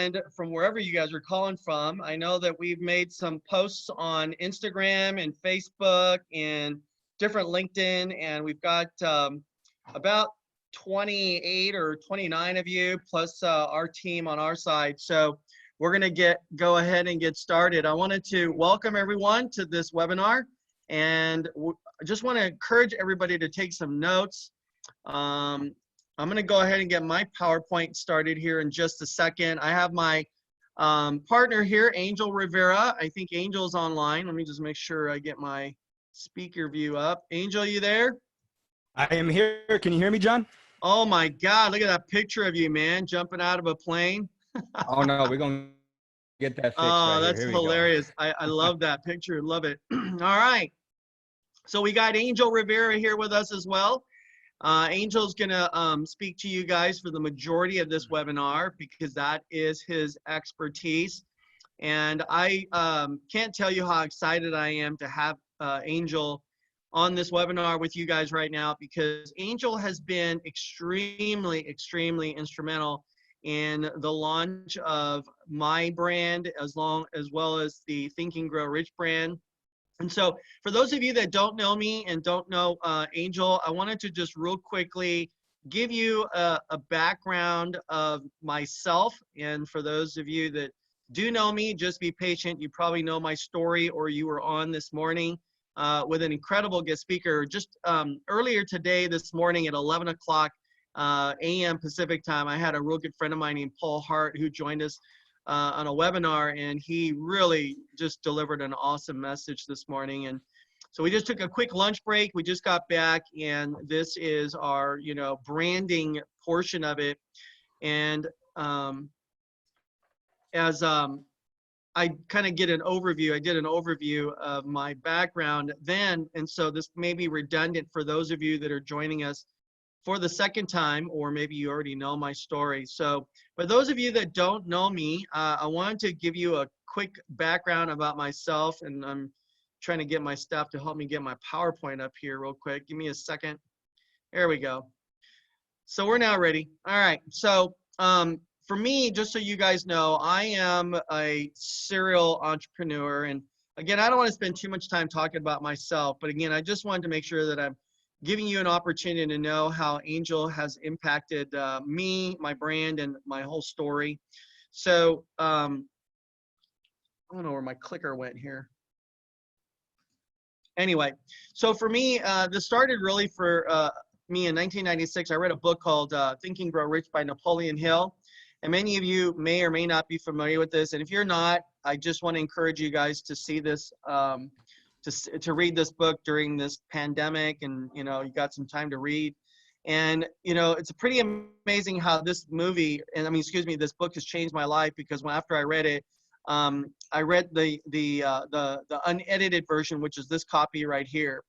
and from wherever you guys are calling from. I know that we've made some posts on Instagram and Facebook and different LinkedIn, and we've got about 28 or 29 of you, plus our team on our side. So we're going to go ahead and get started. I wanted to welcome everyone to this webinar, and I just want to encourage everybody to take some notes. I'm going to go ahead and get my PowerPoint started here in just a second. I have my partner here, Angel Rivera. I think Angel's online. Let me just make sure I get my speaker view up. Angel, you there? I am here. Can you hear me, John? Oh my God, look at that picture of you, man, jumping out of a plane. Oh no, we're going to get that fixed Oh, right that's here. Here hilarious. I love that picture. Love it. All right. So we got Angel Rivera here with us as well. Angel's gonna speak to you guys for the majority of this webinar because that is his expertise. And I can't tell you how excited I am to have Angel on this webinar with you guys right now, because Angel has been extremely instrumental in the launch of my brand as well as the Think and Grow Rich brand. And so for those of you that don't know me and don't know Angel, I wanted to just real quickly give you a background of myself. And for those of you that do know me, just be patient. You probably know my story, or you were on this morning with an incredible guest speaker. Just earlier today, this morning at 11 o'clock a.m. Pacific time, I had a real good friend of mine named Paul Hart who joined us on a webinar, and he really just delivered an awesome message this morning. And so we just took a quick lunch break. We just got back, and this is our, branding portion of it. And as I kind of get an overview, I did an overview of my background then, and so this may be redundant for those of you that are joining us for the second time, or maybe you already know my story. So for those of you that don't know me, I wanted to give you a quick background about myself, and I'm trying to get my staff to help me get my PowerPoint up here real quick. Give me a second. There we go. So we're now ready. All right. So for me, just so you guys know, I am a serial entrepreneur. And again, I don't want to spend too much time talking about myself, but again, I just wanted to make sure that I'm giving you an opportunity to know how Angel has impacted me, my brand, and my whole story. So I don't know where my clicker went here. Anyway, so for me, this started really for me in 1996. I read a book called Think and Grow Rich by Napoleon Hill. And many of you may or may not be familiar with this. And if you're not, I just want to encourage you guys to see this, to read this book during this pandemic, and you got some time to read. And it's pretty amazing how this movie, and this book has changed my life, because after I read it, I read the unedited version, which is this copy right here.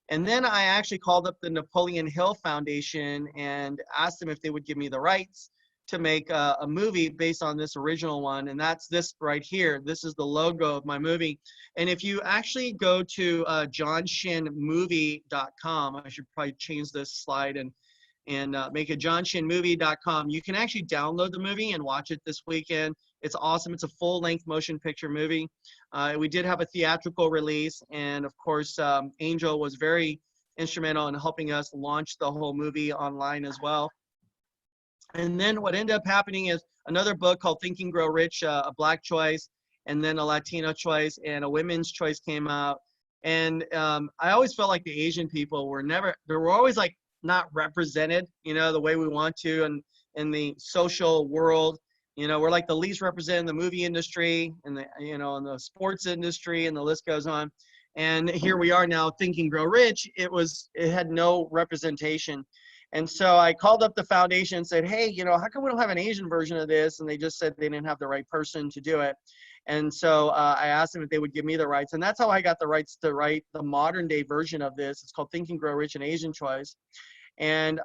And then I actually called up the Napoleon Hill Foundation and asked them if they would give me the rights to make a movie based on this original one, and that's this right here. This is the logo of my movie. And if you actually go to johnshinmovie.com, I should probably change this slide and make it johnshinmovie.com. You can actually download the movie and watch it this weekend. It's awesome. It's a full-length motion picture movie. We did have a theatrical release, and of course, Angel was very instrumental in helping us launch the whole movie online as well. And then what ended up happening is another book called Think and Grow Rich, a Black choice, and then a Latino choice, and a women's choice came out. And I always felt like the Asian people were always like not represented, the way we want to, and in the social world. We're like the least represented in the movie industry, and in the sports industry, and the list goes on. And here we are now, Think and Grow Rich. It had no representation. And so I called up the foundation and said, hey, how come we don't have an Asian version of this? And they just said they didn't have the right person to do it. And so I asked them if they would give me the rights. And that's how I got the rights to write the modern day version of this. It's called Think and Grow Rich, an Asian Choice. And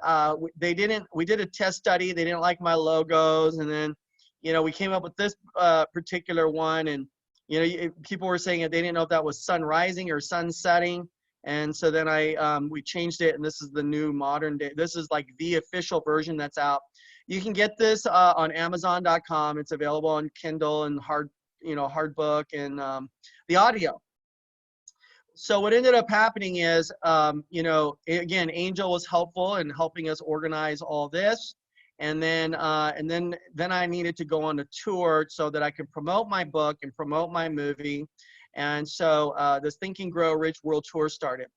we did a test study. They didn't like my logos. And then, we came up with this particular one. And, people were saying that they didn't know if that was sun rising or sun setting. And so then we changed it, and this is the new modern day. This is like the official version that's out. You can get this on Amazon.com. It's available on Kindle and hard book and the audio. So what ended up happening is, again, Angel was helpful in helping us organize all this. And then I needed to go on a tour so that I could promote my book and promote my movie. And so this Think and Grow Rich World Tour started.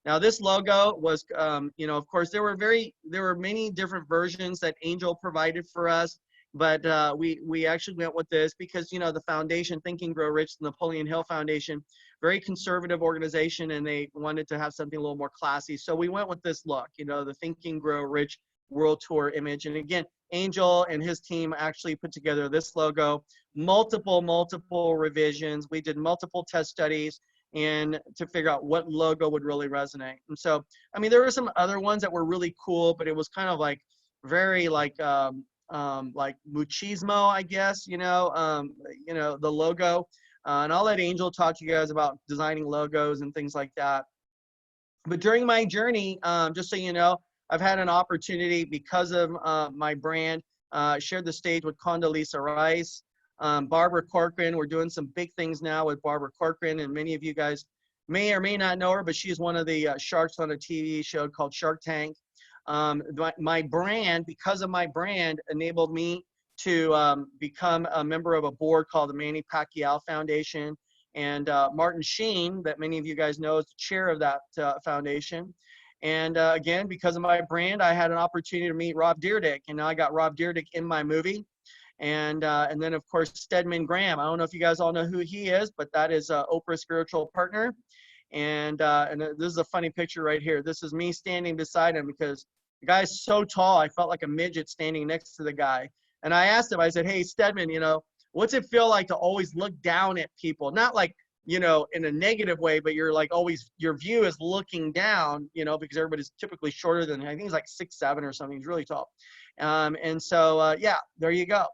Now this logo was, of course, there were many different versions that Angel provided for us, but we actually went with this because, the foundation, Think and Grow Rich, the Napoleon Hill Foundation, very conservative organization, and they wanted to have something a little more classy. So we went with this look, the Think and Grow Rich World Tour image. And again, Angel and his team actually put together this logo, multiple revisions. We did multiple test studies and to figure out what logo would really resonate. And so, I mean, there were some other ones that were really cool, but it was kind of like very like machismo, I guess, the logo. And I'll let Angel talk to you guys about designing logos and things like that. But during my journey, just so you know, I've had an opportunity because of my brand, shared the stage with Condoleezza Rice, Barbara Corcoran. We're doing some big things now with Barbara Corcoran, and many of you guys may or may not know her, but she's one of the sharks on a TV show called Shark Tank. My brand, because of my brand, enabled me to become a member of a board called the Manny Pacquiao Foundation. And Martin Sheen, that many of you guys know, is the chair of that foundation. And again, because of my brand, I had an opportunity to meet Rob Dyrdek, and now I got Rob Dyrdek in my movie. And then, of course, Stedman Graham. I don't know if you guys all know who he is, but that is Oprah's spiritual partner. And this is a funny picture right here. This is me standing beside him because the guy's so tall, I felt like a midget standing next to the guy. And I asked him, I said, hey, Stedman, what's it feel like to always look down at people? Not like, in a negative way, but you're like always, your view is looking down, because everybody's typically shorter than, I think he's like 6'7" or something. He's really tall. And so, yeah, there you go.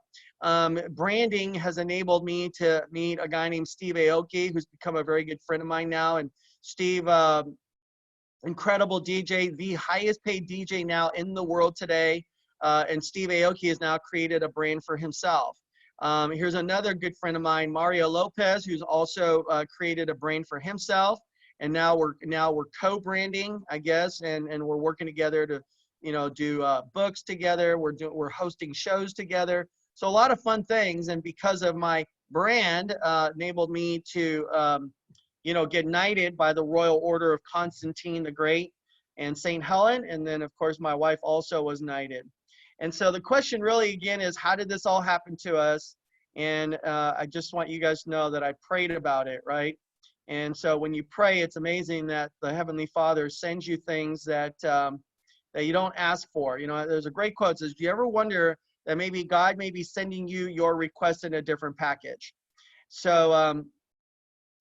Branding has enabled me to meet a guy named Steve Aoki, who's become a very good friend of mine now. And Steve, incredible DJ, the highest paid DJ now in the world today. And Steve Aoki has now created a brand for himself. Here's another good friend of mine, Mario Lopez, who's also created a brand for himself. And now we're co-branding, I guess, and we're working together to, do books together. We're hosting shows together. So a lot of fun things. And because of my brand, enabled me to, get knighted by the Royal Order of Constantine the Great and St. Helen. And then, of course, my wife also was knighted. And so the question really, again, is how did this all happen to us? And I just want you guys to know that I prayed about it, right? And so when you pray, it's amazing that the Heavenly Father sends you things that that you don't ask for. There's a great quote that says, do you ever wonder that maybe God may be sending you your request in a different package? So,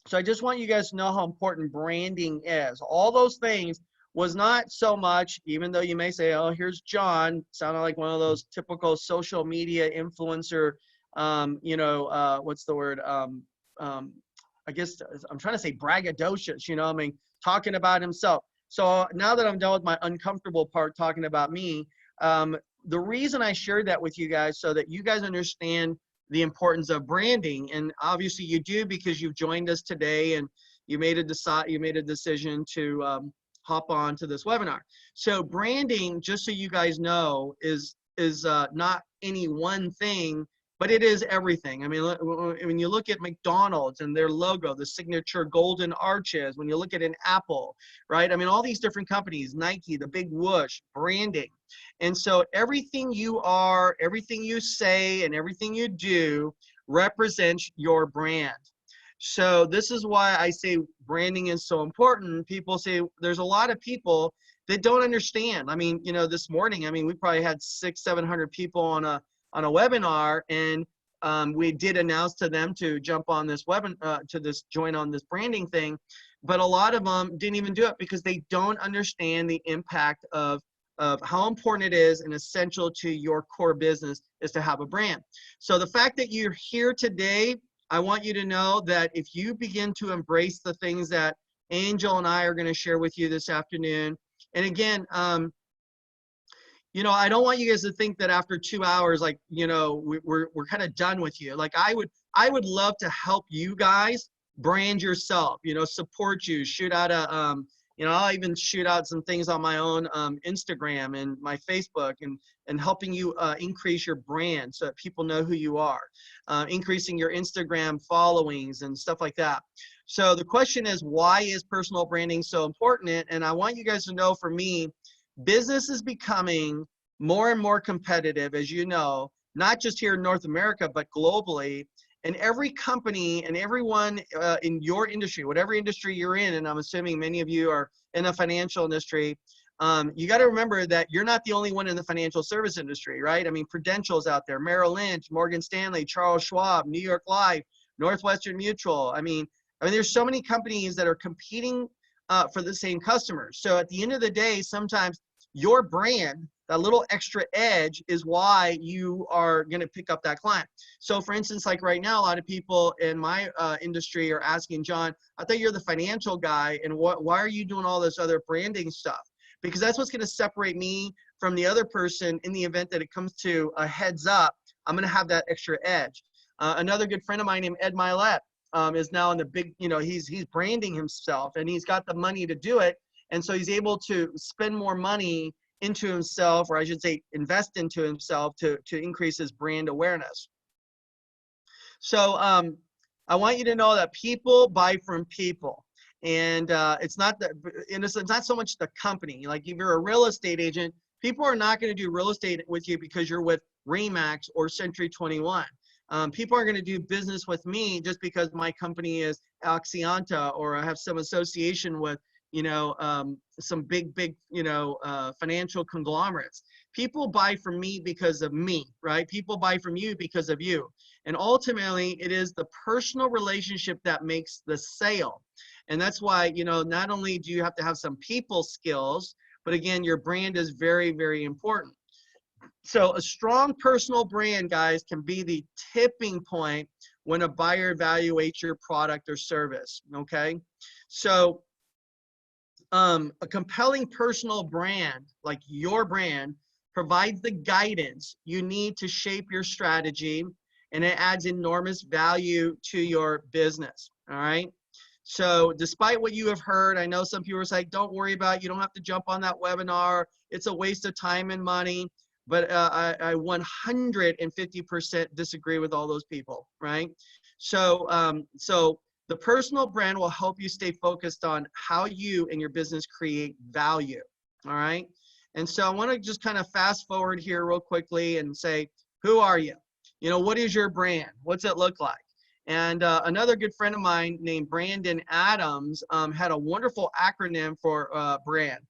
so I just want you guys to know how important branding is. All those things was not so much, even though you may say, oh, here's John, sounded like one of those typical social media influencer, what's the word? I guess I'm trying to say braggadocious, talking about himself. So now that I'm done with my uncomfortable part talking about me, the reason I shared that with you guys so that you guys understand the importance of branding, and obviously you do because you've joined us today and you made a decision to hop on to this webinar. So branding, just so you guys know, is not any one thing, but it is everything. I mean, when you look at McDonald's and their logo, the signature golden arches, when you look at an Apple, right? I mean, all these different companies, Nike, the big whoosh, branding. And so everything you are, everything you say, and everything you do represents your brand. So this is why I say branding is so important. People say there's a lot of people that don't understand. I mean, this morning, we probably had 600-700 people on a webinar, and we did announce to them to jump on this join on this branding thing, but a lot of them didn't even do it because they don't understand the impact of how important it is and essential to your core business is to have a brand. So the fact that you're here today, I want you to know that if you begin to embrace the things that Angel and I are going to share with you this afternoon, and again, you know, I don't want you guys to think that after 2 hours, like, you know, we're kind of done with you. Like I would love to help you guys brand yourself, you know, support you, shoot out a, you know, I'll even shoot out some things on my own Instagram and my Facebook and helping you increase your brand so that people know who you are, increasing your Instagram followings and stuff like that. So the question is, why is personal branding so important? And I want you guys to know, for me, business is becoming more and more competitive, as you know, not just here in North America, but globally. And every company and everyone in your industry, whatever industry you're in, and I'm assuming many of you are in the financial industry, you got to remember that you're not the only one in the financial service industry, right? I mean, Prudential's out there, Merrill Lynch, Morgan Stanley, Charles Schwab, New York Life, Northwestern Mutual. I mean, there's so many companies that are competing for the same customers. So at the end of the day, sometimes your brand, that little extra edge, is why you are going to pick up that client. So for instance, like right now, a lot of people in my industry are asking, John, I thought you're the financial guy, and why are you doing all this other branding stuff? Because that's what's going to separate me from the other person in the event that it comes to a heads up. I'm going to have that extra edge. Another good friend of mine named Ed Milet is now in the big, you know, he's branding himself, and he's got the money to do it. And so he's able to spend more money into himself, or I should say invest into himself, to increase his brand awareness. So I want you to know that people buy from people. And it's not that, it's not so much the company. Like if you're a real estate agent, people are not going to do real estate with you because you're with Remax or Century 21. People are going to do business with me just because my company is Oxianta, or I have some association with, you know, some big, you know, financial conglomerates. People buy from me because of me, right? People buy from you because of you. And ultimately, it is the personal relationship that makes the sale. And that's why, you know, not only do you have to have some people skills, but again, your brand is very, very important. So a strong personal brand, guys, can be the tipping point when a buyer evaluates your product or service, okay? So a compelling personal brand, like your brand, provides the guidance you need to shape your strategy, and it adds enormous value to your business, all right? So despite what you have heard, I know some people are saying, don't worry about it, you don't have to jump on that webinar, it's a waste of time and money. But I 150% disagree with all those people, right? So, so the personal brand will help you stay focused on how you and your business create value, all right? And so I want to just kind of fast forward here real quickly and say, who are you? You know, what is your brand? What's it look like? And another good friend of mine named Brandon Adams had a wonderful acronym for brand.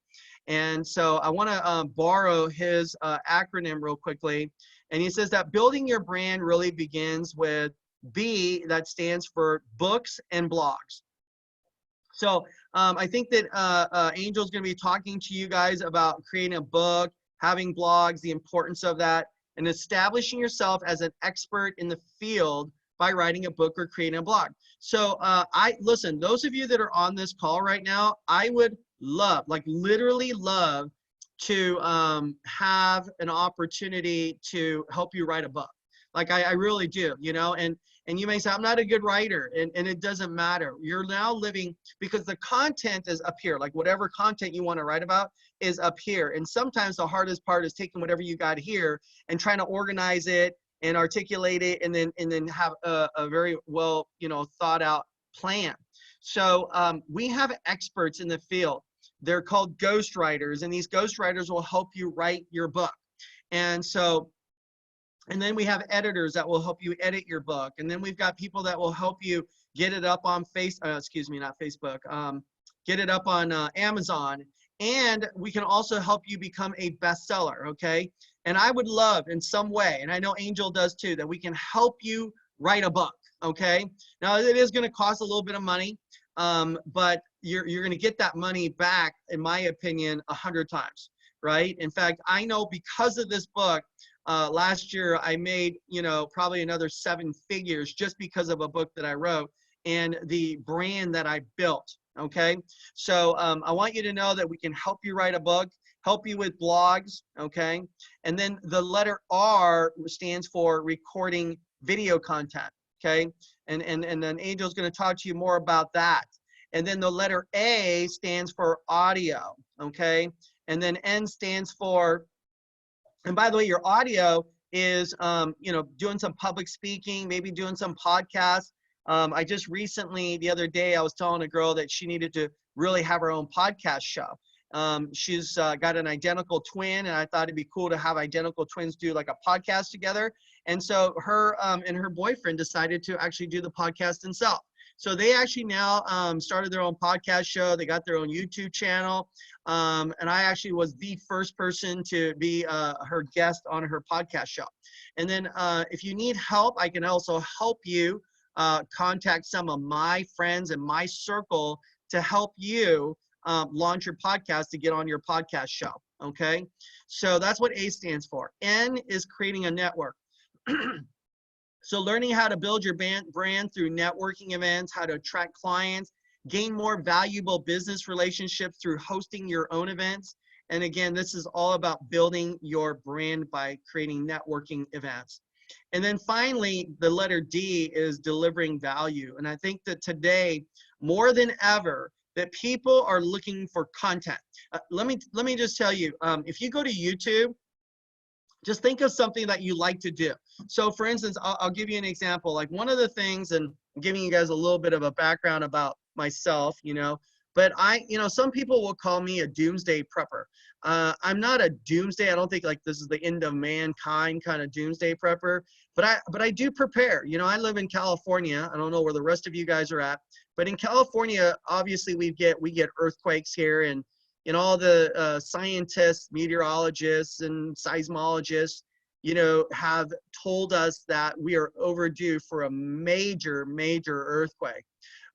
And so I want to borrow his acronym real quickly. And he says that building your brand really begins with B, that stands for books and blogs. So I think that Angel's going to be talking to you guys about creating a book, having blogs, the importance of that, and establishing yourself as an expert in the field by writing a book or creating a blog. So listen, those of you that are on this call right now, I would love, like literally love, to have an opportunity to help you write a book. Like I really do, you know, and you may say, I'm not a good writer, and it doesn't matter. You're now living, because the content is up here, like whatever content you want to write about is up here. And sometimes the hardest part is taking whatever you got here and trying to organize it and articulate it, and then have a very well, you know, thought out plan. So we have experts in the field. They're called ghostwriters, and these ghostwriters will help you write your book. And so, and then we have editors that will help you edit your book. And then we've got people that will help you get it up on not Facebook, get it up on Amazon. And we can also help you become a bestseller, okay? And I would love in some way, and I know Angel does too, that we can help you write a book, okay? Now it is gonna cost a little bit of money, but you're gonna get that money back, in my opinion, 100 times, right? In fact, I know because of this book, last year I made, you know, probably another 7 figures just because of a book that I wrote and the brand that I built, okay? So I want you to know that we can help you write a book. help you with blogs, okay? And then the letter R stands for recording video content, okay? And then Angel's gonna talk to you more about that. And then the letter A stands for audio, okay? And then N stands for, and by the way, your audio is, you know, doing some public speaking, maybe doing some podcasts. I just recently, the other day, I was telling a girl that she needed to really have her own podcast show. She's got an identical twin, and I thought it'd be cool to have identical twins do like a podcast together. And so her and her boyfriend decided to actually do the podcast themselves. So they actually now started their own podcast show. They got their own YouTube channel. And I actually was the first person to be her guest on her podcast show. And then if you need help, I can also help you contact some of my friends in my circle to help you launch your podcast to get on your podcast show, okay? So that's what A stands for. N is creating a network. So learning how to build your brand through networking events, how to attract clients, gain more valuable business relationships through hosting your own events. And again, this is all about building your brand by creating networking events. And then finally, the letter D is delivering value. And I think that today, more than ever, that people are looking for content. Let me just tell you, if you go to YouTube, just think of something that you like to do. So for instance, I'll give you an example. Like one of the things, and I'm giving you guys a little bit of a background about myself, you know, but some people will call me a doomsday prepper. I'm not a doomsday. I don't think like this is the end of mankind kind of doomsday prepper, but I do prepare. You know, I live in California. I don't know where the rest of you guys are at, but in California, obviously we get earthquakes here, and all the scientists, meteorologists, and seismologists, you know, have told us that we are overdue for a major, major earthquake.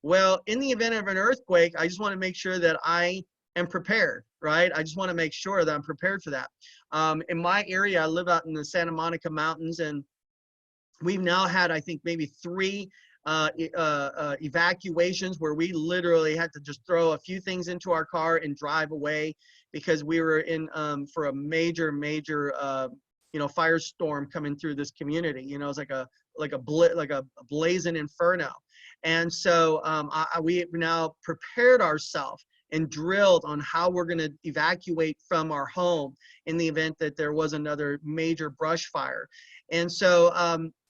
Well, in the event of an earthquake, I just want to make sure that I am prepared, right? I just want to make sure that I'm prepared for that. In my area, I live out in the Santa Monica Mountains, and we've now had, I think, maybe 3 evacuations where we literally had to just throw a few things into our car and drive away because we were in for a major firestorm coming through this community. You know, it's like a blazing inferno. And so we've now prepared ourselves and drilled on how we're going to evacuate from our home in the event that there was another major brush fire. And so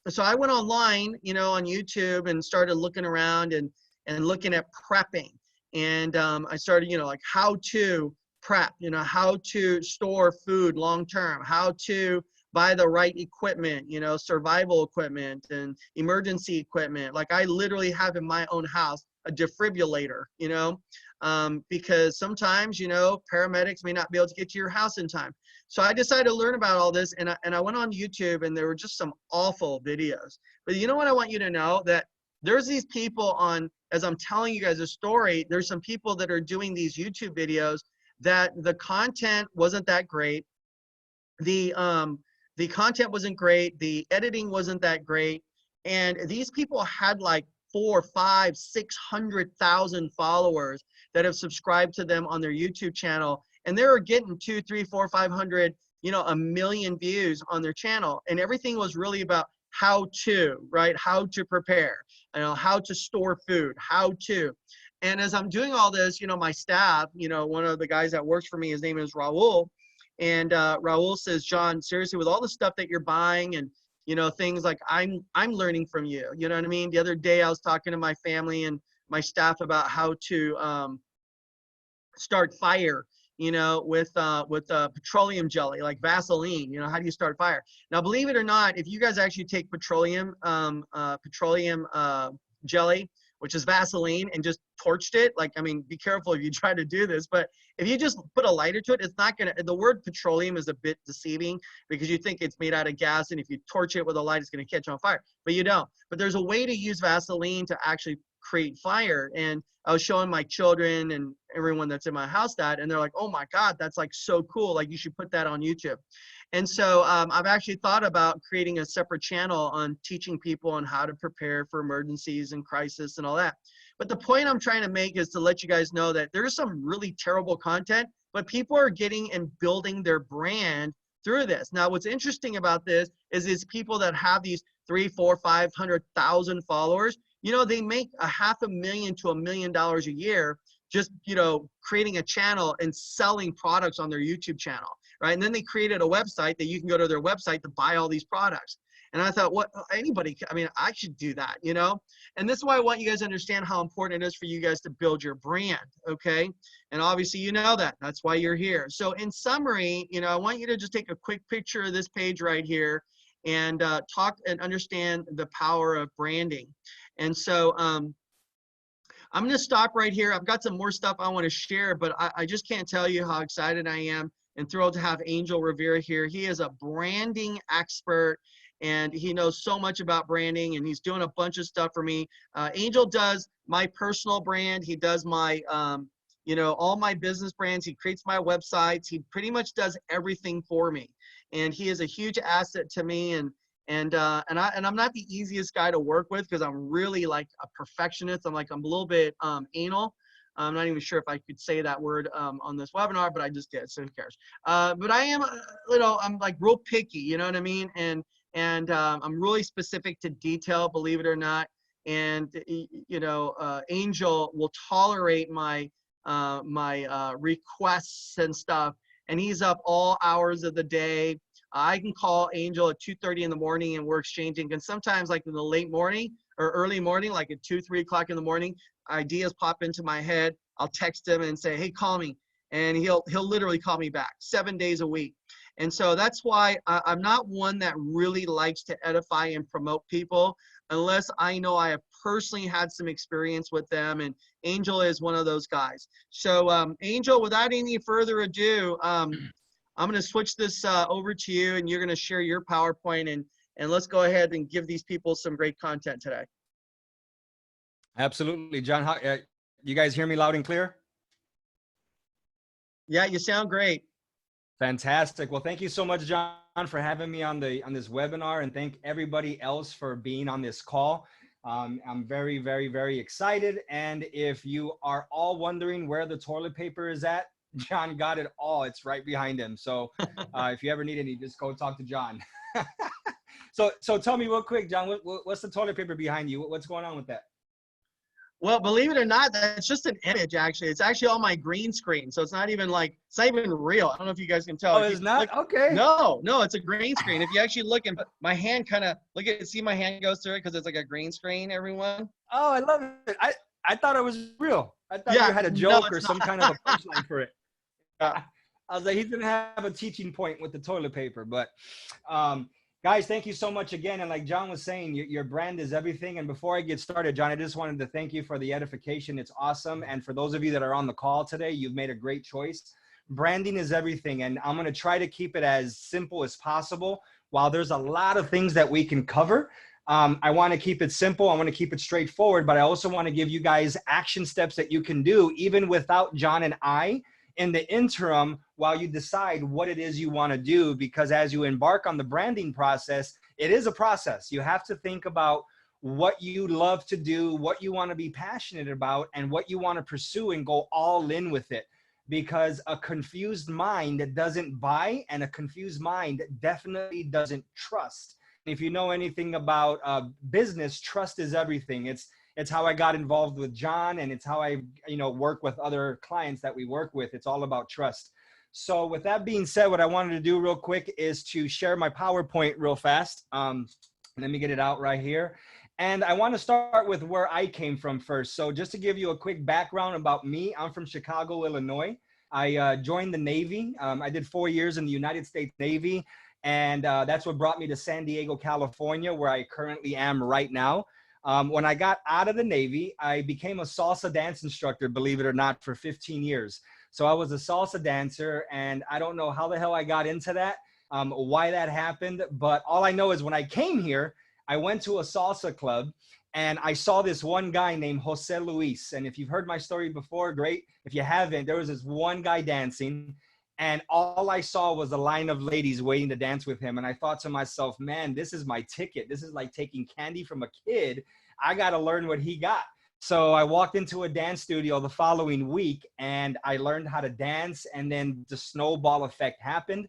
so I went online, you know, on YouTube and started looking around and looking at prepping. And I started, you know, like how to prep, you know, how to store food long term, how to buy the right equipment, you know, survival equipment and emergency equipment. Like I literally have in my own house a defibrillator, you know, because sometimes, you know, paramedics may not be able to get to your house in time. So I decided to learn about all this, and I went on YouTube, and there were just some awful videos. But you know what I want you to know? That there's these people on, as I'm telling you guys a story, there's some people that are doing these YouTube videos that the content wasn't that great. The content wasn't great. The editing wasn't that great. And these people had like 4, 5, 600,000 followers that have subscribed to them on their YouTube channel. And they were getting 2, 3, 4, 500, you know, 1 million views on their channel. And everything was really about how to, right? How to prepare, you know, how to store food, how to. And as I'm doing all this, you know, my staff, you know, one of the guys that works for me, his name is Raul. And Raul says, John, seriously, with all the stuff that you're buying and, you know, things like I'm learning from you, you know what I mean? The other day I was talking to my family and my staff about how to start fire, you know, with petroleum jelly, like Vaseline. You know, how do you start fire? Now, believe it or not, if you guys actually take petroleum jelly, which is Vaseline, and just torched it, like, I mean, be careful if you try to do this, but if you just put a lighter to it, it's not gonna, the word petroleum is a bit deceiving because you think it's made out of gas, and if you torch it with a light, it's gonna catch on fire, but you don't. But there's a way to use Vaseline to actually create fire. And I was showing my children and everyone that's in my house that, and they're like, oh my God, that's like so cool. Like you should put that on YouTube. And so I've actually thought about creating a separate channel on teaching people on how to prepare for emergencies and crisis and all that. But the point I'm trying to make is to let you guys know that there's some really terrible content, but people are getting and building their brand through this. Now, what's interesting about this is these people that have these 3, 4, 500,000 followers, you know, they make $500,000 to $1 million a year just, you know, creating a channel and selling products on their YouTube channel, right? And then they created a website that you can go to their website to buy all these products. And I thought, what, anybody, I mean, I should do that, you know? And this is why I want you guys to understand how important it is for you guys to build your brand, okay? And obviously you know that, that's why you're here. So in summary, you know, I want you to just take a quick picture of this page right here and talk and understand the power of branding. And so I'm going to stop right here. I've got some more stuff I want to share, but I just can't tell you how excited I am and thrilled to have Angel Rivera here. He is a branding expert, and he knows so much about branding, and he's doing a bunch of stuff for me. Angel does my personal brand. He does my, you know, all my business brands. He creates my websites. He pretty much does everything for me, and he is a huge asset to me. And I'm not the easiest guy to work with because I'm really like a perfectionist. I'm a little bit anal. I'm not even sure if I could say that word on this webinar, but I just did, so who cares? But I am, you know, I'm like real picky, you know what I mean? And I'm really specific to detail, believe it or not. And you know, Angel will tolerate my requests and stuff, and he's up all hours of the day. I can call Angel at 2:30 in the morning and we're exchanging. And sometimes like in the late morning or early morning, like at 2, 3 o'clock in the morning, ideas pop into my head. I'll text him and say, hey, call me. And he'll literally call me back 7 days a week. And so that's why I'm not one that really likes to edify and promote people unless I know I have personally had some experience with them. And Angel is one of those guys. So Angel, without any further ado, I'm going to switch this over to you, and you're going to share your PowerPoint, and let's go ahead and give these people some great content today. Absolutely, John. How, you guys hear me loud and clear? Yeah, you sound great. Fantastic. Well, thank you so much, John, for having me on this webinar, and thank everybody else for being on this call. I'm very, very, very excited. And if you are all wondering where the toilet paper is at, John got it all. It's right behind him. So if you ever need any, just go talk to John. So tell me real quick, John, what's the toilet paper behind you? What's going on with that? Well, believe it or not, that's just an image, actually. It's actually on my green screen. So it's not even like, it's not even real. I don't know if you guys can tell. Oh, it's not? Okay. No, it's a green screen. If you actually look and my hand kind of, see my hand goes through it because it's like a green screen, everyone. Oh, I love it. I thought it was real. I thought you had a joke or some kind of a punchline for it. I was like, he's going to have a teaching point with the toilet paper. But guys, thank you so much again. And like John was saying, your brand is everything. And before I get started, John, I just wanted to thank you for the edification. It's awesome. And for those of you that are on the call today, you've made a great choice. Branding is everything. And I'm going to try to keep it as simple as possible. While there's a lot of things that we can cover, I want to keep it simple. I want to keep it straightforward. But I also want to give you guys action steps that you can do even without John and I in the interim while you decide what it is you want to do. Because as you embark on the branding process, it is a process. You have to think about what you love to do, what you want to be passionate about, and what you want to pursue and go all in with it. Because a confused mind doesn't buy, and a confused mind definitely doesn't trust. If you know anything about business, trust is everything. It's how I got involved with John, and it's how I, work with other clients that we work with. It's all about trust. So with that being said, what I wanted to do real quick is to share my PowerPoint real fast. Let me get it out right here. And I want to start with where I came from first. So just to give you a quick background about me, I'm from Chicago, Illinois. I joined the Navy. I did 4 years in the United States Navy. And that's what brought me to San Diego, California, where I currently am right now. When I got out of the Navy, I became a salsa dance instructor, believe it or not, for 15 years. So I was a salsa dancer, and I don't know how the hell I got into that, why that happened. But all I know is when I came here, I went to a salsa club, and I saw this one guy named Jose Luis. And if you've heard my story before, great. If you haven't, there was this one guy dancing, and all I saw was a line of ladies waiting to dance with him. And I thought to myself, man, this is my ticket. This is like taking candy from a kid. I got to learn what he got. So I walked into a dance studio the following week and I learned how to dance, and then the snowball effect happened.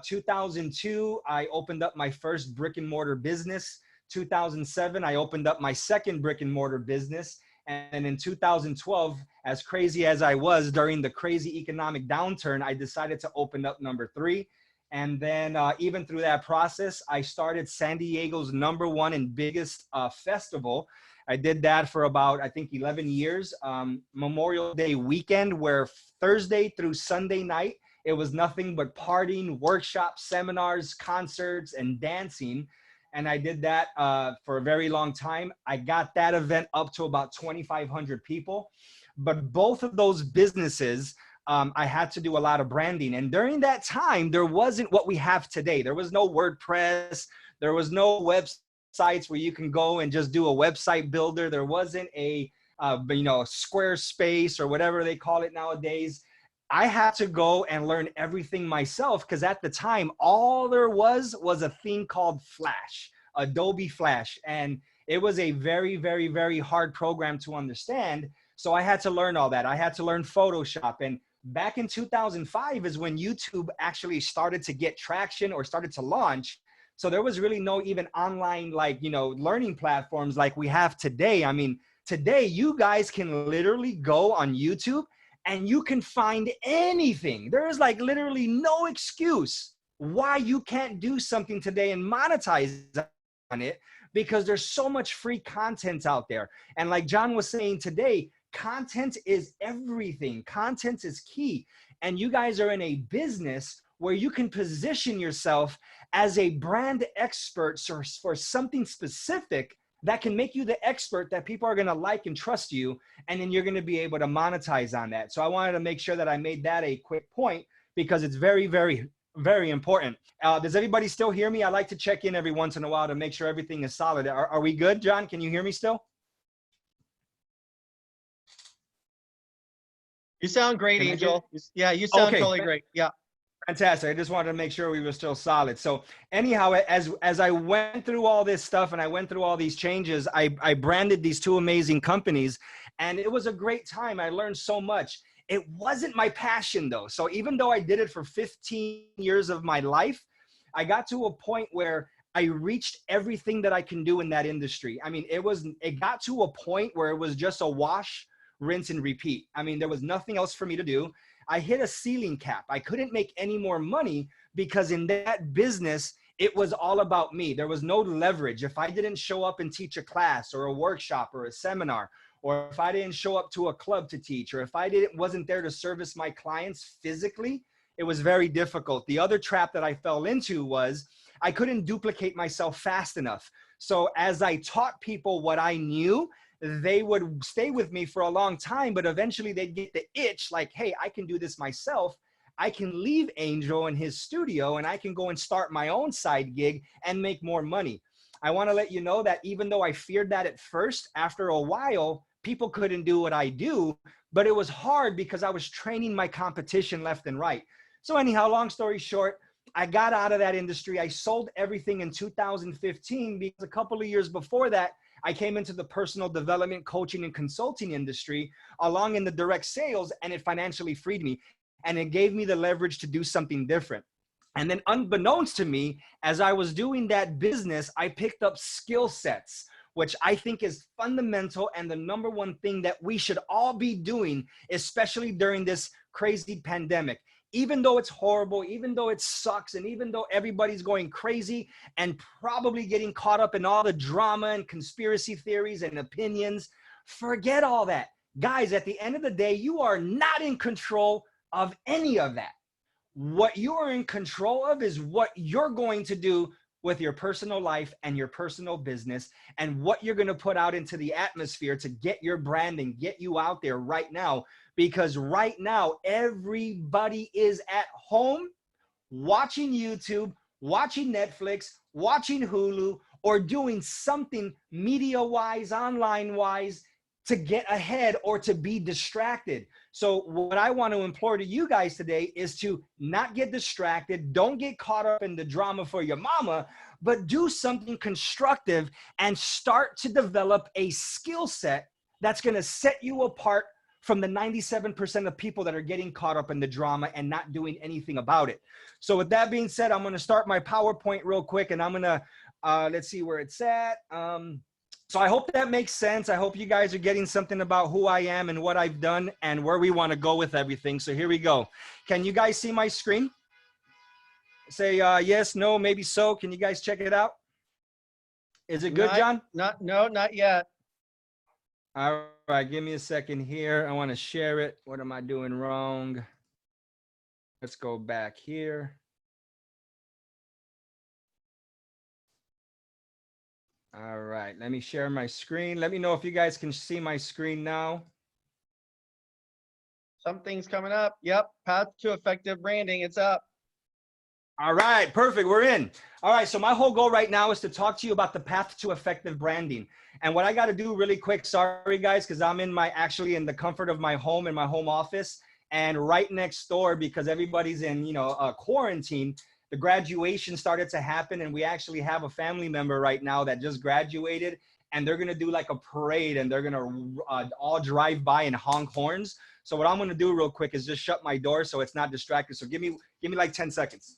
2002, I opened up my first brick and mortar business. 2007, I opened up my second brick and mortar business. And in 2012, as crazy as I was during the crazy economic downturn, I decided to open up number 3. And then even through that process, I started San Diego's #1 and biggest festival. I did that for about, I think, 11 years. Memorial Day weekend, where Thursday through Sunday night, it was nothing but partying, workshops, seminars, concerts, and dancing. And I did that for a very long time. I got that event up to about 2,500 people. But both of those businesses, I had to do a lot of branding. And during that time, there wasn't what we have today. There was no WordPress. There was no websites where you can go and just do a website builder. There wasn't a, Squarespace or whatever they call it nowadays. I had to go and learn everything myself, because at the time, all there was a thing called Flash, Adobe Flash. And it was a very, very, very hard program to understand. So I had to learn all that. I had to learn Photoshop. And back in 2005 is when YouTube actually started to get traction or started to launch. So there was really no even online, learning platforms like we have today. I mean, today you guys can literally go on YouTube and you can find anything. There is literally no excuse why you can't do something today and monetize on it, because there's so much free content out there. And like John was saying today, content is everything. Content is key. And you guys are in a business where you can position yourself as a brand expert for something specific that can make you the expert that people are going to like and trust you. And then you're going to be able to monetize on that. So I wanted to make sure that I made that a quick point, because it's very, very, very important. Does everybody still hear me? I like to check in every once in a while to make sure everything is solid. Are we good, John? Can you hear me still? You sound great, Angel. Yeah, you sound totally great. Yeah. Fantastic. I just wanted to make sure we were still solid. So anyhow, as I went through all this stuff and I went through all these changes, I branded these 2 amazing companies, and it was a great time. I learned so much. It wasn't my passion though. So even though I did it for 15 years of my life, I got to a point where I reached everything that I can do in that industry. I mean, it got to a point where it was just a wash, rinse, and repeat. I mean, there was nothing else for me to do. I hit a ceiling cap. I couldn't make any more money, because in that business, it was all about me. There was no leverage. If I didn't show up and teach a class or a workshop or a seminar, or if I didn't show up to a club to teach, or if I wasn't there to service my clients physically, it was very difficult. The other trap that I fell into was I couldn't duplicate myself fast enough. So as I taught people what I knew, they would stay with me for a long time, but eventually they'd get the itch like, hey, I can do this myself. I can leave Angel in his studio and I can go and start my own side gig and make more money. I want to let you know that even though I feared that at first, after a while, people couldn't do what I do, but it was hard because I was training my competition left and right. So anyhow, long story short, I got out of that industry. I sold everything in 2015 because a couple of years before that, I came into the personal development, coaching, and consulting industry along in the direct sales, and it financially freed me. And it gave me the leverage to do something different. And then unbeknownst to me, as I was doing that business, I picked up skill sets, which I think is fundamental and the #1 thing that we should all be doing, especially during this crazy pandemic. Even though it's horrible, even though it sucks, and even though everybody's going crazy and probably getting caught up in all the drama and conspiracy theories and opinions, forget all that. Guys, at the end of the day, you are not in control of any of that. What you are in control of is what you're going to do with your personal life and your personal business, and what you're going to put out into the atmosphere to get your brand and get you out there right now. Because right now, everybody is at home watching YouTube, watching Netflix, watching Hulu, or doing something media-wise, online-wise, to get ahead or to be distracted. So what I want to implore to you guys today is to not get distracted. Don't get caught up in the drama for your mama, but do something constructive and start to develop a skill set that's going to set you apart from the 97% of people that are getting caught up in the drama and not doing anything about it. So with that being said, I'm going to start my PowerPoint real quick, and I'm going to, let's see where it's at. So I hope that makes sense. I hope you guys are getting something about who I am and what I've done and where we want to go with everything. So here we go. Can you guys see my screen? Say yes, no, maybe so. Can you guys check it out? Is it good, John? No, not yet. All right, give me a second here. I want to share it. What am I doing wrong? Let's go back here. All right, let me share my screen. Let me know if you guys can see my screen now. Something's coming up. Yep, path to effective branding. It's up. All right, perfect. We're in. All right, so my whole goal right now is to talk to you about the path to effective branding. And what I got to do really quick, sorry guys, because I'm in actually in the comfort of my home, in my home office, and right next door, because everybody's in, quarantine, the graduation started to happen, and we actually have a family member right now that just graduated, and they're going to do like a parade, and they're going to all drive by and honk horns. So what I'm going to do real quick is just shut my door so it's not distracted. So give me like 10 seconds.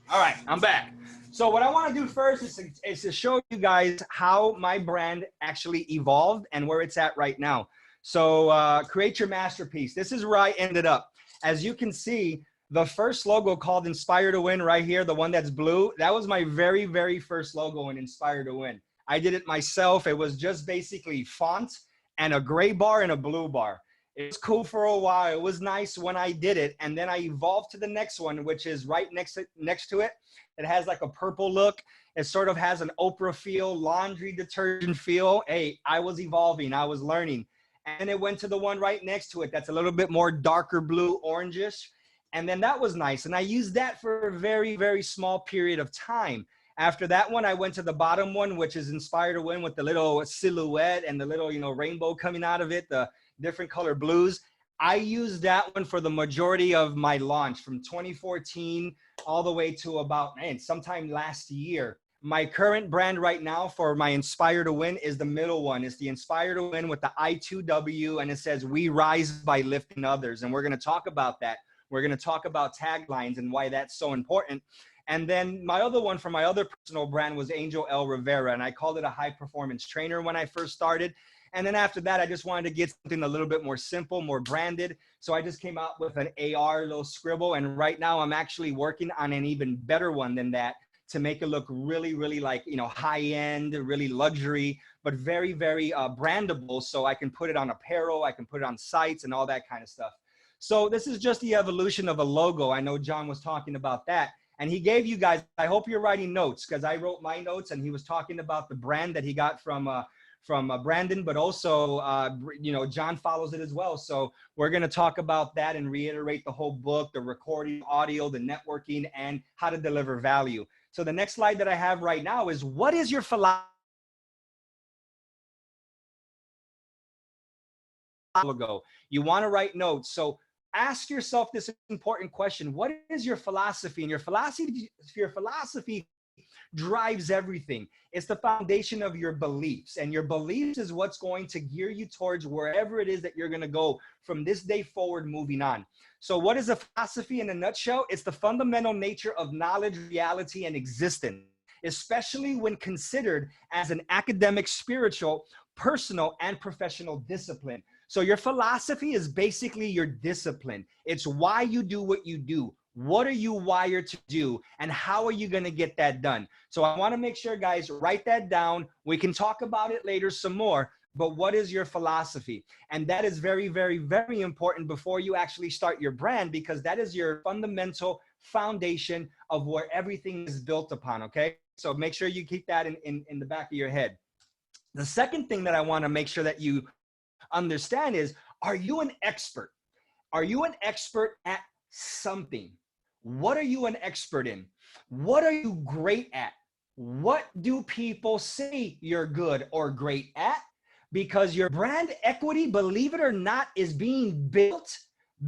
All right, I'm back. So what I want to do first is to show you guys how my brand actually evolved and where it's at right now. So create your masterpiece. This is where I ended up. As you can see, the first logo called Inspire to Win right here, the one that's blue, that was my very, very first logo in Inspire to Win. I did it myself. It was just basically font and a gray bar and a blue bar. It was cool for a while. It was nice when I did it. And then I evolved to the next one, which is right next to it. It has like a purple look. It sort of has an Oprah feel, laundry detergent feel. Hey, I was evolving. I was learning. And it went to the one right next to it that's a little bit more darker blue, orangish. And then that was nice. And I used that for a very, very small period of time. After that one, I went to the bottom one, which is Inspire to Win with the little silhouette and the little, rainbow coming out of it, the different color blues. I used that one for the majority of my launch from 2014 all the way to about, sometime last year. My current brand right now for my Inspire to Win is the middle one. It's the Inspire to Win with the I2W, and it says, "We rise by lifting others." And we're going to talk about that. We're going to talk about taglines and why that's so important. And then my other one for my other personal brand was Angel L. Rivera, and I called it a high performance trainer when I first started. And then after that, I just wanted to get something a little bit more simple, more branded. So I just came out with an AR little scribble. And right now I'm actually working on an even better one than that to make it look really, really like, high end, really luxury, but very, very brandable. So I can put it on apparel, I can put it on sites and all that kind of stuff. So this is just the evolution of a logo. I know John was talking about that. And he gave you guys, I hope you're writing notes, because I wrote my notes and he was talking about the brand that he got from Brandon, but also, John follows it as well. So we're going to talk about that and reiterate the whole book, the recording, audio, the networking, and how to deliver value. So the next slide that I have right now is, what is your philosophy? You want to write notes. So ask yourself this important question. What is your philosophy? And your philosophy drives everything. It's the foundation of your beliefs, and your beliefs is what's going to gear you towards wherever it is that you're going to go from this day forward, moving on. So what is a philosophy in a nutshell? It's the fundamental nature of knowledge, reality, and existence, especially when considered as an academic, spiritual, personal, and professional discipline. So your philosophy is basically your discipline. It's why you do what you do. What are you wired to do, and how are you going to get that done? So I want to make sure, guys, write that down. We can talk about it later some more, but what is your philosophy? And that is very, very, very important before you actually start your brand, because that is your fundamental foundation of where everything is built upon, okay? So make sure you keep that in the back of your head. The second thing that I want to make sure that you understand is, are you an expert? Are you an expert at something? What are you an expert in? What are you great at? What do people say you're good or great at? Because your brand equity, believe it or not, is being built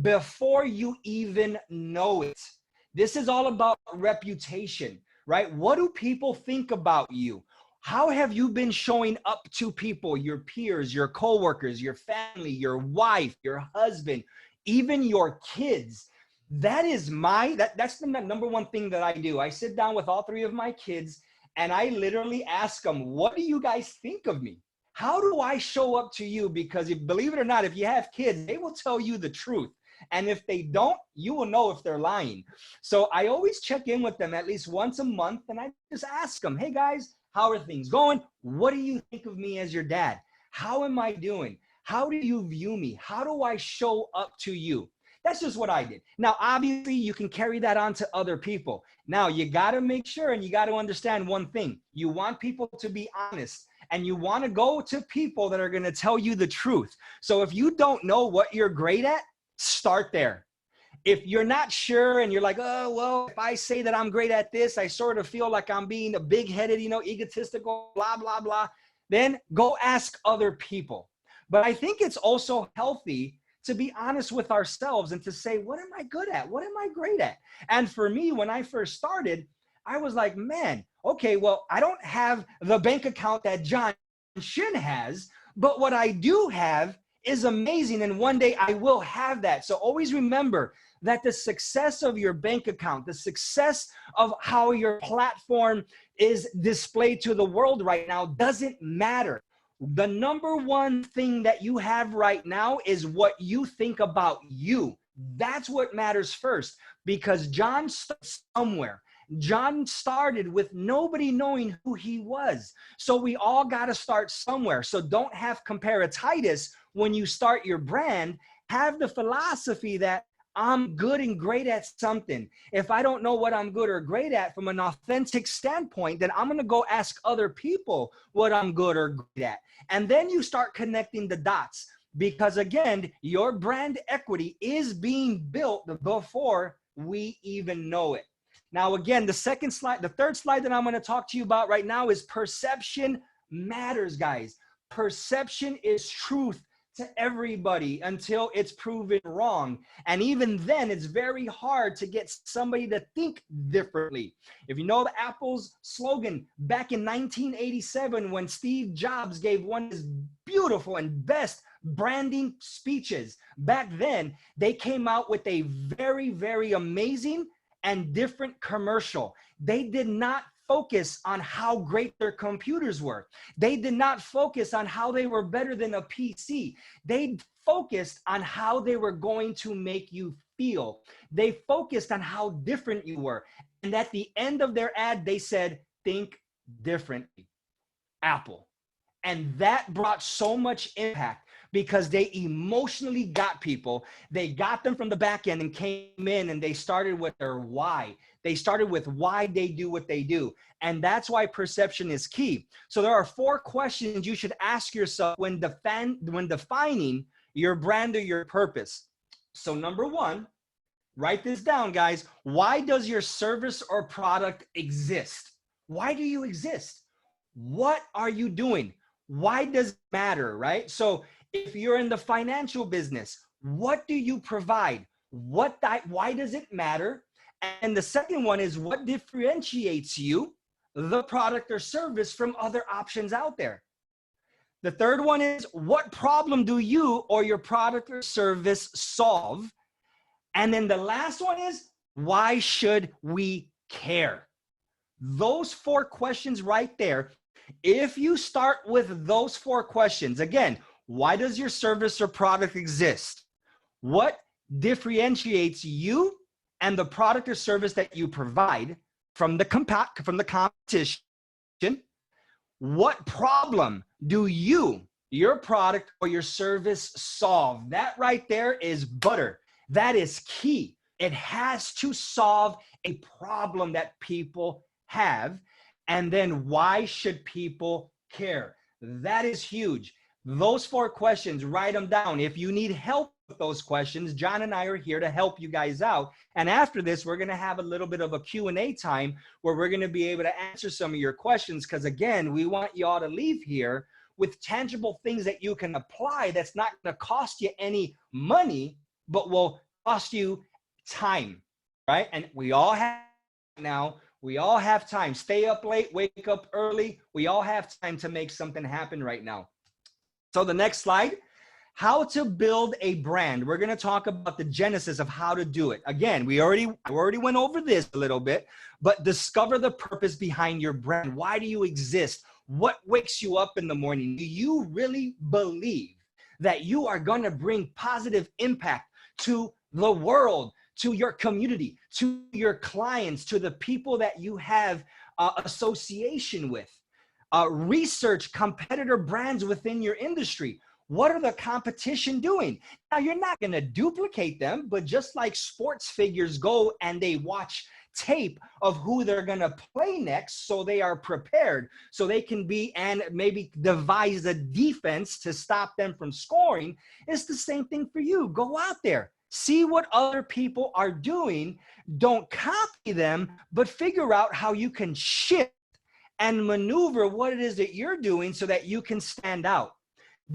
before you even know it. This is all about reputation, right? What do people think about you? How have you been showing up to people, your peers, your coworkers, your family, your wife, your husband, even your kids? That's the number one thing that I do. I sit down with all three of my kids and I literally ask them, what do you guys think of me? How do I show up to you? Because if, believe it or not, if you have kids, they will tell you the truth. And if they don't, you will know if they're lying. So I always check in with them at least once a month. And I just ask them, hey guys, how are things going? What do you think of me as your dad? How am I doing? How do you view me? How do I show up to you? That's just what I did. Now, obviously, you can carry that on to other people. Now, you got to make sure and you got to understand one thing. You want people to be honest and you want to go to people that are going to tell you the truth. So if you don't know what you're great at, start there. If you're not sure and you're like, oh, well, if I say that I'm great at this, I sort of feel like I'm being a big-headed, egotistical, blah, blah, blah, then go ask other people. But I think it's also healthy to be honest with ourselves and to say, what am I good at? What am I great at? And for me, when I first started, I was like, man, okay, well, I don't have the bank account that John Shin has, but what I do have is amazing. And one day I will have that. So always remember that the success of your bank account, the success of how your platform is displayed to the world right now doesn't matter. The number one thing that you have right now is what you think about you. That's what matters first, because John started somewhere. John started with nobody knowing who he was. So we all got to start somewhere. So don't have comparatitis when you start your brand. Have the philosophy that I'm good and great at something. If I don't know what I'm good or great at from an authentic standpoint, then I'm going to go ask other people what I'm good or great at. And then you start connecting the dots, because again, your brand equity is being built before we even know it. Now, again, the third slide that I'm going to talk to you about right now is perception matters, guys. Perception is truth to everybody until it's proven wrong. And even then, it's very hard to get somebody to think differently. If you know the Apple's slogan back in 1987, when Steve Jobs gave one of his beautiful and best branding speeches, back then, they came out with a very, very amazing and different commercial. They did not focus on how great their computers were. They did not focus on how they were better than a PC. They focused on how they were going to make you feel. They focused on how different you were. And at the end of their ad, they said, think differently, Apple. And that brought so much impact because they emotionally got people. They got them from the back end and came in and they started with their why. They started with why they do what they do. And that's why perception is key. So there are 4 questions you should ask yourself when defining your brand or your purpose. So number 1, write this down, guys. Why does your service or product exist? Why do you exist? What are you doing? Why does it matter, right? So if you're in the financial business, what do you provide? Why does it matter? And the second one is, what differentiates you, the product or service, from other options out there? The third one is, what problem do you or your product or service solve? And then the last one is, why should we care? Those 4 questions right there. If you start with those 4 questions, again, why does your service or product exist? What differentiates you and the product or service that you provide from the competition? What problem do your product or your service solve? That right there is butter. That is key. It has to solve a problem that people have. And then why should people care? That is huge. Those 4 questions, write them down. If you need help with those questions, John and I are here to help you guys out. And after this, we're going to have a little bit of a Q&A time where we're going to be able to answer some of your questions. Because again, we want you all to leave here with tangible things that you can apply that's not going to cost you any money, but will cost you time. right? And we all have now, we all have time. Stay up late, wake up early. We all have time to make something happen right now. So the next slide, how to build a brand. We're going to talk about the genesis of how to do it. Again, we already went over this a little bit, but discover the purpose behind your brand. Why do you exist? What wakes you up in the morning? Do you really believe that you are going to bring positive impact to the world, to your community, to your clients, to the people that you have association with? Research competitor brands within your industry. What are the competition doing? Now, you're not going to duplicate them, but just like sports figures go and they watch tape of who they're going to play next, so they are prepared, so they can be and maybe devise a defense to stop them from scoring. It's the same thing for you. Go out there, see what other people are doing. Don't copy them, but figure out how you can shift and maneuver what it is that you're doing so that you can stand out.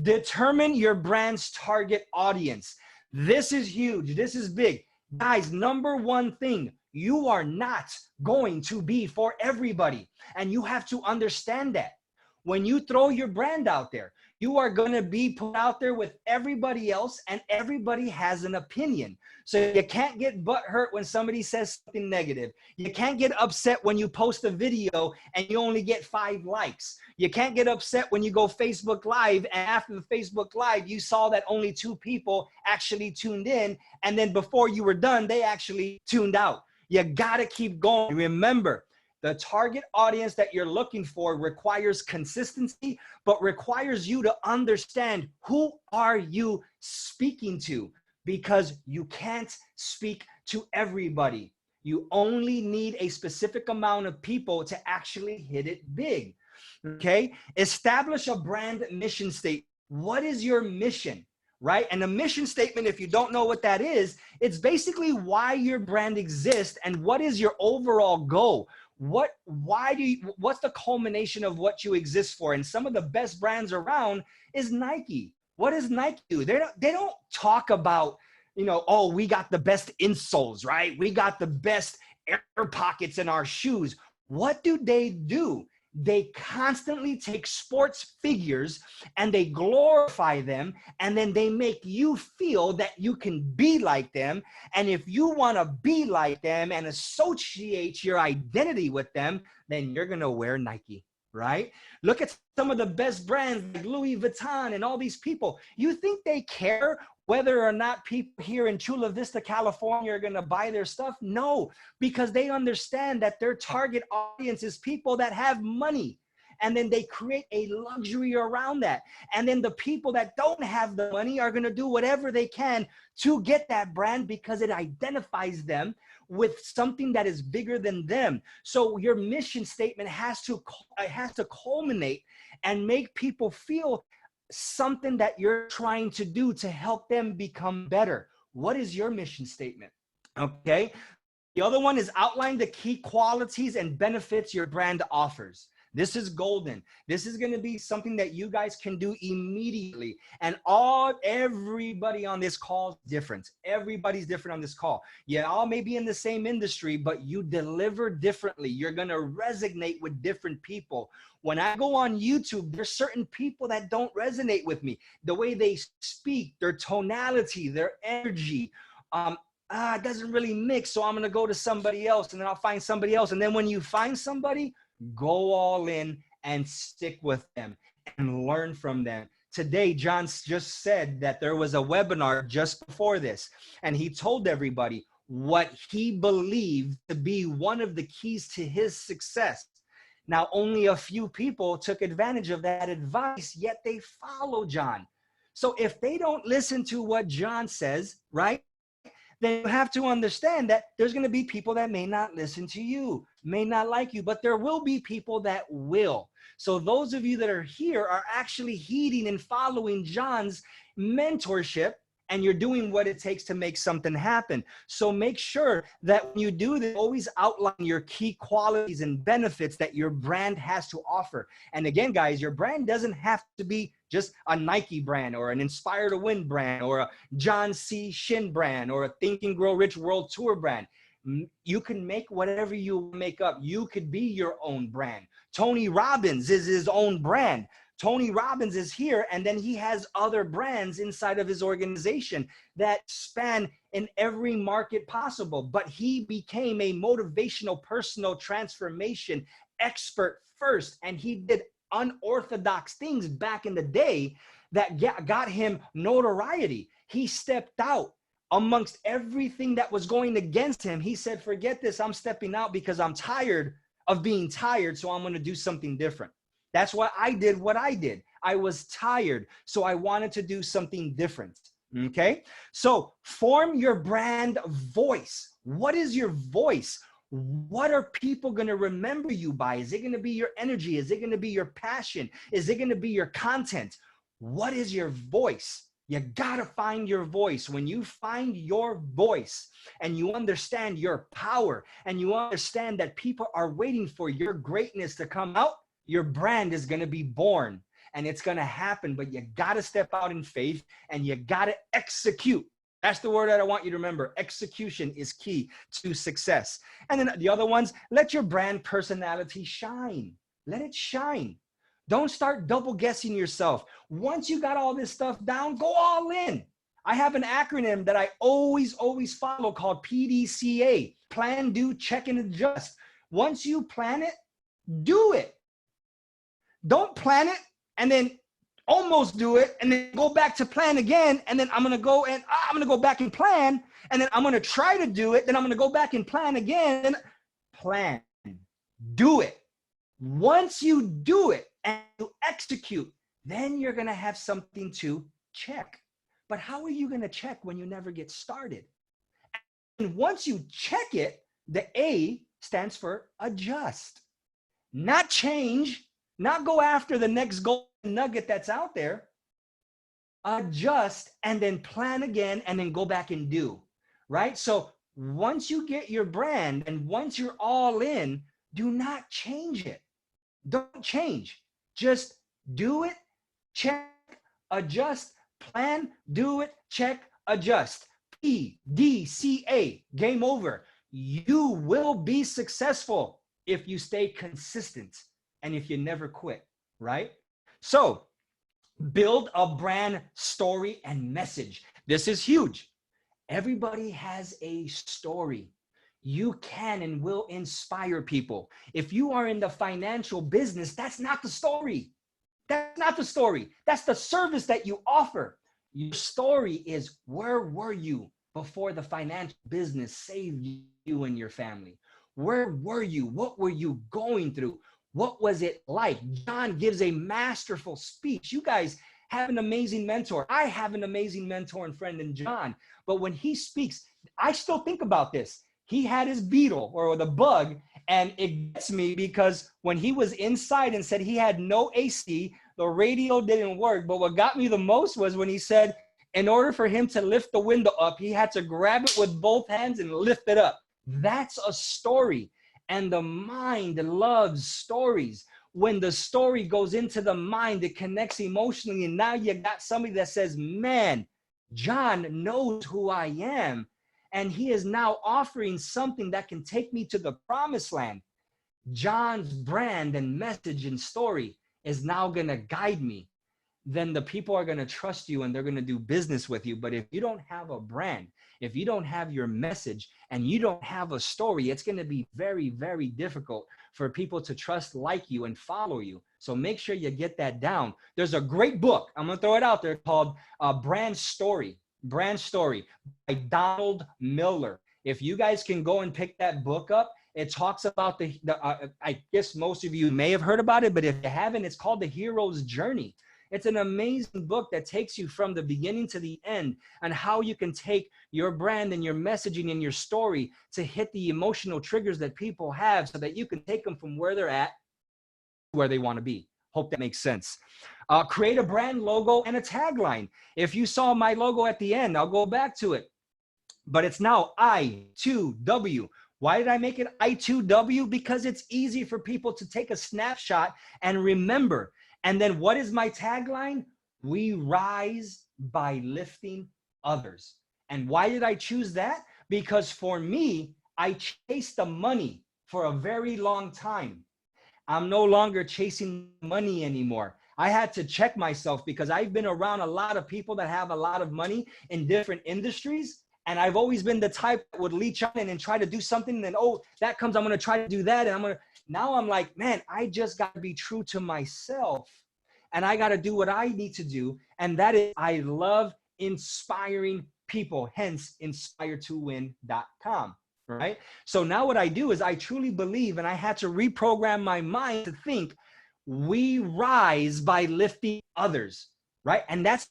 Determine your brand's target audience. This is huge. This is big. Guys, number one thing, you are not going to be for everybody. And you have to understand that. When you throw your brand out there, you are going to be put out there with everybody else, and everybody has an opinion. So you can't get butthurt when somebody says something negative. You can't get upset when you post a video and you only get 5 likes. You can't get upset when you go Facebook Live, and after the Facebook Live, you saw that only 2 people actually tuned in, and then before you were done, they actually tuned out. You got to keep going. Remember, the target audience that you're looking for requires consistency, but requires you to understand who are you speaking to, because you can't speak to everybody. You only need a specific amount of people to actually hit it big. Okay? Establish a brand mission statement. What is your mission? Right? And a mission statement, if you don't know what that is, it's basically why your brand exists and what is your overall goal. What's the culmination of what you exist for? And some of the best brands around is Nike. What does Nike do? They don't talk about, oh, we got the best insoles, right? We got the best air pockets in our shoes. What do? They constantly take sports figures and they glorify them, and then they make you feel that you can be like them. And if you want to be like them and associate your identity with them, then you're going to wear Nike, right? Look at some of the best brands like Louis Vuitton and all these people. You think they care whether or not people here in Chula Vista, California are going to buy their stuff? No, because they understand that their target audience is people that have money. And then they create a luxury around that. And then the people that don't have the money are going to do whatever they can to get that brand, because it identifies them with something that is bigger than them. So your mission statement has to culminate and make people feel something that you're trying to do to help them become better. What is your mission statement? Okay. The other one is outline the key qualities and benefits your brand offers. This is golden. This is going to be something that you guys can do immediately. And everybody on this call is different. Everybody's different on this call. You all may be in the same industry, but you deliver differently. You're going to resonate with different people. When I go on YouTube, there's certain people that don't resonate with me. The way they speak, their tonality, their energy, it doesn't really mix. So I'm going to go to somebody else, and then I'll find somebody else. And then when you find somebody, go all in and stick with them and learn from them. Today, John just said that there was a webinar just before this, and he told everybody what he believed to be one of the keys to his success. Now, only a few people took advantage of that advice, yet they follow John. So if they don't listen to what John says, right, then you have to understand that there's going to be people that may not listen to you, may not like you, but there will be people that will. So those of you that are here are actually heeding and following John's mentorship, and you're doing what it takes to make something happen. So make sure that when you do this, always outline your key qualities and benefits that your brand has to offer. And again, guys, your brand doesn't have to be just a Nike brand or an Inspire to Win brand or a John C. Shin brand or a Think and Grow Rich World Tour brand. You can make whatever you make up. You could be your own brand. Tony Robbins is his own brand. Tony Robbins is here, and then he has other brands inside of his organization that span in every market possible. But he became a motivational personal transformation expert first, and he did unorthodox things back in the day that got him notoriety. He stepped out amongst everything that was going against him. He said, forget this, I'm stepping out because I'm tired of being tired, so I'm going to do something different. That's why I did what I did. I was tired, so I wanted to do something different. Okay? So form your brand voice. What is your voice? What are people going to remember you by? Is it going to be your energy? Is it going to be your passion? Is it going to be your content? What is your voice? You got to find your voice. When you find your voice and you understand your power and you understand that people are waiting for your greatness to come out, your brand is going to be born and it's going to happen. But you got to step out in faith and you got to execute. That's the word that I want you to remember. Execution is key to success. And then the other ones, let your brand personality shine. Let it shine. Don't start double guessing yourself. Once you got all this stuff down, go all in. I have an acronym that I always follow called PDCA. Plan, do, check, and adjust. Once you plan it, do it. Don't plan it and then almost do it and then go back to plan again. And then I'm going to go back and plan. And then I'm going to try to do it. Then I'm going to go back and plan again. Plan. Do it. Once you do it and you execute, then you're going to have something to check. But how are you going to check when you never get started? And once you check it, the A stands for adjust. Not change, not go after the next golden nugget that's out there. Adjust and then plan again and then go back and do, right? So once you get your brand and once you're all in, do not change it. Don't change. Just do it, check, adjust, plan, do it, check, adjust. PDCA, game over. You will be successful if you stay consistent and if you never quit, right? So build a brand story and message. This is huge. Everybody has a story. You can and will inspire people. If you are in the financial business, that's not the story. That's not the story. That's the service that you offer. Your story is, where were you before the financial business saved you and your family? Where were you? What were you going through? What was it like? John gives a masterful speech. You guys have an amazing mentor. I have an amazing mentor and friend in John. But when he speaks, I still think about this. He had his beetle or the bug, and it gets me because when he was inside and said he had no AC, the radio didn't work. But what got me the most was when he said, in order for him to lift the window up, he had to grab it with both hands and lift it up. That's a story. And the mind loves stories. When the story goes into the mind, it connects emotionally. And now you got somebody that says, man, John knows who I am. And he is now offering something that can take me to the promised land. John's brand and message and story is now going to guide me. Then the people are going to trust you and they're going to do business with you. But if you don't have a brand, if you don't have your message and you don't have a story, it's going to be very, very difficult for people to trust, like you, and follow you. So make sure you get that down. There's a great book, I'm going to throw it out there, called Brand Story by Donald Miller. If you guys can go and pick that book up, it talks about I guess most of you may have heard about it, but if you haven't, it's called The Hero's Journey. It's an amazing book that takes you from the beginning to the end and how you can take your brand and your messaging and your story to hit the emotional triggers that people have so that you can take them from where they're at to where they want to be. Hope that makes sense. Create a brand logo and a tagline. If you saw my logo at the end, I'll go back to it. But it's now I2W. Why did I make it I2W? Because it's easy for people to take a snapshot and remember. And then what is my tagline? We rise by lifting others. And why did I choose that? Because for me, I chased the money for a very long time. I'm no longer chasing money anymore. I had to check myself because I've been around a lot of people that have a lot of money in different industries. And I've always been the type that would leech on and try to do something. And then, oh, that comes, I'm going to try to do that. And now I'm like, man, I just got to be true to myself. And I got to do what I need to do. And that is, I love inspiring people, hence inspiretowin.com. Right? So now what I do is I truly believe, and I had to reprogram my mind to think, we rise by lifting others, right? And that's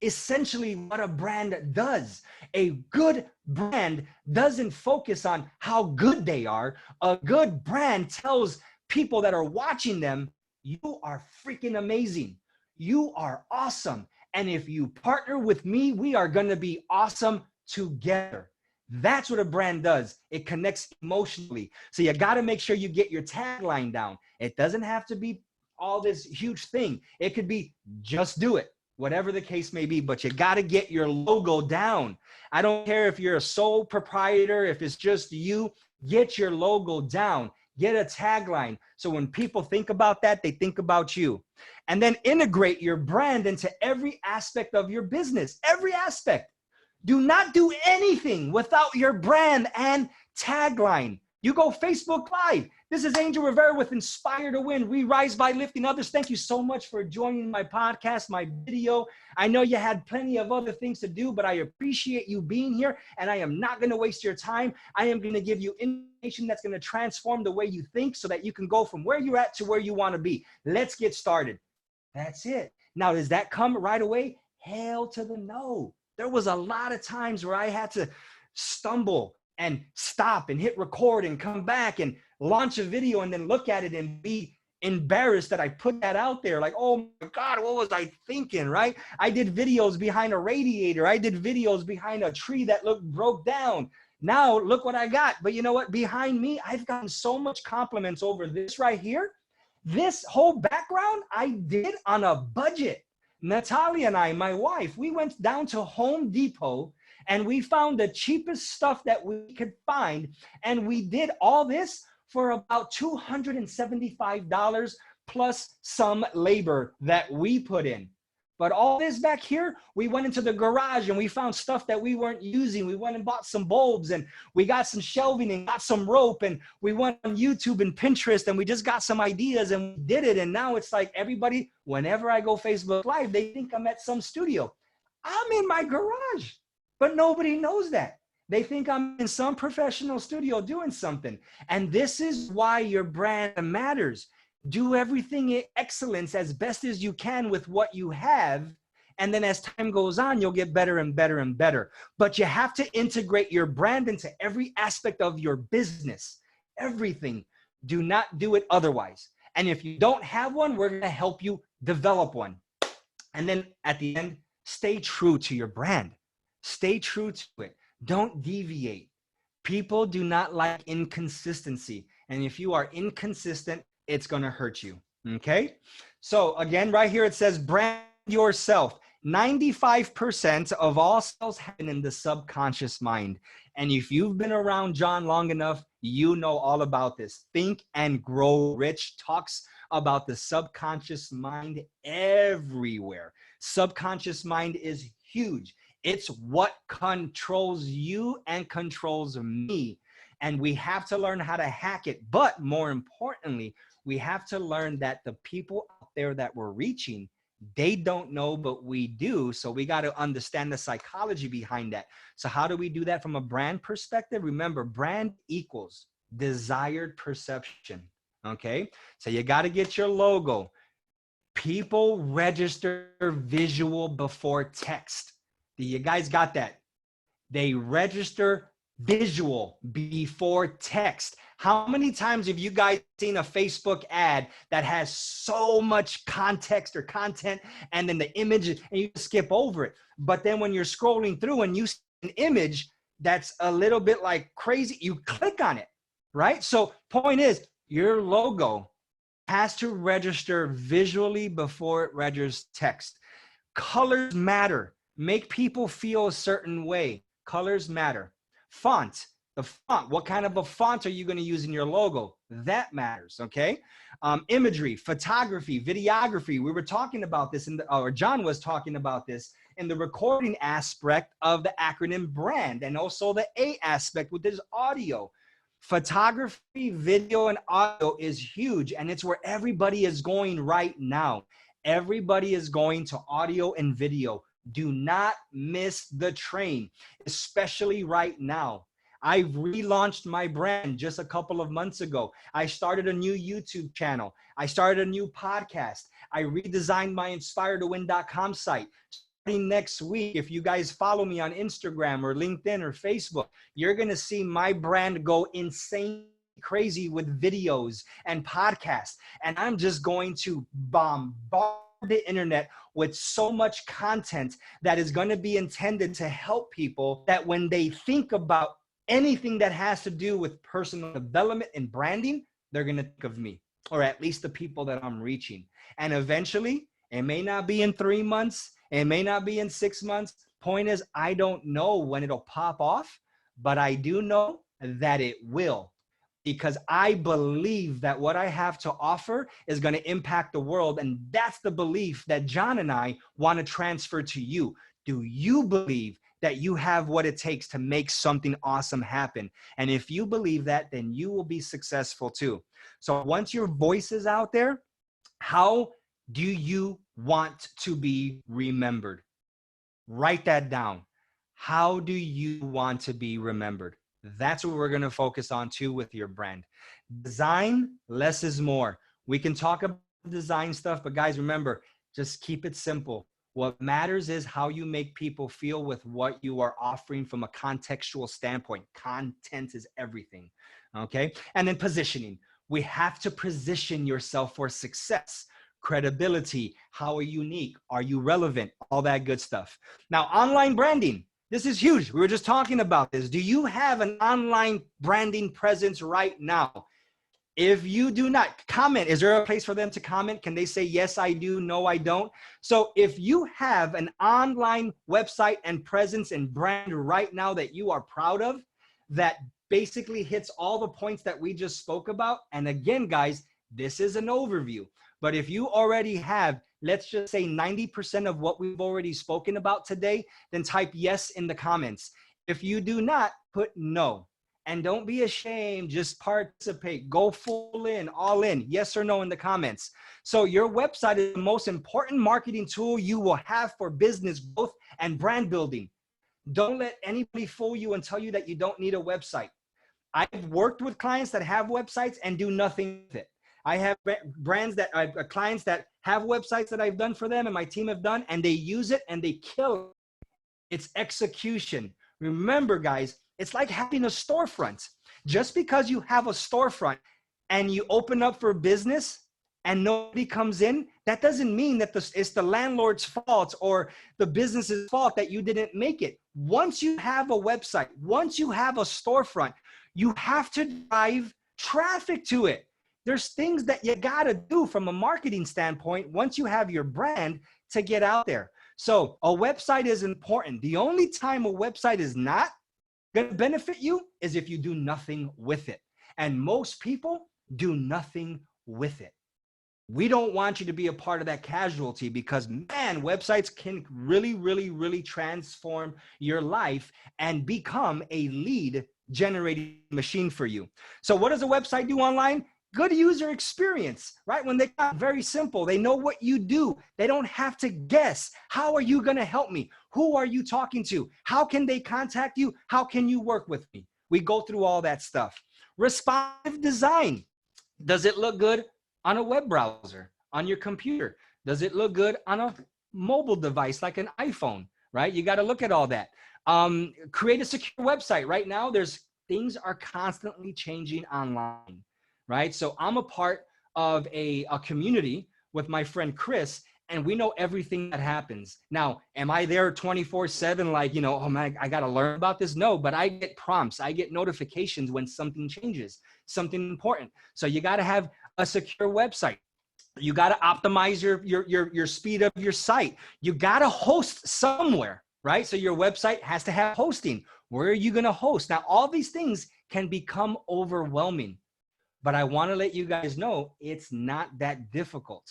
essentially what a brand does. A good brand doesn't focus on how good they are. A good brand tells people that are watching them, you are freaking amazing. You are awesome. And if you partner with me, we are going to be awesome together. That's what a brand does. It connects emotionally. So you got to make sure you get your tagline down. It doesn't have to be all this huge thing. It could be just do it, whatever the case may be, but you got to get your logo down. I don't care if you're a sole proprietor, if it's just you, get your logo down. Get a tagline. So when people think about that, they think about you. And then integrate your brand into every aspect of your business, every aspect. Do not do anything without your brand and tagline. You go Facebook Live. This is Angel Rivera with Inspire to Win. We rise by lifting others. Thank you so much for joining my podcast, my video. I know you had plenty of other things to do, but I appreciate you being here, and I am not going to waste your time. I am going to give you information that's going to transform the way you think so that you can go from where you're at to where you want to be. Let's get started. That's it. Now, does that come right away? Hell to the no. There was a lot of times where I had to stumble and stop and hit record and come back and launch a video and then look at it and be embarrassed that I put that out there. Like, oh my God, what was I thinking, right? I did videos behind a radiator. I did videos behind a tree that broke down. Now look what I got. But you know what? Behind me, I've gotten so much compliments over this right here. This whole background I did on a budget. Natalia and I, my wife, we went down to Home Depot and we found the cheapest stuff that we could find. And we did all this for about $275 plus some labor that we put in. But all this back here, we went into the garage and we found stuff that we weren't using. We went and bought some bulbs and we got some shelving and got some rope, and we went on YouTube and Pinterest and we just got some ideas and we did it. And now it's like everybody, whenever I go Facebook Live, they think I'm at some studio. I'm in my garage, but nobody knows that. They think I'm in some professional studio doing something. And this is why your brand matters. Do everything in excellence as best as you can with what you have. And then as time goes on, you'll get better and better and better. But you have to integrate your brand into every aspect of your business. Everything. Do not do it otherwise. And if you don't have one, we're going to help you develop one. And then at the end, stay true to your brand. Stay true to it. Don't deviate. People do not like inconsistency. And if you are inconsistent, it's going to hurt you. Okay. So again, right here, it says brand yourself. 95% of all sales happen in the subconscious mind. And if you've been around John long enough, you know all about this. Think and Grow Rich talks about the subconscious mind everywhere. Subconscious mind is huge. It's what controls you and controls me. And we have to learn how to hack it. But more importantly, we have to learn that the people out there that we're reaching, they don't know, but we do. So we got to understand the psychology behind that. So how do we do that from a brand perspective? Remember, brand equals desired perception. Okay. So you got to get your logo. People register visual before text. You guys got that? They register visual before text. How many times have you guys seen a Facebook ad that has so much context or content and then the image and you skip over it? But then when you're scrolling through and you see an image that's a little bit like crazy, you click on it, right? So point is, your logo has to register visually before it registers text. Colors matter. Make people feel a certain way. Colors matter. Font. The font, what kind of a font are you going to use in your logo? That matters, okay? Imagery, photography, videography. We were talking about this, or John was talking about this in the recording aspect of the acronym brand, and also the A aspect, which is audio. Photography, video, and audio is huge, and it's where everybody is going right now. Everybody is going to audio and video. Do not miss the train, especially right now. I relaunched my brand just a couple of months ago. I started a new YouTube channel. I started a new podcast. I redesigned my inspiredtowin.com site. Starting next week, if you guys follow me on Instagram or LinkedIn or Facebook, you're going to see my brand go insane crazy with videos and podcasts. And I'm just going to bombard the internet with so much content that is going to be intended to help people, that when they think about anything that has to do with personal development and branding, they're going to think of me, or at least the people that I'm reaching. And eventually, it may not be in 3 months, it may not be in 6 months. Point is, I don't know when it'll pop off, but I do know that it will, because I believe that what I have to offer is going to impact the world. And that's the belief that John and I want to transfer to you. Do you believe that you have what it takes to make something awesome happen? And if you believe that, then you will be successful too. So once your voice is out there, how do you want to be remembered? Write that down. How do you want to be remembered? That's what we're going to focus on too with your brand. Design, less is more. We can talk about design stuff, but guys, remember, just keep it simple. What matters is how you make people feel with what you are offering from a contextual standpoint. Content is everything, okay? And then positioning. We have to position yourself for success, credibility. How are you unique? Are you relevant? All that good stuff. Now, online branding. This is huge. We were just talking about this. Do you have an online branding presence right now? If you do not, comment. Is there a place for them to comment? Can they say, yes, I do, no, I don't? So if you have an online website and presence and brand right now that you are proud of, that basically hits all the points that we just spoke about. And again, guys, this is an overview. But if you already have, let's just say 90% of what we've already spoken about today, then type yes in the comments. If you do not, put no. And don't be ashamed, just participate, go full in, all in, yes or no in the comments. So your website is the most important marketing tool you will have for business growth and brand building. Don't let anybody fool you and tell you that you don't need a website. I've worked with clients that have websites and do nothing with it. I have clients that have websites that I've done for them and my team have done, and they use it and they kill it. It's execution. Remember, guys, it's like having a storefront. Just because you have a storefront and you open up for business and nobody comes in, that doesn't mean that it's the landlord's fault or the business's fault that you didn't make it. Once you have a website, once you have a storefront, you have to drive traffic to it. There's things that you got to do from a marketing standpoint once you have your brand to get out there. So a website is important. The only time a website is not going to benefit you is if you do nothing with it. And most people do nothing with it. We don't want you to be a part of that casualty, because, man, websites can really, really, really transform your life and become a lead generating machine for you. So what does a website do online? Good user experience, right? When they got very simple, they know what you do. They don't have to guess. How are you going to help me? Who are you talking to? How can they contact you? How can you work with me? We go through all that stuff. Responsive design. Does it look good on a web browser, on your computer? Does it look good on a mobile device like an iPhone, right? You got to look at all that. Create a secure website. Right now, things are constantly changing online, right? So I'm a part of a community with my friend Chris, and we know everything that happens. Now, am I there 24/7 like, oh man, I got to learn about this? No, but I get prompts. I get notifications when something changes, something important. So you got to have a secure website. You got to optimize your speed of your site. You got to host somewhere, right? So your website has to have hosting. Where are you going to host? Now, all these things can become overwhelming, but I want to let you guys know it's not that difficult.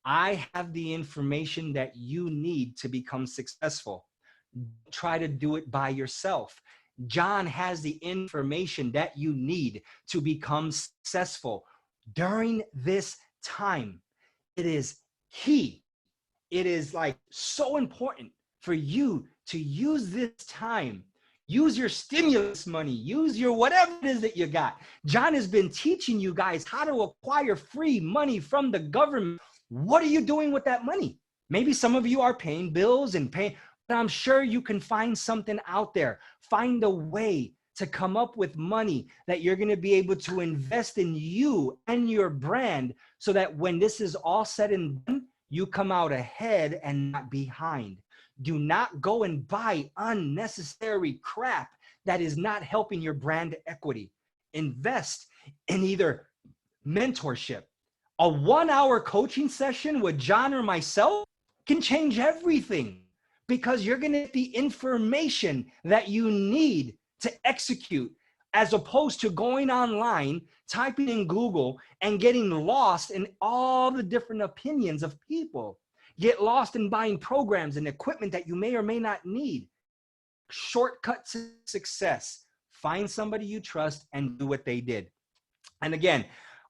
I have the information that you need to become successful. Try to do it by yourself. John has the information that you need to become successful during this time. It is key. It is like so important for you to use this time. Use your stimulus money, use your whatever it is that you got. John has been teaching you guys how to acquire free money from the government. What are you doing with that money? Maybe some of you are paying bills and paying, but I'm sure you can find something out there. Find a way to come up with money that you're going to be able to invest in you and your brand so that when this is all said and done, you come out ahead and not behind. Do not go and buy unnecessary crap that is not helping your brand equity. Invest in either mentorship. A 1-hour coaching session with John or myself can change everything because you're going to get the information that you need to execute, as opposed to going online, typing in Google and getting lost in all the different opinions of people. Get lost in buying programs and equipment that you may or may not need. Shortcut to success. Find somebody you trust and do what they did. And again,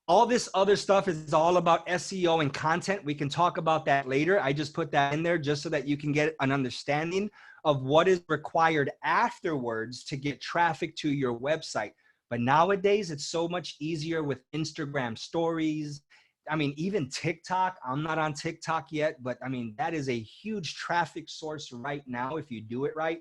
all this other stuff is all about SEO and content. We can talk about that later. I just put that in there just so that you can get an understanding of what is required afterwards to get traffic to your website. But nowadays, it's so much easier with Instagram stories. I mean, even TikTok. I'm not on TikTok yet, but I mean, that is a huge traffic source right now if you do it right.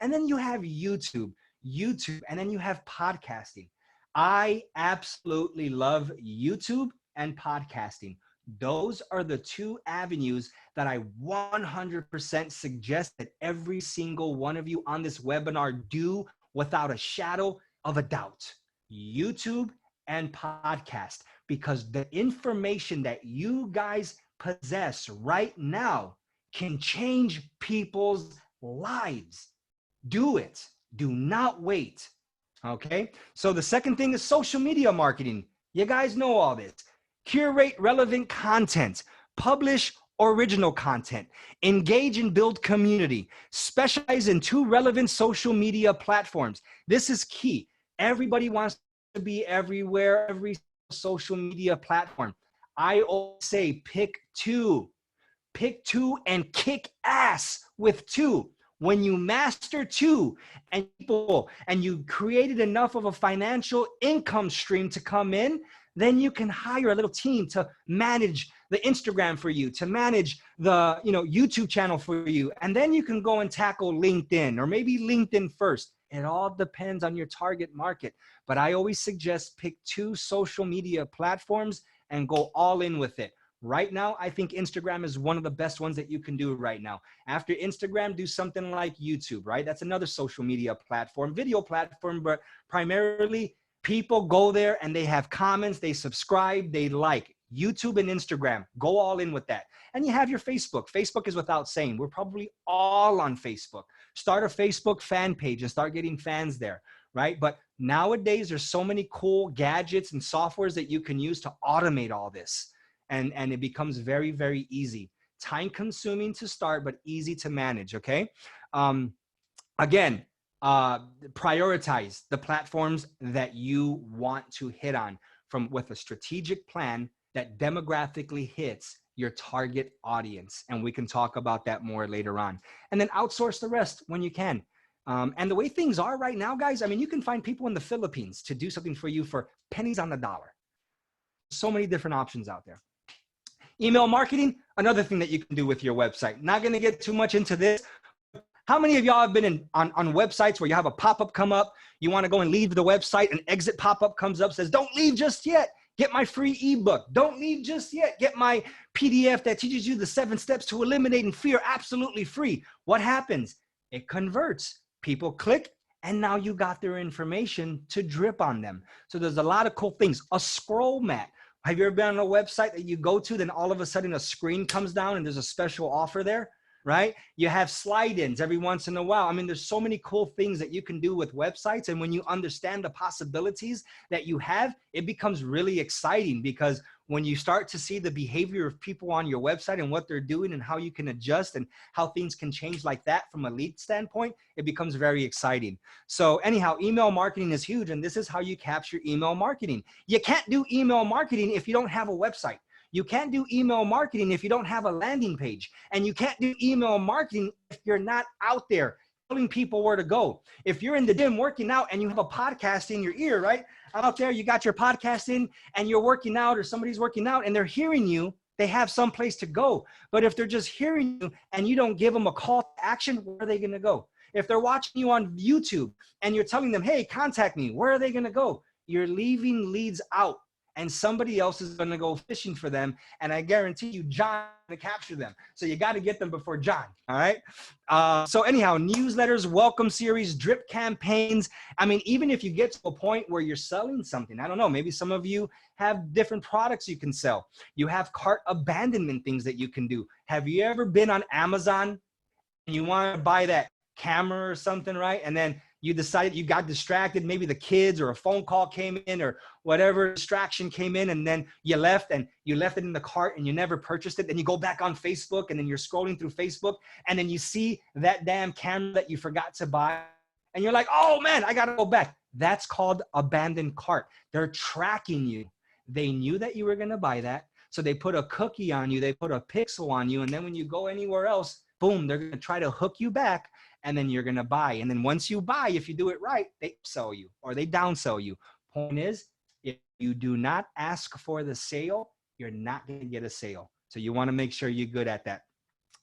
And then you have YouTube, and then you have podcasting. I absolutely love YouTube and podcasting. Those are the two avenues that I 100% suggest that every single one of you on this webinar do without a shadow of a doubt. YouTube and podcast, because the information that you guys possess right now can change people's lives. Do it. Do not wait. Okay. So the second thing is social media marketing. You guys know all this. Curate relevant content, publish original content, engage and build community, specialize in 2 relevant social media platforms. This is key. Everybody wants to be everywhere, every social media platform. I always say pick 2 and kick ass with 2. When you master 2 and you created enough of a financial income stream to come in, then you can hire a little team to manage the Instagram for you, to manage the YouTube channel for you. And then you can go and tackle LinkedIn, or maybe LinkedIn first. It all depends on your target market. But I always suggest pick 2 social media platforms and go all in with it. Right now, I think Instagram is one of the best ones that you can do right now. After Instagram, do something like YouTube, right? That's another social media platform, video platform, but primarily people go there and they have comments, they subscribe, they like. YouTube and Instagram, go all in with that. And you have your Facebook. Facebook is without saying. We're probably all on Facebook. Start a Facebook fan page and start getting fans there, right? But nowadays, there's so many cool gadgets and softwares that you can use to automate all this. And it becomes very, very easy. Time consuming to start, but easy to manage, okay? Again, prioritize the platforms that you want to hit on with a strategic plan that demographically hits your target audience. And we can talk about that more later on. And then outsource the rest when you can. And the way things are right now, guys, I mean, you can find people in the Philippines to do something for you for pennies on the dollar. So many different options out there. Email marketing, another thing that you can do with your website. Not going to get too much into this. How many of y'all have been on websites where you have a pop-up come up, you want to go and leave the website, an exit pop-up comes up, says, don't leave just yet. Get my free ebook. Don't leave just yet. Get my PDF that teaches you the 7 steps to eliminating fear absolutely free. What happens? It converts. People click, and now you got their information to drip on them. So there's a lot of cool things. A scroll mat. Have you ever been on a website that you go to, then all of a sudden a screen comes down and there's a special offer there? right? You have slide-ins every once in a while. I mean, there's so many cool things that you can do with websites. And when you understand the possibilities that you have, it becomes really exciting, because when you start to see the behavior of people on your website and what they're doing and how you can adjust and how things can change like that from a lead standpoint, it becomes very exciting. So anyhow, email marketing is huge. And this is how you capture email marketing. You can't do email marketing if you don't have a website. You can't do email marketing if you don't have a landing page. And you can't do email marketing if you're not out there telling people where to go. If you're in the gym working out and you have a podcast in your ear, right? Out there, you got your podcast in and you're working out, or somebody's working out and they're hearing you, they have some place to go. But if they're just hearing you and you don't give them a call to action, where are they going to go? If they're watching you on YouTube and you're telling them, hey, contact me, where are they going to go? You're leaving leads out. And somebody else is going to go fishing for them. And I guarantee you, John to capture them. So you got to get them before John. All right. So anyhow, newsletters, welcome series, drip campaigns. I mean, even if you get to a point where you're selling something, I don't know, maybe some of you have different products you can sell. You have cart abandonment things that you can do. Have you ever been on Amazon and you want to buy that camera or something, right? And then you decided, you got distracted, maybe the kids or a phone call came in or whatever distraction came in, and then you left it in the cart and you never purchased it. Then you go back on Facebook and then you're scrolling through Facebook and then you see that damn camera that you forgot to buy and you're like, oh man, I got to go back. That's called abandoned cart. They're tracking you. They knew that you were going to buy that. So they put a cookie on you, they put a pixel on you. And then when you go anywhere else, boom, they're going to try to hook you back. And then you're going to buy. And then once you buy, if you do it right, they sell you or they downsell you. Point is, if you do not ask for the sale, you're not going to get a sale. So you want to make sure you're good at that.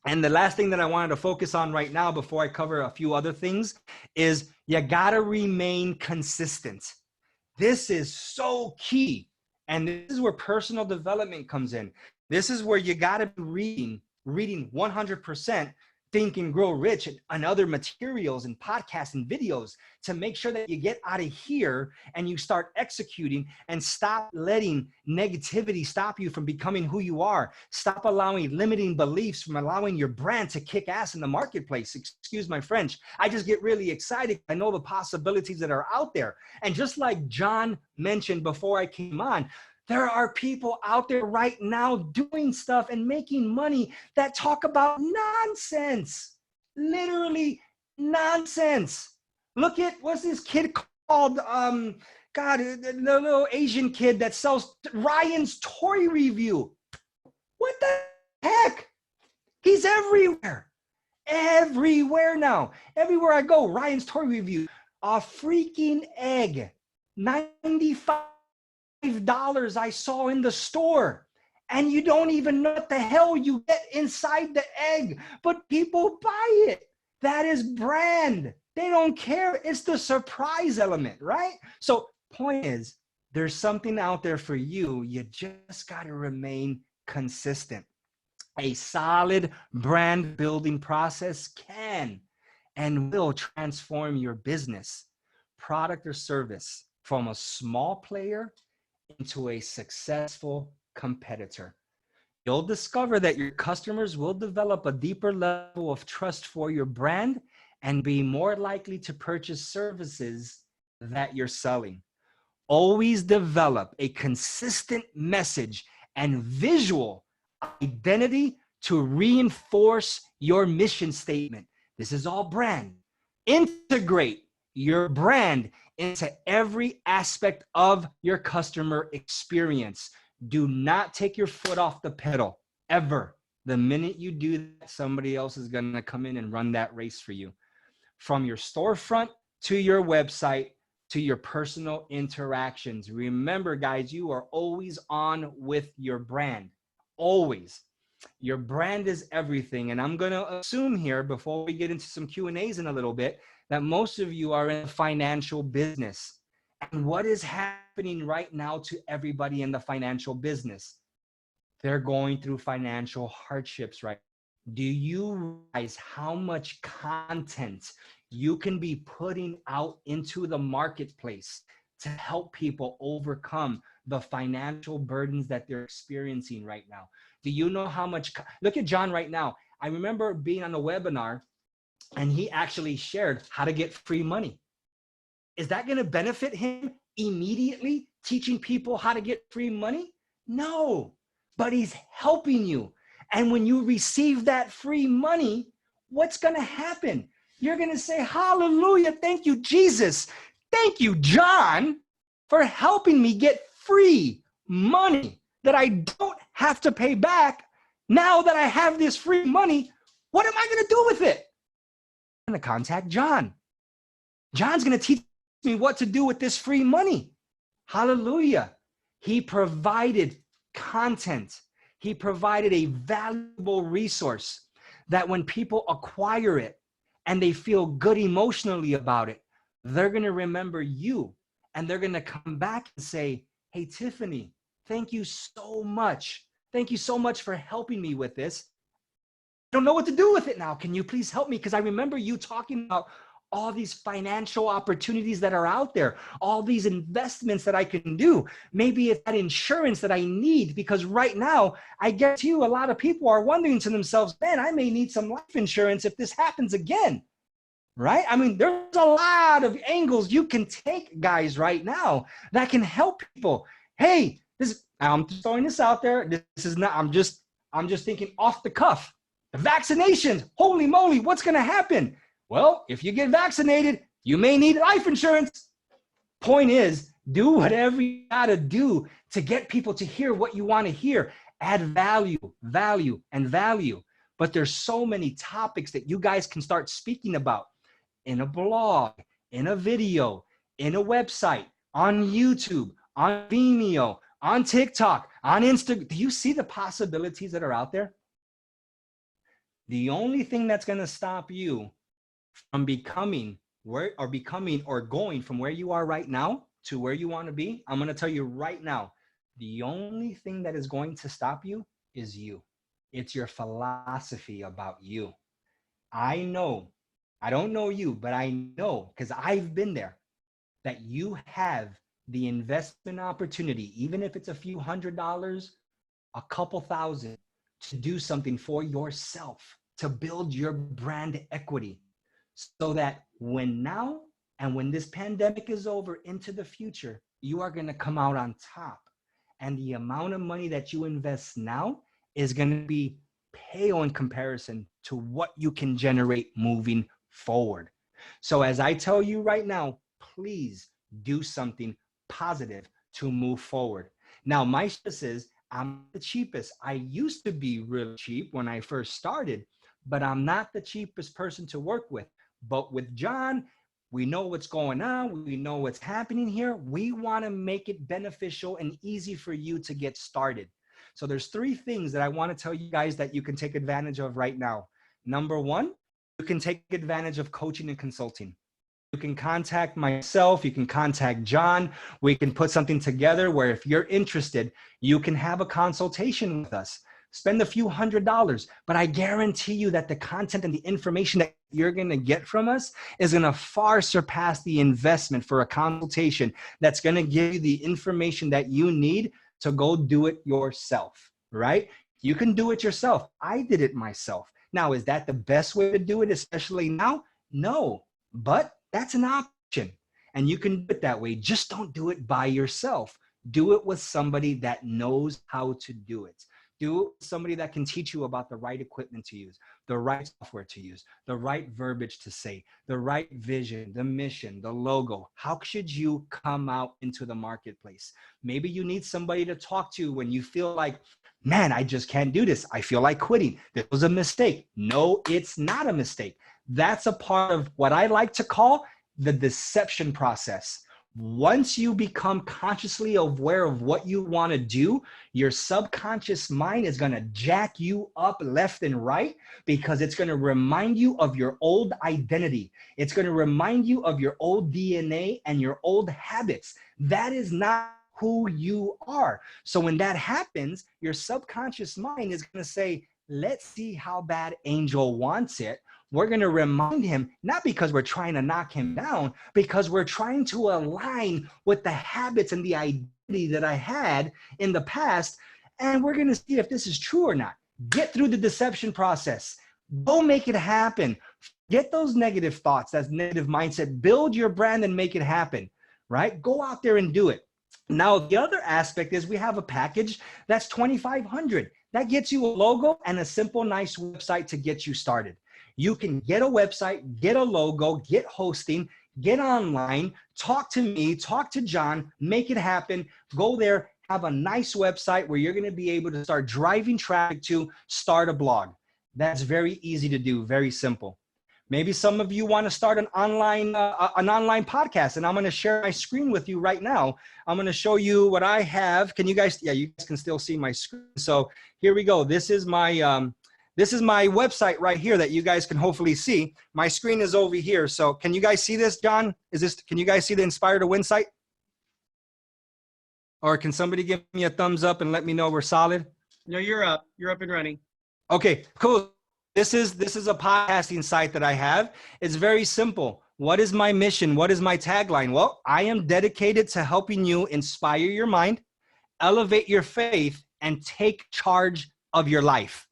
And the last thing that I wanted to focus on right now before I cover a few other things is you got to remain consistent. This is so key. And this is where personal development comes in. This is where you got to be reading 100%. Think and Grow Rich and other materials and podcasts and videos to make sure that you get out of here and you start executing and stop letting negativity stop you from becoming who you are. Stop allowing limiting beliefs from allowing your brand to kick ass in the marketplace. Excuse my French. I just get really excited. I know the possibilities that are out there. And just like John mentioned before I came on, there are people out there right now doing stuff and making money that talk about nonsense, literally nonsense. Look at, what's this kid called? God, the little Asian kid that sells Ryan's Toy Review. What the heck? He's everywhere. Everywhere now. Everywhere I go, Ryan's Toy Review. A freaking egg. $95 I saw in the store, and you don't even know what the hell you get inside the egg, but people buy it. That is brand. They don't care. It's the surprise element, right? So point is, there's something out there for you. You just got to remain consistent. A solid brand building process can and will transform your business, product or service from a small player into a successful competitor. You'll discover that your customers will develop a deeper level of trust for your brand and be more likely to purchase services that you're selling. Always develop a consistent message and visual identity to reinforce your mission statement. This is all brand. Integrate your brand into every aspect of your customer experience. Do not take your foot off the pedal, ever. The minute you do that, somebody else is going to come in and run that race for you. From your storefront to your website to your personal interactions. Remember, guys, you are always on with your brand. Always. Your brand is everything. And I'm going to assume here, before we get into some Q&As in a little bit, that most of you are in financial business. And what is happening right now to everybody in the financial business? They're going through financial hardships, right? Do you realize how much content you can be putting out into the marketplace to help people overcome the financial burdens that they're experiencing right now? Do you know how much? Look at John right now. I remember being on a webinar and he actually shared how to get free money. Is that going to benefit him immediately, teaching people how to get free money? No, but he's helping you. And when you receive that free money, what's going to happen? You're going to say, hallelujah, thank you, Jesus. Thank you, John, for helping me get free money that I don't have to pay back. Now that I have this free money, what am I going to do with it? I'm going to contact John. John's going to teach me what to do with this free money. Hallelujah. He provided content. He provided a valuable resource that when people acquire it and they feel good emotionally about it, they're going to remember you and they're going to come back and say, hey, Tiffany, thank you so much. Thank you so much for helping me with this. I don't know what to do with it now. Can you please help me? Because I remember you talking about all these financial opportunities that are out there, all these investments that I can do. Maybe it's that insurance that I need, because right now, I guarantee you a lot of people are wondering to themselves, man, I may need some life insurance if this happens again, right? I mean, there's a lot of angles you can take, guys, right now that can help people. Hey, I'm just throwing this out there. This is not, I'm just thinking off the cuff. The vaccinations, holy moly, what's going to happen? Well, if you get vaccinated, you may need life insurance. Point is, do whatever you got to do to get people to hear what you want to hear. Add value, value, and value. But there's so many topics that you guys can start speaking about in a blog, in a video, in a website, on YouTube, on Vimeo, on TikTok, on Instagram. Do you see the possibilities that are out there? The only thing that's going to stop you from becoming or going from where you are right now to where you want to be, I'm going to tell you right now, the only thing that is going to stop you is you. It's your philosophy about you. I know, I don't know you, but I know, because I've been there, that you have the investment opportunity, even if it's a few $100s, a couple thousand, to do something for yourself, to build your brand equity, so that when this pandemic is over into the future, you are going to come out on top. And the amount of money that you invest now is going to be pale in comparison to what you can generate moving forward. So as I tell you right now, please do something positive to move forward. Now, my stress is I'm the cheapest. I used to be really cheap when I first started, but I'm not the cheapest person to work with. But with John, we know what's going on. We know what's happening here. We want to make it beneficial and easy for you to get started. So there's 3 things that I want to tell you guys that you can take advantage of right now. Number 1, you can take advantage of coaching and consulting. You can contact myself. You can contact John. We can put something together where if you're interested, you can have a consultation with us. Spend a few $100s, but I guarantee you that the content and the information that you're going to get from us is going to far surpass the investment for a consultation that's going to give you the information that you need to go do it yourself, right? You can do it yourself. I did it myself. Now, is that the best way to do it, especially now? No, but that's an option. And you can do it that way. Just don't do it by yourself. Do it with somebody that knows how to do it. Do it with somebody that can teach you about the right equipment to use, the right software to use, the right verbiage to say, the right vision, the mission, the logo. How should you come out into the marketplace? Maybe you need somebody to talk to when you feel like, man, I just can't do this. I feel like quitting. This was a mistake. No, it's not a mistake. That's a part of what I like to call the deception process. Once you become consciously aware of what you want to do, your subconscious mind is going to jack you up left and right, because it's going to remind you of your old identity. It's going to remind you of your old DNA and your old habits. That is not who you are. So when that happens, your subconscious mind is going to say, let's see how bad Angel wants it. We're going to remind him, not because we're trying to knock him down, because we're trying to align with the habits and the identity that I had in the past. And we're going to see if this is true or not. Get through the deception process. Go make it happen. Get those negative thoughts, that negative mindset, build your brand and make it happen, right? Go out there and do it. Now, the other aspect is we have a package that's $2,500. That gets you a logo and a simple, nice website to get you started. You can get a website, get a logo, get hosting, get online, talk to me, talk to John, make it happen. Go there, have a nice website where you're going to be able to start driving traffic to, start a blog. That's very easy to do, very simple. Maybe some of you want to start an online podcast, and I'm going to share my screen with you right now. I'm going to show you what I have. Can you guys? Yeah, you guys can still see my screen. So here we go. This is my website right here that you guys can hopefully see. My screen is over here. So can you guys see this, John? Can you guys see the Inspire to Win site? Or can somebody give me a thumbs up and let me know we're solid? No, you're up. You're up and running. Okay, cool. This is a podcasting site that I have. It's very simple. What is my mission? What is my tagline? Well, I am dedicated to helping you inspire your mind, elevate your faith, and take charge of your life.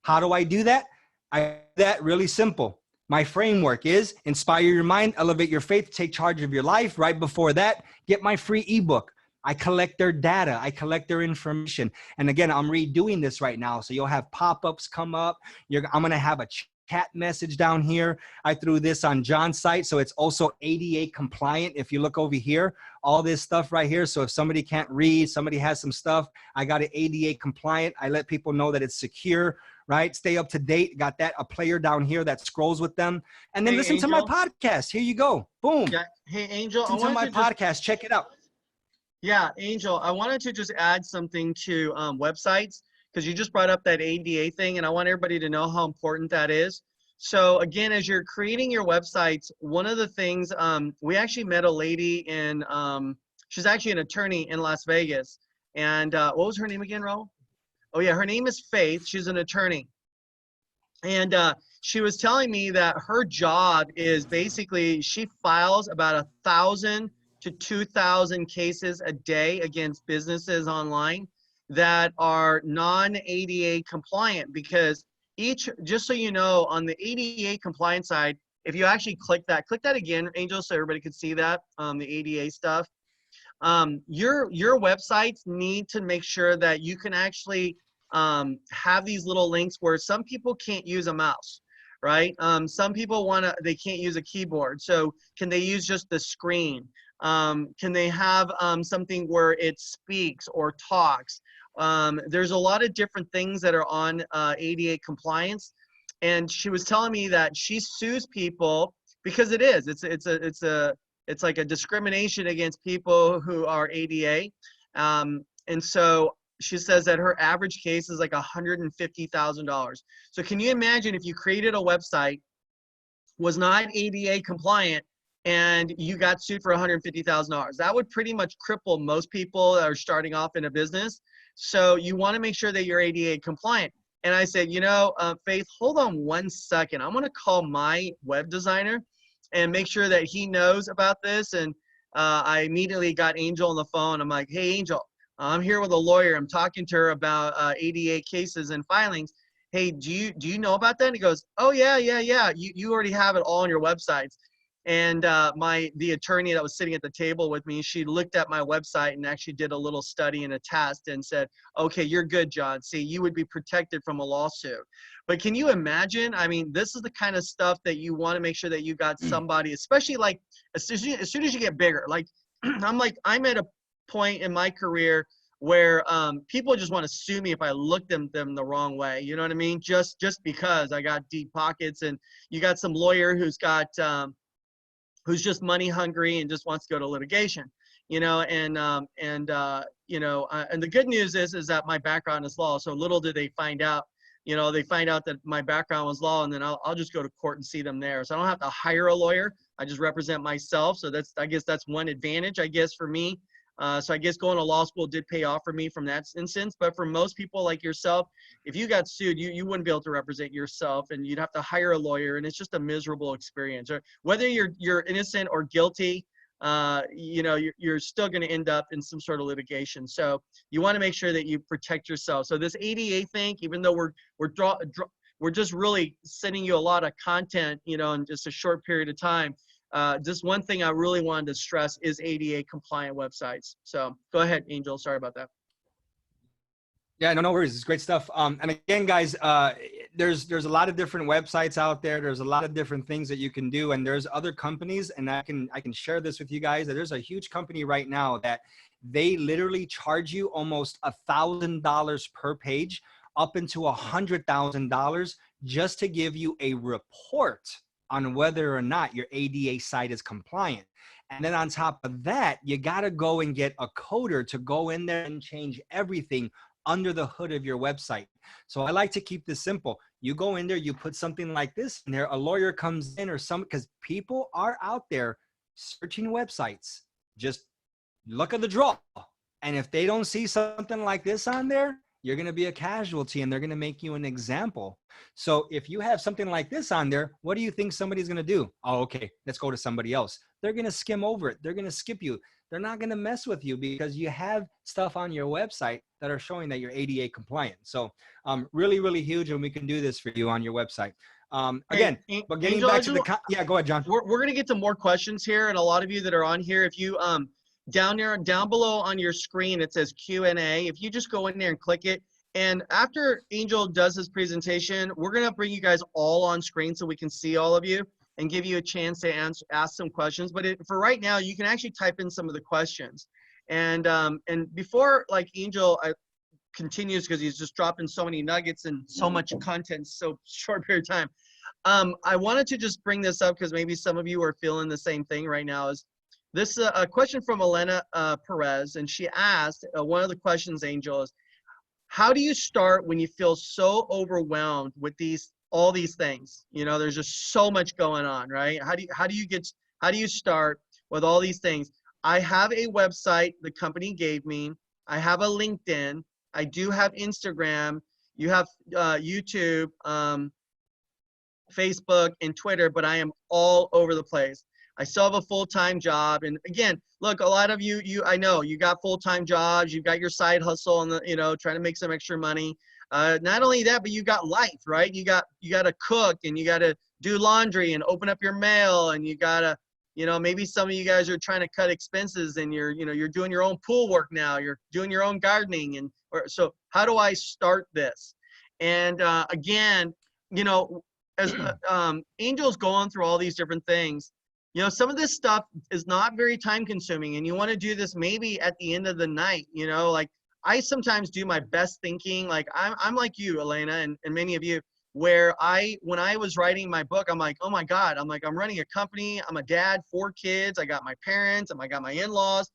How do I do that? I do that really simple. My framework is inspire your mind, elevate your faith, take charge of your life. Right before that, get my free ebook. I collect their data. I collect their information. And again, I'm redoing this right now. So you'll have pop-ups come up. I'm going to have a chat message down here. I threw this on John's site. So it's also ADA compliant. If you look over here, all this stuff right here. So if somebody can't read, somebody has some stuff, I got it ADA compliant. I let people know that it's secure, right? Stay up to date. Got that, a player down here that scrolls with them. And then listen to my podcast. Here you go. Boom. Yeah. Hey, Angel. Listen to my podcast. Check it out. Yeah, Angel, I wanted to just add something to websites, because you just brought up that ADA thing, and I want everybody to know how important that is. So again, as you're creating your websites, one of the things, we actually met a lady in, she's actually an attorney in Las Vegas. And what was her name again, Raul? Oh yeah, her name is Faith. She's an attorney. And she was telling me that her job is basically, she files about 1,000 to 2,000 cases a day against businesses online that are non-ADA compliant, because just so you know, on the ADA compliance side, if you actually click that again, Angel, so everybody could see that, the ADA stuff. Your websites need to make sure that you can actually have these little links where some people can't use a mouse, right? Some people they can't use a keyboard. So can they use just the screen? Can they have something where it speaks or talks? There's a lot of different things that are on ADA compliance. And she was telling me that she sues people because it's like a discrimination against people who are ADA. And so she says that her average case is like $150,000. So can you imagine if you created a website, was not ADA compliant, and you got sued for $150,000? That would pretty much cripple most people that are starting off in a business. So you want to make sure that you're ADA compliant. And I said, Faith, hold on one second. I'm going to call my web designer and make sure that he knows about this. And I immediately got Angel on the phone. I'm like, hey, Angel, I'm here with a lawyer. I'm talking to her about ADA cases and filings. Hey, do you know about that? And he goes, oh, yeah. You already have it all on your websites. And the attorney that was sitting at the table with me, she looked at my website and actually did a little study and a test and said, okay, you're good, John. See, you would be protected from a lawsuit. But can you imagine? I mean, this is the kind of stuff that you want to make sure that you got somebody, especially like as soon as you get bigger. Like I'm at a point in my career where people just want to sue me if I look them the wrong way. You know what I mean? Just because I got deep pockets, and you got some lawyer who's just money hungry and just wants to go to litigation, and the good news is that my background is law. So little did they find out, they find out that my background was law, and then I'll just go to court and see them there. So I don't have to hire a lawyer. I just represent myself. So I guess that's one advantage, for me. So I guess going to law school did pay off for me from that instance. But for most people like yourself, if you got sued, you wouldn't be able to represent yourself, and you'd have to hire a lawyer, and it's just a miserable experience. Or whether you're innocent or guilty, you're still going to end up in some sort of litigation. So you want to make sure that you protect yourself. So this ADA thing, even though we're we're just really sending you a lot of content, you know, in just a short period of time. Just one thing I really wanted to stress is ADA compliant websites. So go ahead, Angel. Sorry about that. Yeah, no worries. It's great stuff. And again, guys, there's a lot of different websites out there. There's a lot of different things that you can do, and there's other companies, and I can share this with you guys, that there's a huge company right now that they literally charge you almost $1,000 per page, up into $100,000, just to give you a report on whether or not your ADA site is compliant. And then on top of that, you got to go and get a coder to go in there and change everything under the hood of your website. So I like to keep this simple. You go in there, you put something like this in there, a lawyer comes in or some, because people are out there searching websites. Just look at the draw. And if they don't see something like this on there, you're going to be a casualty and they're going to make you an example. So if you have something like this on there, what do you think somebody's going to do? Oh, okay, let's go to somebody else. They're going to skim over it. They're going to skip you. They're not going to mess with you because you have stuff on your website that are showing that you're ADA compliant. So really, really huge, and we can do this for you on your website. Again, hey, but getting Angel, back to the, yeah, go ahead, John. We're going to get to more questions here, and a lot of you that are on here, if you down below on your screen, it says Q&A. If you just go in there and click it, and after Angel does his presentation, we're going to bring you guys all on screen so we can see all of you and give you a chance to ask some questions. But for right now, you can actually type in some of the questions. And before like Angel continues, because he's just dropping so many nuggets and so much content, so short period of time. I wanted to just bring this up because maybe some of you are feeling the same thing right now. Is this a question from Elena Perez, and she asked, one of the questions, Angel, is how do you start when you feel so overwhelmed with all these things? You know, there's just so much going on, right? How do you start with all these things? I have a website the company gave me. I have a LinkedIn. I do have Instagram. You have YouTube, Facebook, and Twitter, but I am all over the place. I still have a full-time job. And again, look, a lot of you, I know you got full-time jobs, you've got your side hustle and trying to make some extra money. Not only that, but you got life, right? You got to cook, and you got to do laundry and open up your mail, and you got to, maybe some of you guys are trying to cut expenses, and you're doing your own pool work now, you're doing your own gardening. So how do I start this? And again, as Angel's going through all these different things, some of this stuff is not very time consuming, and you want to do this maybe at the end of the night. Like I sometimes do my best thinking, like I'm like you, Elena, and many of you, where when I was writing my book, I'm like, oh my God, I'm running a company, I'm a dad, 4 kids, I got my parents, I got my in-laws.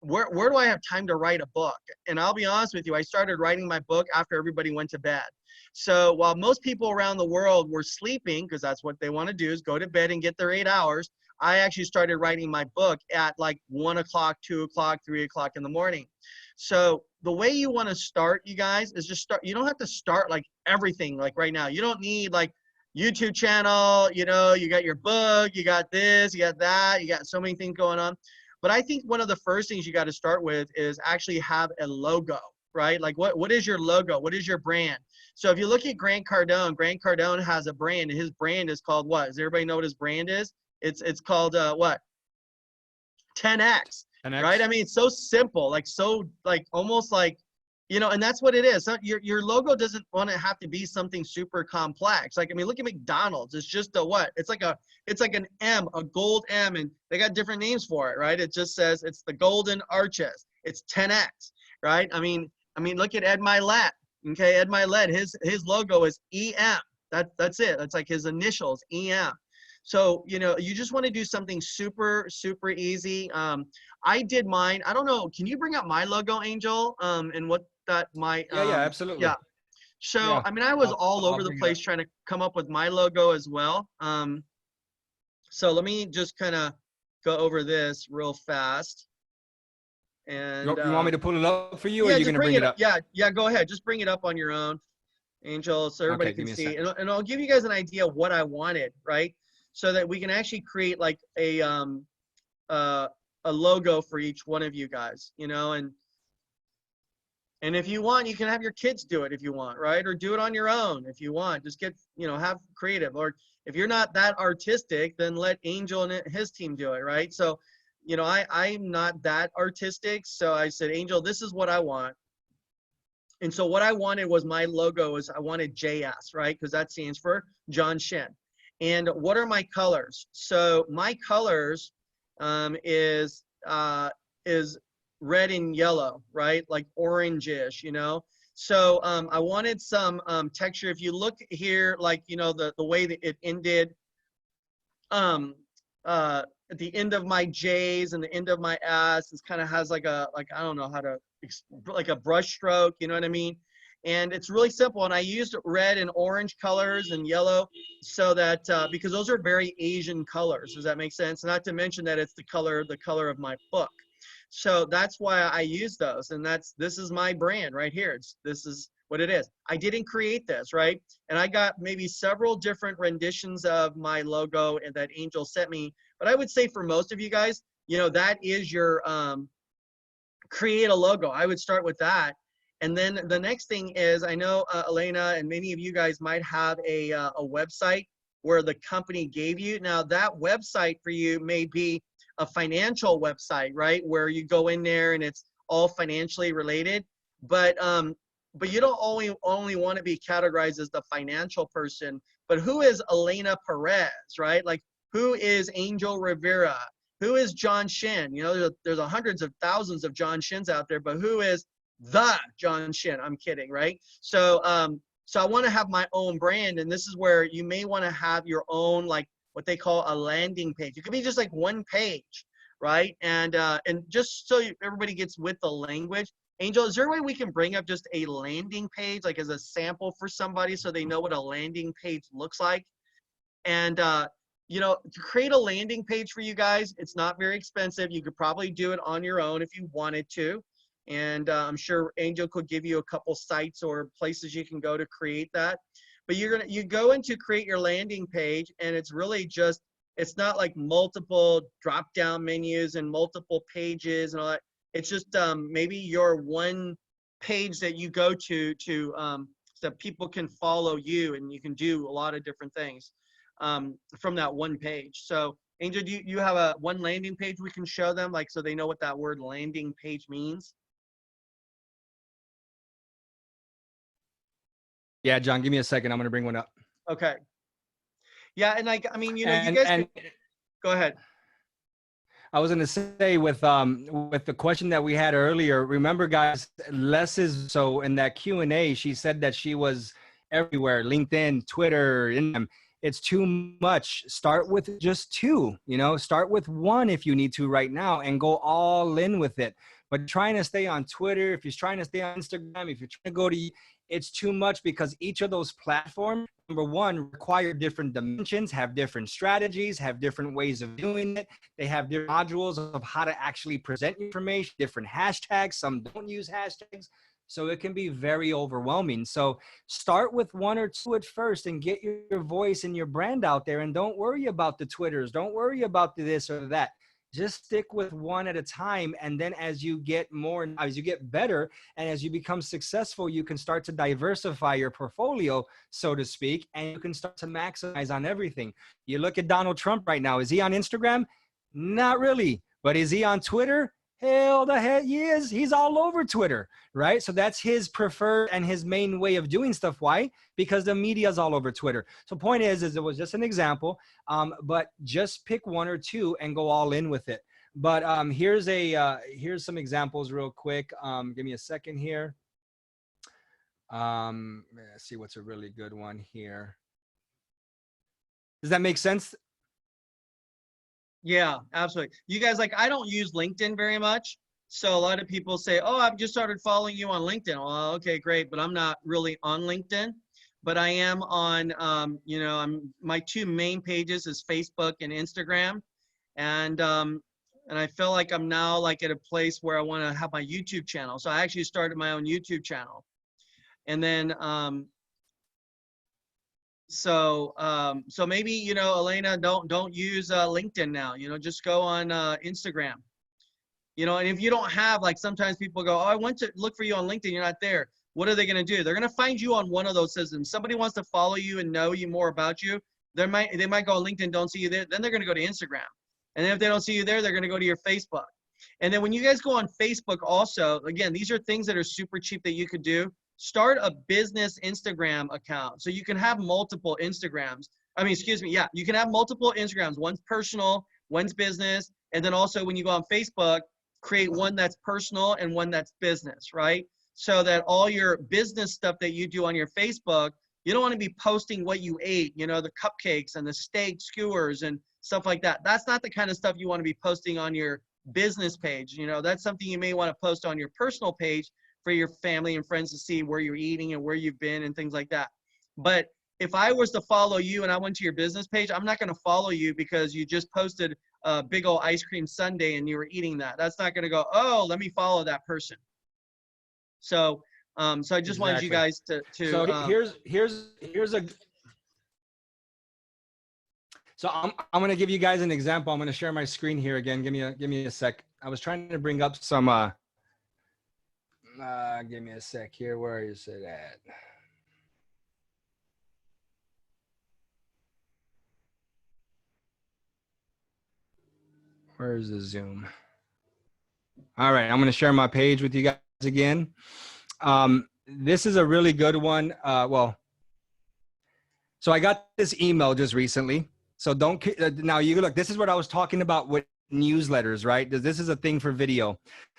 Where do I have time to write a book? And I'll be honest with you, I started writing my book after everybody went to bed. So while most people around the world were sleeping, because that's what they want to do, is go to bed and get their 8 hours, I actually started writing my book at like 1 o'clock, 2 o'clock, 3 o'clock in the morning. So the way you want to start, you guys, is just start. You don't have to start like everything like right now. You don't need like YouTube channel, you got your book, you got this, you got that, you got so many things going on. But I think one of the first things you got to start with is actually have a logo, right? Like what is your logo? What is your brand? So if you look at Grant Cardone has a brand, and his brand is called what? Does everybody know what his brand is? It's called what? 10X, 10X, right? I mean, it's so simple, like almost like, and that's what it is. So your logo doesn't want to have to be something super complex. Like, I mean, look at McDonald's. It's just a what? It's like an M, a gold M, and they got different names for it, right? It just says it's the golden arches. It's 10X, right? I mean, look at Ed Milet. Okay, Ed Milet, his logo is EM. That's it. That's like his initials, EM. So, you just want to do something super, super easy. I did mine. I don't know. Can you bring up my logo, Angel? And what that might. Yeah, absolutely. Yeah. So, yeah. I mean, I was all over the place trying to come up with my logo as well. So let me just kind of go over this real fast. And you want me to pull it up for you, yeah, or are you going to bring it up? Yeah, go ahead. Just bring it up on your own, Angel, so everybody can see. And I'll give you guys an idea of what I wanted, right? So that we can actually create like a logo for each one of you guys, and And if you want, you can have your kids do it if you want, right? Or do it on your own if you want. Just get, have creative. Or if you're not that artistic, then let Angel and his team do it, right? So, I'm not that artistic. So I said, Angel, this is what I want. And so what I wanted was my logo is I wanted JS, right? Because that stands for John Shin. And what are my colors? So my colors is red and yellow, right? Like orangish, So I wanted some texture. If you look here, like, the way that it ended, at the end of my J's and the end of my S, it kind of has like I don't know how to, like a brush stroke, you know what I mean? And it's really simple. And I used red and orange colors and yellow so that, because those are very Asian colors. Does that make sense? Not to mention that it's the color of my book. So that's why I use those. And this is my brand right here. This is what it is. I didn't create this, right? And I got maybe several different renditions of my logo and that Angel sent me. But I would say for most of you guys, that is your create a logo. I would start with that. And then the next thing is, I know Elena and many of you guys might have a website where the company gave you. Now that website for you may be a financial website, right? Where you go in there and it's all financially related. But you don't only want to be categorized as the financial person, but who is Elena Perez, right? Like, who is Angel Rivera? Who is John Shin? There's hundreds of thousands of John Shins out there, but who is the John Shin? I'm kidding, right? So I want to have my own brand, and this is where you may want to have your own, like, what they call a landing page. It could be just like one page, right? And just so everybody gets with the language, Angel, is there a way we can bring up just a landing page, like as a sample for somebody so they know what a landing page looks like? And to create a landing page for you guys, it's not very expensive. You could probably do it on your own if you wanted to. And I'm sure Angel could give you a couple sites or places you can go to create that. But you go in to create your landing page, and it's really just, it's not like multiple drop down menus and multiple pages and all that. It's just maybe your one page that you go to so that people can follow you, and you can do a lot of different things from that one page. So Angel, do you have a one landing page we can show them, like, so they know what that word landing page means? Yeah, John, give me a second. I'm going to bring one up. Okay. Yeah, and you guys go ahead. I was going to say with the question that we had earlier, remember guys, less is so. In that Q&A, she said that she was everywhere, LinkedIn, Twitter, it's too much. Start with just two, start with one if you need to right now and go all in with it. But trying to stay on Twitter, if you're trying to stay on Instagram, if you're trying to go to, it's too much because each of those platforms, number one, require different dimensions, have different strategies, have different ways of doing it. They have different modules of how to actually present information, different hashtags. Some don't use hashtags. So it can be very overwhelming. So start with one or two at first and get your voice and your brand out there. And don't worry about the Twitters. Don't worry about this or that. Just stick with one at a time. And then as you get better, and as you become successful, you can start to diversify your portfolio, so to speak, and you can start to maximize on everything. You look at Donald Trump right now. Is he on Instagram? Not really. But is he on Twitter? Hell the heck he is. He's all over Twitter, right? So that's his preferred and his main way of doing stuff. Why? Because the media's all over Twitter. So point is it was just an example, but just pick one or two and go all in with it. But here's some examples real quick. Give me a second here. Let's see what's a really good one here. Does that make sense? Yeah, absolutely. You guys, like, I don't use LinkedIn very much. So a lot of people say, oh, I've just started following you on LinkedIn. Well, okay, great. But I'm not really on LinkedIn. But I am on, my two main pages is Facebook and Instagram. And I feel like I'm now like at a place where I want to have my YouTube channel. So I actually started my own YouTube channel. And then, so maybe, Elena, don't use LinkedIn now, just go on Instagram. You know, and if you don't have, like, sometimes people go, oh, I went to look for you on LinkedIn, you're not there. What are they going to do? They're going to find you on one of those systems. Somebody wants to follow you and know you more about you. They might go on LinkedIn, don't see you there. Then they're going to go to Instagram. And then if they don't see you there, they're going to go to your Facebook. And then when you guys go on Facebook also, again, these are things that are super cheap that you could do. Start a business Instagram account. So you can have multiple Instagrams. I mean, excuse me. Yeah, you can have multiple Instagrams. One's personal, one's business. And then also when you go on Facebook, create one that's personal and one that's business, right? So that all your business stuff that you do on your Facebook, you don't want to be posting what you ate, you know, the cupcakes and the steak skewers and stuff like that. That's not the kind of stuff you want to be posting on your business page. You know, that's something you may want to post on your personal page for your family and friends to see where you're eating and where you've been and things like that. But if I was to follow you and I went to your business page, I'm not going to follow you because you just posted a big old ice cream sundae and you were eating that. That's not going to go, oh, let me follow that person. So, so I just wanted you guys to so here's a, so I'm going to give you guys an example. I'm going to share my screen here again. Give me a sec. I was trying to bring up some, give me a sec here. Where is it at? Where's the Zoom? All right, I'm going to share my page with you guys again. This is a really good one. So I got this email just recently. So now you look, this is what I was talking about with newsletters, right? This is a thing for video.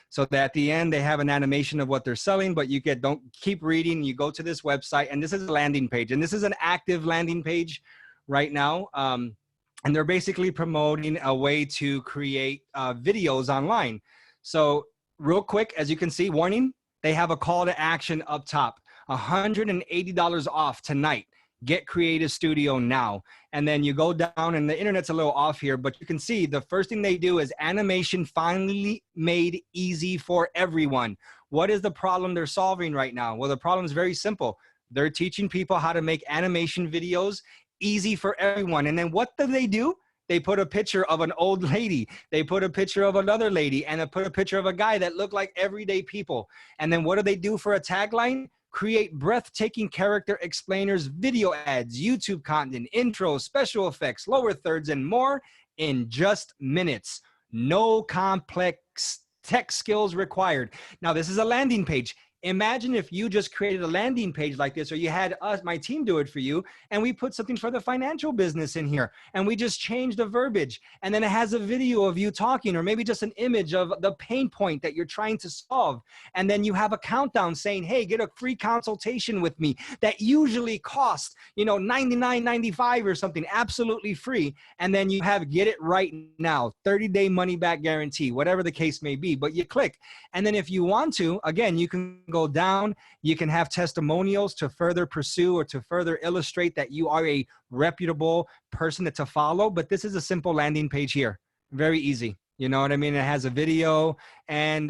So that at the end, they have an animation of what they're selling, but don't keep reading. You go to this website, and this is a landing page. And this is an active landing page right now. And they're basically promoting a way to create videos online. So real quick, as you can see, warning, they have a call to action up top, $180 off tonight. Get Creative Studio now. And then you go down, and the internet's a little off here, but you can see the first thing they do is animation finally made easy for everyone. What is the problem they're solving right now? Well, the problem is very simple. They're teaching people how to make animation videos easy for everyone. And then what do? They put a picture of an old lady. They put a picture of another lady, and they put a picture of a guy that looked like everyday people. And then what do they do for a tagline? Create breathtaking character explainers, video ads, YouTube content, intros, special effects, lower thirds, and more in just minutes. No complex tech skills required. Now, this is a landing page. Imagine if you just created a landing page like this, or you had my team do it for you, and we put something for the financial business in here, and we just changed the verbiage, and then it has a video of you talking, or maybe just an image of the pain point that you're trying to solve. And then you have a countdown saying, hey, get a free consultation with me that usually costs, $99.95 or something, absolutely free. And then you have get it right now, 30-day money back guarantee, whatever the case may be. But you click. And then if you want to, again, you can go down. You can have testimonials to further pursue or to further illustrate that you are a reputable person to follow. But this is a simple landing page here. Very easy. You know what I mean? It has a video and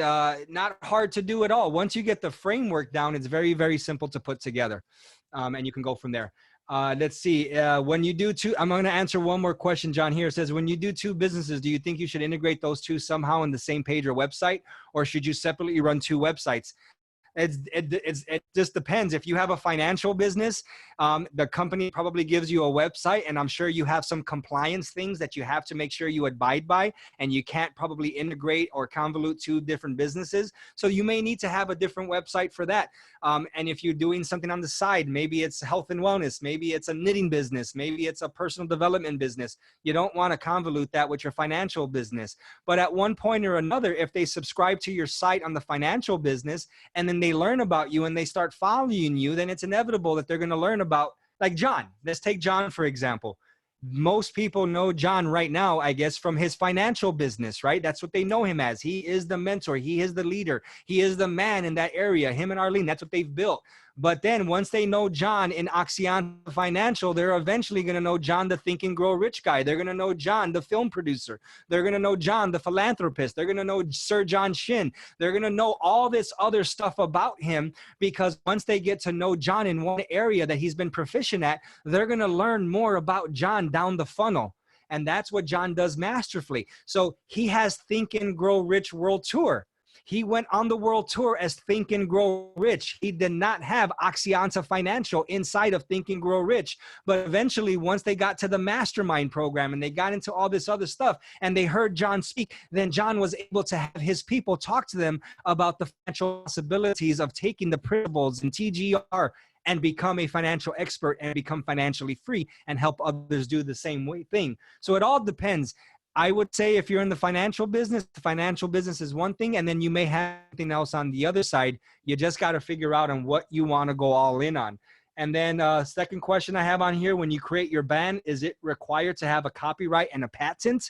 not hard to do at all. Once you get the framework down, it's very, very simple to put together. And you can go from there. Let's see. When you do two, I'm going to answer one more question. John here says, when you do two businesses, do you think you should integrate those two somehow in the same page or website, or should you separately run two websites? It just depends. If you have a financial business, the company probably gives you a website, and I'm sure you have some compliance things that you have to make sure you abide by, and you can't probably integrate or convolute two different businesses. So you may need to have a different website for that. And if you're doing something on the side, maybe it's health and wellness, maybe it's a knitting business, maybe it's a personal development business. You don't want to convolute that with your financial business. But at one point or another, if they subscribe to your site on the financial business, and then they learn about you and they start following you, then it's inevitable that they're going to learn about, like John. Let's take John, for example. Most people know John right now, I guess, from his financial business, right? That's what they know him as. He is the mentor. He is the leader. He is the man in that area. Him and Arlene, that's what they've built. But then once they know John in Oxyon Financial, they're eventually going to know John, the Think and Grow Rich guy. They're going to know John, the film producer. They're going to know John, the philanthropist. They're going to know Sir John Shin. They're going to know all this other stuff about him, because once they get to know John in one area that he's been proficient at, they're going to learn more about John down the funnel. And that's what John does masterfully. So he has Think and Grow Rich World Tour. He went on the world tour as Think and Grow Rich. He did not have Oxianta Financial inside of Think and Grow Rich. But eventually, once they got to the mastermind program and they got into all this other stuff and they heard John speak, then John was able to have his people talk to them about the financial possibilities of taking the principles and TGR and become a financial expert and become financially free and help others do the same thing. So it all depends. I would say if you're in the financial business is one thing, and then you may have something else on the other side. You just got to figure out on what you want to go all in on. And then second question I have on here, when you create your band, is it required to have a copyright and a patent?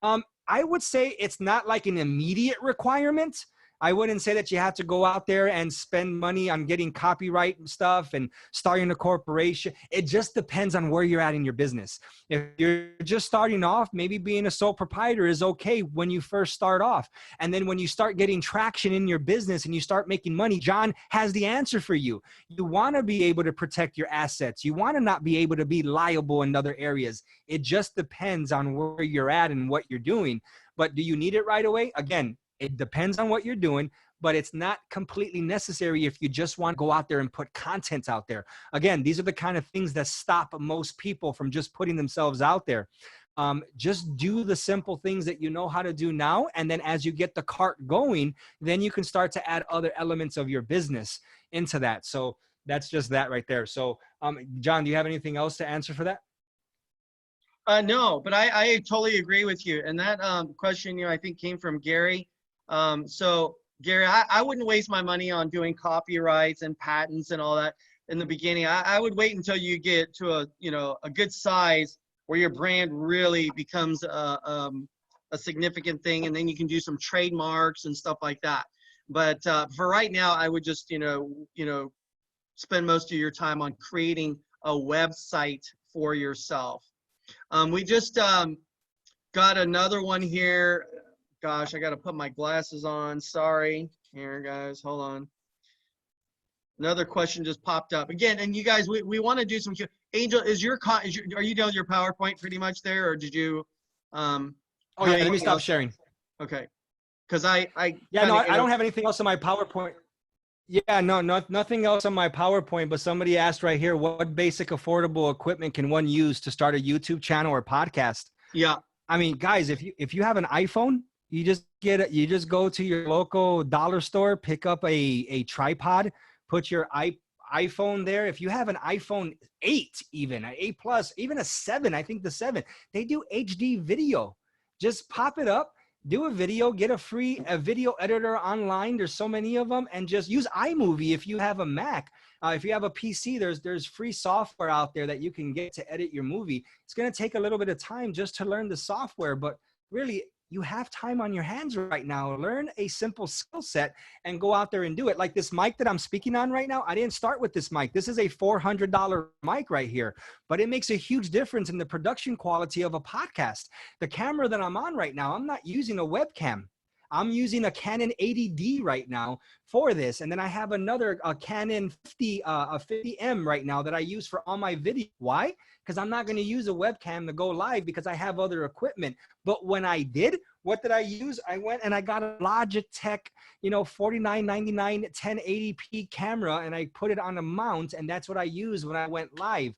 I would say it's not like an immediate requirement. I wouldn't say that you have to go out there and spend money on getting copyright stuff and starting a corporation. It just depends on where you're at in your business. If you're just starting off, maybe being a sole proprietor is okay when you first start off. And then when you start getting traction in your business and you start making money, John has the answer for you. You want to be able to protect your assets. You want to not be able to be liable in other areas. It just depends on where you're at and what you're doing. But do you need it right away? Again, it depends on what you're doing, but it's not completely necessary if you just want to go out there and put content out there. Again, these are the kind of things that stop most people from just putting themselves out there. Just do the simple things that you know how to do now. And then as you get the cart going, then you can start to add other elements of your business into that. So that's just that right there. So John, do you have anything else to answer for that? No, but I totally agree with you. And that question, I think came from Gary. So Gary, I wouldn't waste my money on doing copyrights and patents and all that in the beginning. I would wait until you get to a good size where your brand really becomes a significant thing, and then you can do some trademarks and stuff like that. But for right now, I would just spend most of your time on creating a website for yourself. We just got another one here. Gosh, I got to put my glasses on. Sorry. Here, guys, hold on. Another question just popped up again. And you guys, we want to do some. Angel, are you done with your PowerPoint pretty much there, or did you? Oh yeah, let me stop sharing. Okay, because I don't have anything else on my PowerPoint. Yeah, nothing else on my PowerPoint. But somebody asked right here, what basic affordable equipment can one use to start a YouTube channel or podcast? Yeah, I mean, guys, if you have an iPhone, you just go to your local dollar store, pick up a tripod, put your iPhone there. If you have an iPhone 8, even an 8 Plus, even a 7, I think the 7, they do HD video. Just pop it up, do a video, get a video editor online. There's so many of them, and just use iMovie if you have a Mac. If you have a PC, there's free software out there that you can get to edit your movie. It's going to take a little bit of time just to learn the software, but really, you have time on your hands right now. Learn a simple skill set and go out there and do it. Like this mic that I'm speaking on right now, I didn't start with this mic. This is a $400 mic right here, but it makes a huge difference in the production quality of a podcast. The camera that I'm on right now, I'm not using a webcam. I'm using a Canon 80D right now for this. And then I have another Canon 50M right now that I use for all my video. Why? Because I'm not going to use a webcam to go live because I have other equipment. But when I did, what did I use? I went and I got a Logitech, $49.99 1080p camera, and I put it on a mount, and that's what I used when I went live.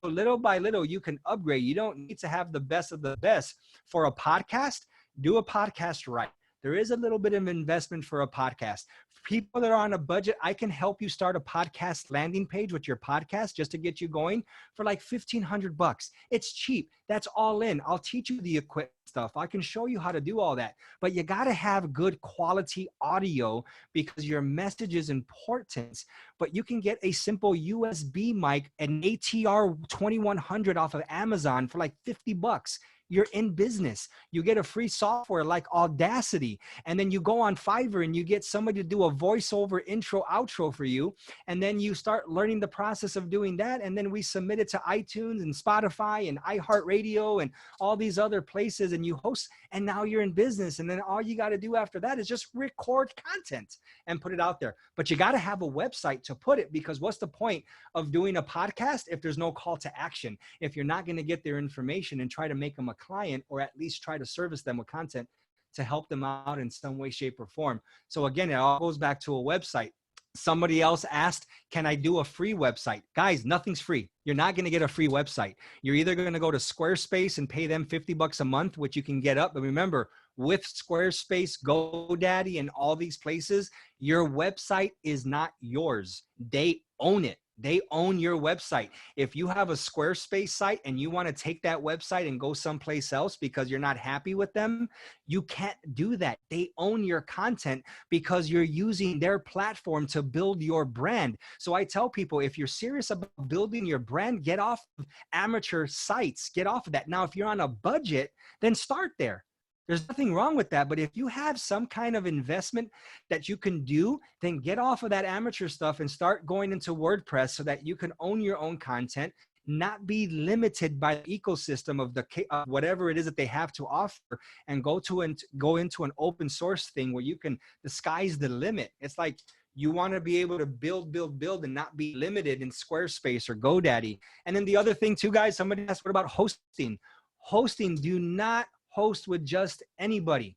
So little by little, you can upgrade. You don't need to have the best of the best. For a podcast, do a podcast right. There is a little bit of investment for a podcast. For people that are on a budget, I can help you start a podcast landing page with your podcast just to get you going for like $1,500. It's cheap. That's all in. I'll teach you the equipment stuff. I can show you how to do all that. But you got to have good quality audio because your message is important. But you can get a simple USB mic, an ATR 2100 off of Amazon for like $50. You're in business. You get a free software like Audacity, and then you go on Fiverr and you get somebody to do a voiceover intro outro for you. And then you start learning the process of doing that. And then we submit it to iTunes and Spotify and iHeartRadio and all these other places, and you host, and now you're in business. And then all you got to do after that is just record content and put it out there. But you got to have a website to put it, because what's the point of doing a podcast if there's no call to action? If you're not going to get their information and try to make them a client, or at least try to service them with content to help them out in some way, shape, or form. So again, it all goes back to a website. Somebody else asked, can I do a free website? Guys, nothing's free. You're not going to get a free website. You're either going to go to Squarespace and pay them $50 a month, which you can get up. But remember, with Squarespace, GoDaddy, and all these places, your website is not yours. They own it. They own your website. If you have a Squarespace site and you want to take that website and go someplace else because you're not happy with them, you can't do that. They own your content because you're using their platform to build your brand. So I tell people, if you're serious about building your brand, get off of amateur sites. Get off of that. Now, if you're on a budget, then start there. There's nothing wrong with that. But if you have some kind of investment that you can do, then get off of that amateur stuff and start going into WordPress so that you can own your own content, not be limited by the ecosystem of the whatever it is that they have to offer, and go into an open source thing where you can, the sky's the limit. It's like you want to be able to build and not be limited in Squarespace or GoDaddy. And then the other thing too, guys, somebody asked, what about hosting? Hosting, do not host with just anybody.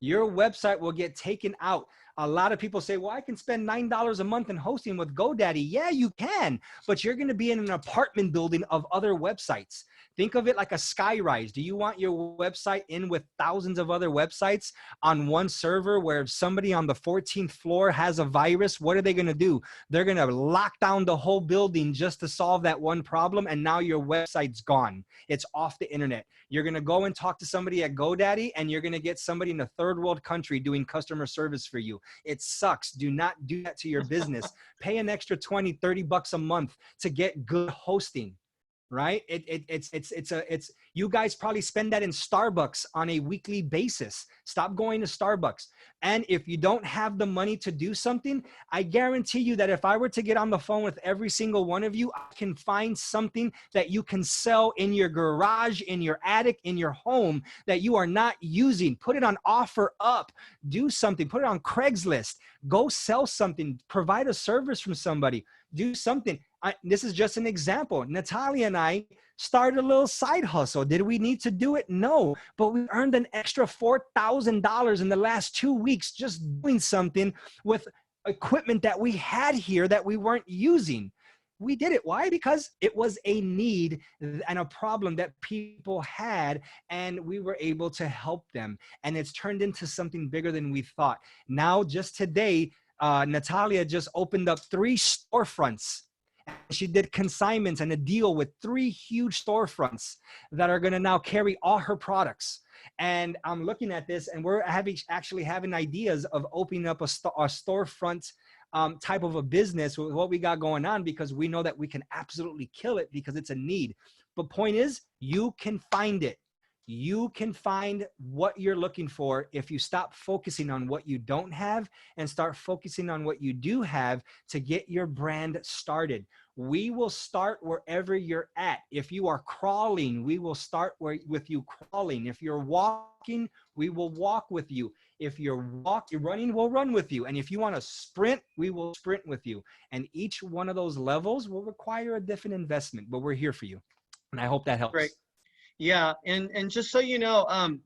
Your website will get taken out. A lot of people say, well, I can spend $9 a month in hosting with GoDaddy. Yeah, you can, but you're going to be in an apartment building of other websites. Think of it like a skyrise. Do you want your website in with thousands of other websites on one server where if somebody on the 14th floor has a virus, what are they going to do? They're going to lock down the whole building just to solve that one problem. And now your website's gone. It's off the internet. You're going to go and talk to somebody at GoDaddy and you're going to get somebody in a third world country doing customer service for you. It sucks. Do not do that to your business. Pay an extra $20-$30 a month to get good hosting. Right? It's you guys probably spend that in Starbucks on a weekly basis. Stop going to Starbucks. And if you don't have the money to do something, I guarantee you that if I were to get on the phone with every single one of you, I can find something that you can sell in your garage, in your attic, in your home that you are not using. Put it on OfferUp. Do something. Put it on Craigslist. Go sell something. Provide a service from somebody. Do something. This is just an example. Natalia and I started a little side hustle. Did we need to do it? No, but we earned an extra $4,000 in the last 2 weeks just doing something with equipment that we had here that we weren't using. We did it. Why? Because it was a need and a problem that people had, and we were able to help them. And it's turned into something bigger than we thought. Now, just today, Natalia just opened up 3 storefronts. She did consignments and a deal with 3 huge storefronts that are going to now carry all her products. And I'm looking at this, and we're actually having ideas of opening up a storefront type of a business with what we got going on, because we know that we can absolutely kill it because it's a need. But point is, you can find it. You can find what you're looking for if you stop focusing on what you don't have and start focusing on what you do have to get your brand started. We will start wherever you're at. If you are crawling, we will start with you crawling. If you're walking, we will walk with you. If you're running, we'll run with you. And if you want to sprint, we will sprint with you. And each one of those levels will require a different investment, but we're here for you. And I hope that helps. Great. Yeah, and just so you know, I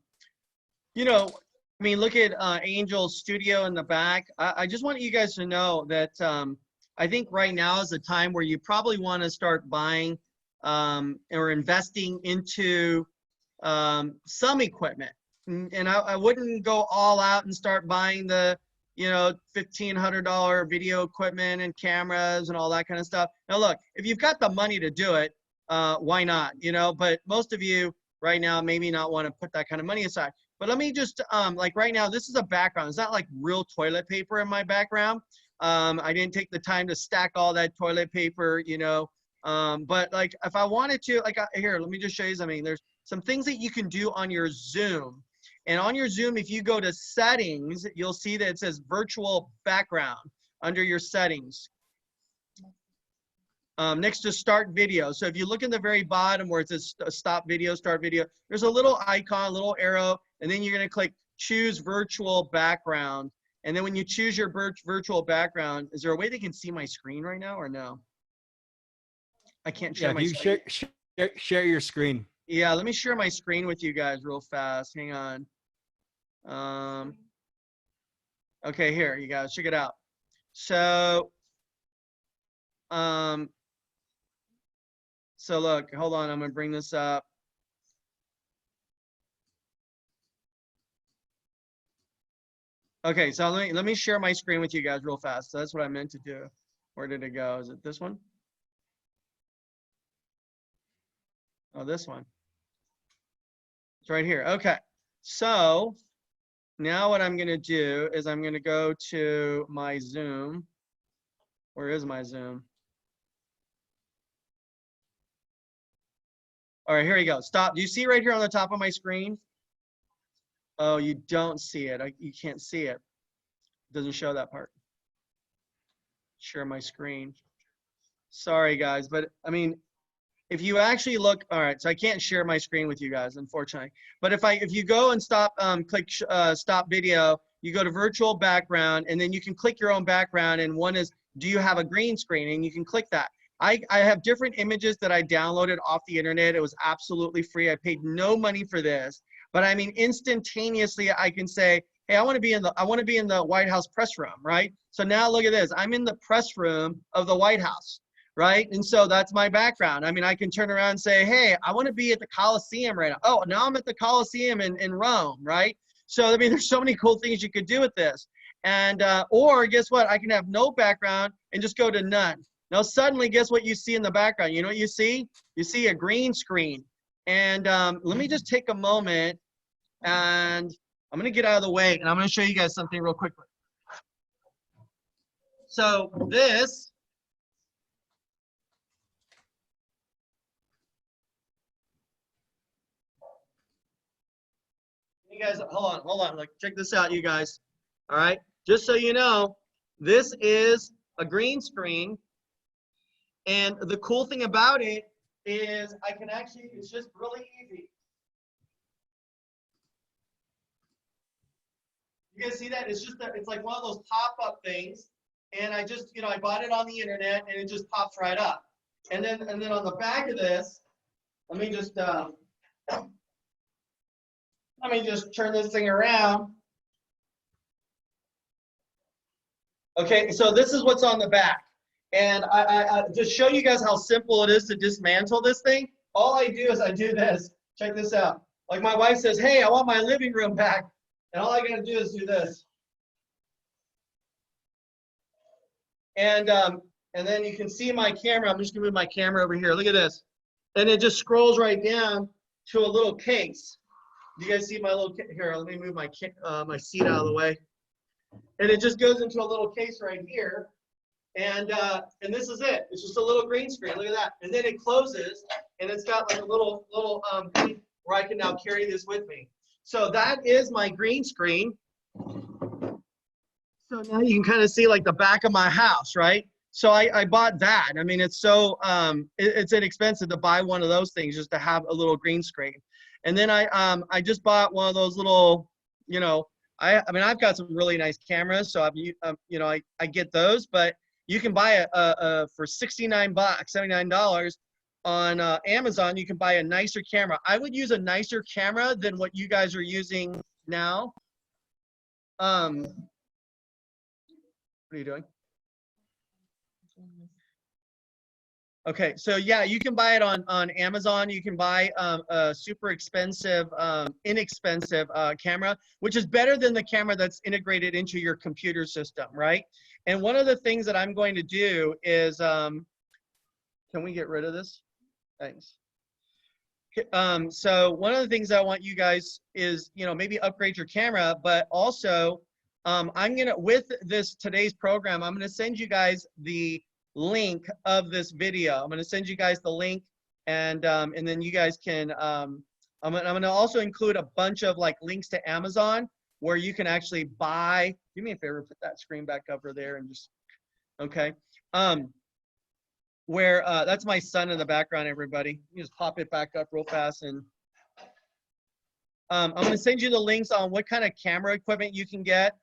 mean, look at Angel's studio in the back. I just want you guys to know that I think right now is the time where you probably want to start buying or investing into some equipment. And I wouldn't go all out and start buying the, $1,500 video equipment and cameras and all that kind of stuff. Now, look, if you've got the money to do it, why not? But most of you right now maybe not want to put that kind of money aside. But let me just like right now, this is a background. It's not like real toilet paper in my background. I didn't take the time to stack all that toilet paper, but like if I wanted to, like here, let me just show you something. There's some things that you can do on your Zoom. And on your Zoom, if you go to settings, you'll see that it says virtual background under your settings. Next to start video. So if you look in the very bottom where it says stop video, start video, there's a little icon, a little arrow, and then you're going to click choose virtual background. And then when you choose your virtual background, is there a way they can see my screen right now or no? I can't share my screen. Share your screen. Yeah, let me share my screen with you guys real fast. Hang on. Okay, here, you guys, check it out. So, um, so look, hold on, I'm gonna bring this up. Okay, so let me share my screen with you guys real fast. So that's what I meant to do. Where did it go? Is it this one? Oh, this one. It's right here. Okay. So now what I'm going to do is I'm going to go to my Zoom. Where is my Zoom? All right, here you go. Stop. Do you see right here on the top of my screen? Oh, you don't see it. You can't see it. It doesn't show that part. Share my screen. Sorry, guys, but I mean, if you actually look, all right, so I can't share my screen with you guys, unfortunately. But if you go and click stop video, you go to virtual background, and then you can click your own background. And one is, do you have a green screen? And you can click that. I have different images that I downloaded off the internet. It was absolutely free. I paid no money for this. But I mean, instantaneously, I can say, hey, I want to be in the White House press room, right? So now look at this. I'm in the press room of the White House. Right? And so that's my background. I mean, I can turn around and say, hey, I want to be at the Coliseum right now. Oh, now I'm at the Coliseum in Rome, right? So, I mean, there's so many cool things you could do with this. And, or guess what? I can have no background and just go to none. Now, suddenly, guess what you see in the background? You know what you see? You see a green screen. And let me just take a moment, and I'm going to get out of the way, and I'm going to show you guys something real quickly. So this, you guys, hold on. Like, check this out, you guys. All right. Just so you know, this is a green screen. And the cool thing about it is I can actually, it's just really easy. You guys see that? It's just that it's like one of those pop-up things. And I just, I bought it on the internet and it just pops right up. And then on the back of this, let me just turn this thing around. Okay, so this is what's on the back. And I just show you guys how simple it is to dismantle this thing. All I do is I do this. Check this out. Like my wife says, hey, I want my living room back. And all I gotta do is do this. And then you can see my camera. I'm just gonna move my camera over here. Look at this. And it just scrolls right down to a little case. Do you guys see my little, here, let me move my seat out of the way. And it just goes into a little case right here. And this is it. It's just a little green screen. Look at that. And then it closes, and it's got like a little thing where I can now carry this with me. So that is my green screen. So now you can kind of see like the back of my house, right? So I bought that. I mean, it's so it's inexpensive to buy one of those things just to have a little green screen. And then I just bought one of those little, I mean, I've got some really nice cameras, so I get those, but you can buy for $69, $79 on Amazon. You can buy a nicer camera. I would use a nicer camera than what you guys are using now. What are you doing? Okay, so yeah, you can buy it on Amazon. You can buy a super expensive, inexpensive camera, which is better than the camera that's integrated into your computer system, right? And one of the things that I'm going to do is, can we get rid of this? Thanks. So one of the things I want you guys is, maybe upgrade your camera, but also with today's program, I'm gonna send you guys the link of this video. I'm going to send you guys the link, and then you guys can I'm going to also include a bunch of like links to Amazon where you can actually buy. Do me a favor, put that screen back over there and just okay. Where that's my son in the background, everybody. You just pop it back up real fast, and I'm going to send you the links on what kind of camera equipment you can get.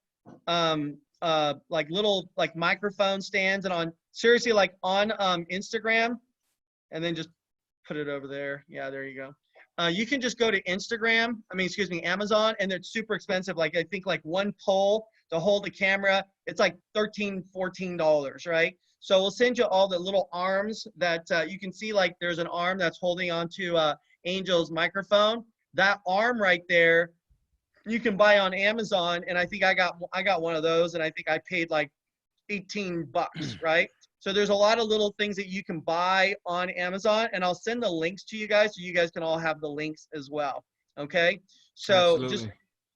Like little like microphone stands, and on seriously like on Instagram, and then just put it over there. Yeah, there you go. You can just go to Amazon, and it's super expensive. Like I think like one pole to hold the camera, it's like $13, $14, right? So we'll send you all the little arms that you can see. Like there's an arm that's holding onto Angel's microphone. That arm right there, you can buy on Amazon, and I think I got one of those, and I think I paid like $18, right? So there's a lot of little things that you can buy on Amazon, and I'll send the links to you guys so you guys can all have the links as well. Okay. So just, Absolutely.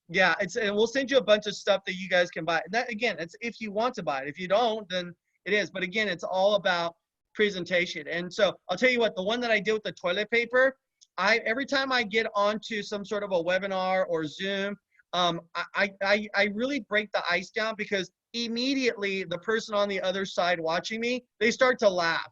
yeah, and we'll send you a bunch of stuff that you guys can buy. And that, again, it's if you want to buy it. If you don't, then it is. But again, it's all about presentation. And so I'll tell you what, the one that I did with the toilet paper, every time I get onto some sort of a webinar or Zoom, I really break the ice down, because immediately the person on the other side watching me, they start to laugh.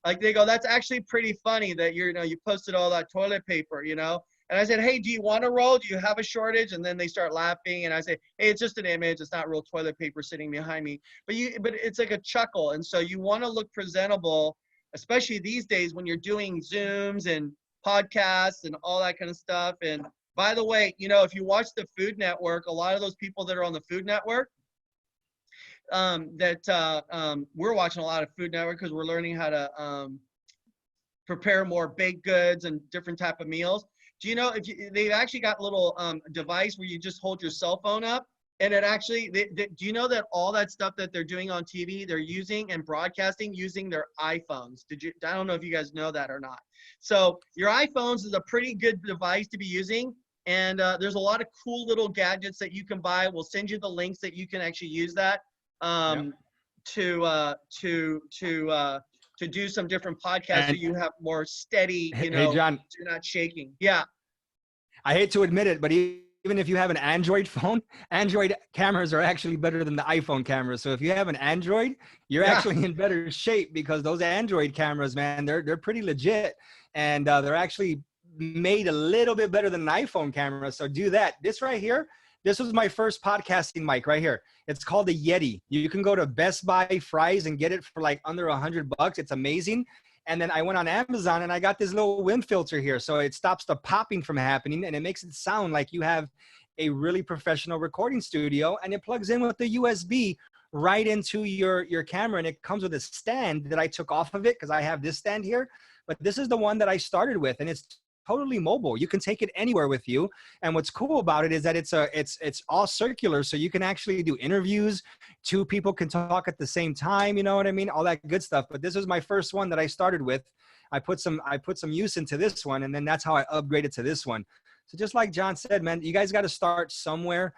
Like they go, "That's actually pretty funny that you posted all that toilet paper, you know?" And I said, "Hey, do you want to roll? Do you have a shortage?" And then they start laughing, and I say, "Hey, it's just an image. It's not real toilet paper sitting behind me." But it's like a chuckle, and so you want to look presentable, especially these days when you're doing Zooms and podcasts and all that kind of stuff. And by the way, if you watch the Food Network, a lot of those people that are on the Food Network, we're watching a lot of Food Network because we're learning how to prepare more baked goods and different type of meals. Do you know they've actually got a little device where you just hold your cell phone up, and it actually, do you know that all that stuff that they're doing on TV, they're using and broadcasting using their iPhones? I don't know if you guys know that or not. So your iPhones is a pretty good device to be using. And there's a lot of cool little gadgets that you can buy. We'll send you the links that you can actually use that to do some different podcasts, so you have more steady, Hey, John, so you're not shaking. Yeah. I hate to admit it, but even if you have an Android phone, Android cameras are actually better than the iPhone cameras. So if you have an Android, you're actually in better shape, because those Android cameras, man, they're pretty legit, and they're actually made a little bit better than an iPhone camera. So do that. This right here, this was my first podcasting mic right here. It's called the Yeti. You can go to Best Buy Fry's and get it for like under $100. It's amazing. And then I went on Amazon and I got this little wind filter here. So it stops the popping from happening, and it makes it sound like you have a really professional recording studio, and it plugs in with the USB right into your camera. And it comes with a stand that I took off of it because I have this stand here. But this is the one that I started with, and it's totally mobile. You can take it anywhere with you. And what's cool about it is that it's all circular. So you can actually do interviews. Two people can talk at the same time. You know what I mean? All that good stuff. But this was my first one that I started with. I put some use into this one, and then that's how I upgraded to this one. So just like John said, man, you guys got to start somewhere.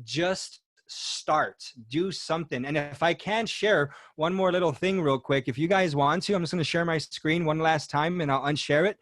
Just start, do something. And if I can share one more little thing real quick, if you guys want to, I'm just going to share my screen one last time and I'll unshare it.